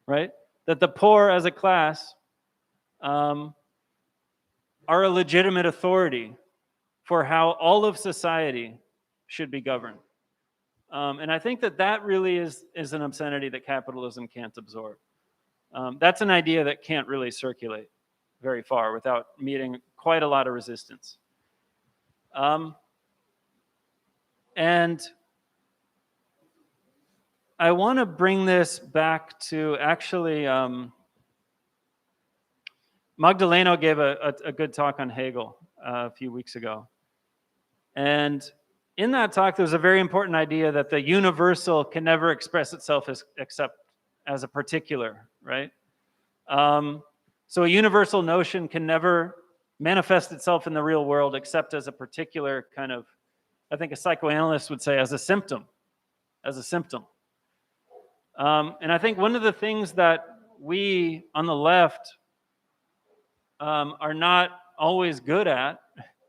right? That the poor as a class are a legitimate authority for how all of society should be governed. And I think that really is an obscenity that capitalism can't absorb. That's an idea that can't really circulate very far without meeting quite a lot of resistance. And I want to bring this back to actually, Magdaleno gave a good talk on Hegel a few weeks ago. And in that talk, there's a very important idea that the universal can never express itself except as a particular, right? So a universal notion can never manifest itself in the real world except as a particular kind of, I think a psychoanalyst would say, as a symptom. And I think one of the things that we on the left are not always good at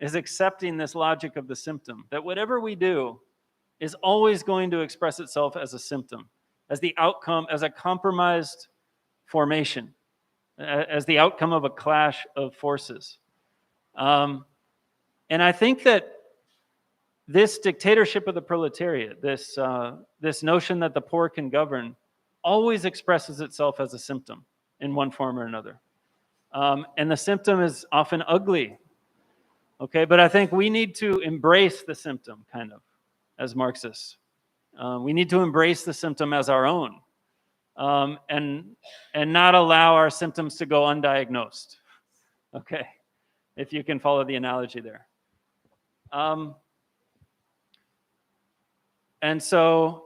is accepting this logic of the symptom, that whatever we do is always going to express itself as a symptom, as the outcome, as a compromised formation, as the outcome of a clash of forces. And I think that this dictatorship of the proletariat, this notion that the poor can govern, always expresses itself as a symptom in one form or another. And the symptom is often ugly, okay? But I think we need to embrace the symptom, kind of, as Marxists. We need to embrace the symptom as our own, and not allow our symptoms to go undiagnosed, okay? If you can follow the analogy there. And so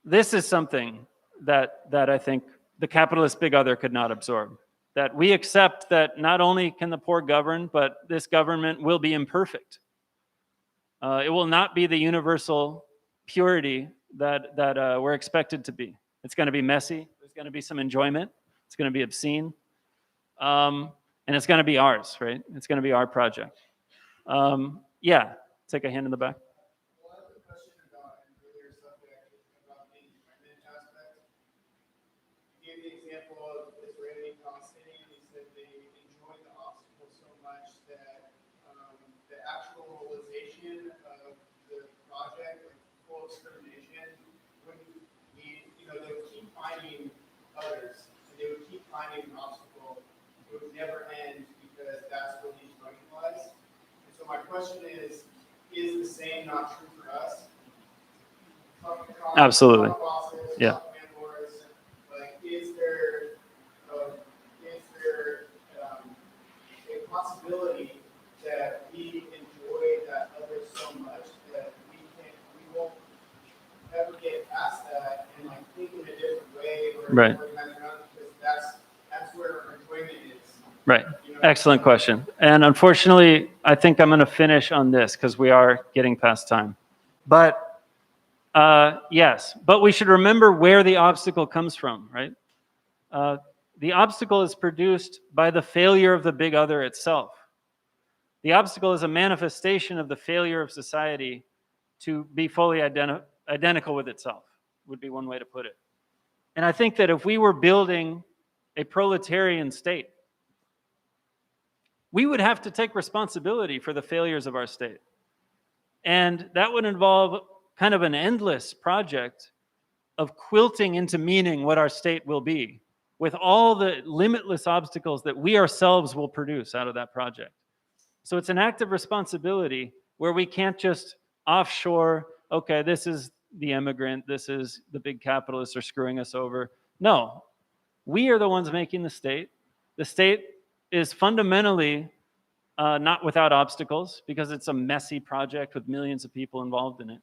this is something that I think the capitalist big other could not absorb. That we accept that not only can the poor govern, but this government will be imperfect. It will not be the universal purity that we're expected to be. It's going to be messy. There's going to be some enjoyment. It's going to be obscene. And it's going to be ours, right? It's going to be our project. Yeah, take a hand in the back. question is the same not true for us? Absolutely. Yeah. Like, is there a possibility that we enjoy that other so much that we won't ever get past that and like think in a different way or Right. organize around it, because that's where our enjoyment is. Right. You know? Excellent question. And unfortunately, I think I'm going to finish on this because we are getting past time. But yes, but we should remember where the obstacle comes from, right? The obstacle is produced by the failure of the big other itself. The obstacle is a manifestation of the failure of society to be fully identical with itself, would be one way to put it. And I think that if we were building a proletarian state, we would have to take responsibility for the failures of our state. And that would involve kind of an endless project of quilting into meaning what our state will be, with all the limitless obstacles that we ourselves will produce out of that project. So it's an act of responsibility where we can't just offshore, okay, this is the immigrant, this is the big capitalists are screwing us over. No, we are the ones making the state. The state is fundamentally not without obstacles because it's a messy project with millions of people involved in it.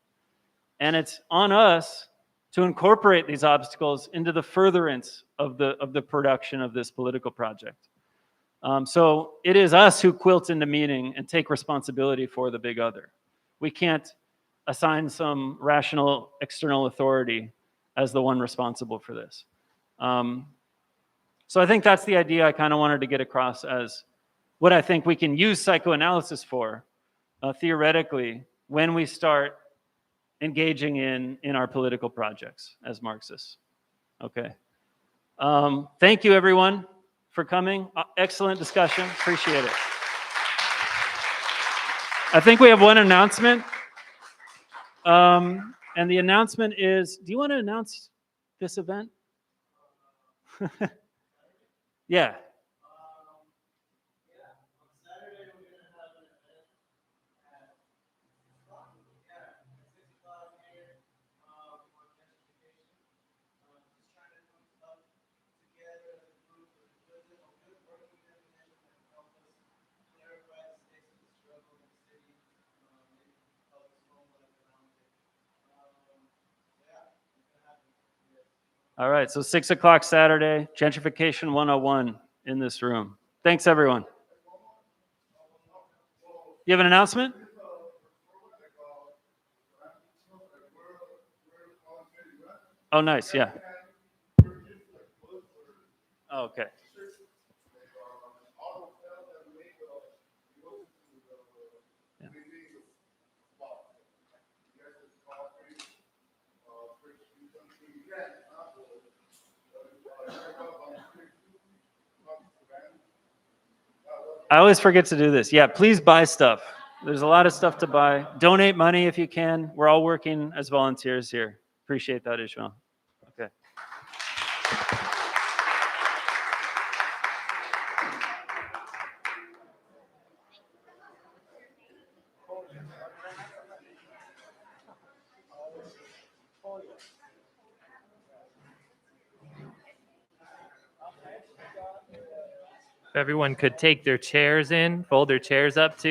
And it's on us to incorporate these obstacles into the furtherance of the production of this political project. So it is us who quilt into meaning and take responsibility for the big other. We can't assign some rational external authority as the one responsible for this. So I think that's the idea I kind of wanted to get across as what I think we can use psychoanalysis for, theoretically, when we start engaging in our political projects as Marxists. Okay. Thank you, everyone, for coming. Excellent discussion. Appreciate it. I think we have one announcement. And the announcement is, do you want to announce this event? Yeah. All right, so 6 o'clock Saturday, Gentrification 101 in this room. Thanks, everyone. You have an announcement? Oh, nice, yeah. Oh, okay. Yeah. I always forget to do this. Yeah, please buy stuff. There's a lot of stuff to buy. Donate money if you can. We're all working as volunteers here. Appreciate that, Ishmael. Okay. If everyone could take their chairs in, fold their chairs up too.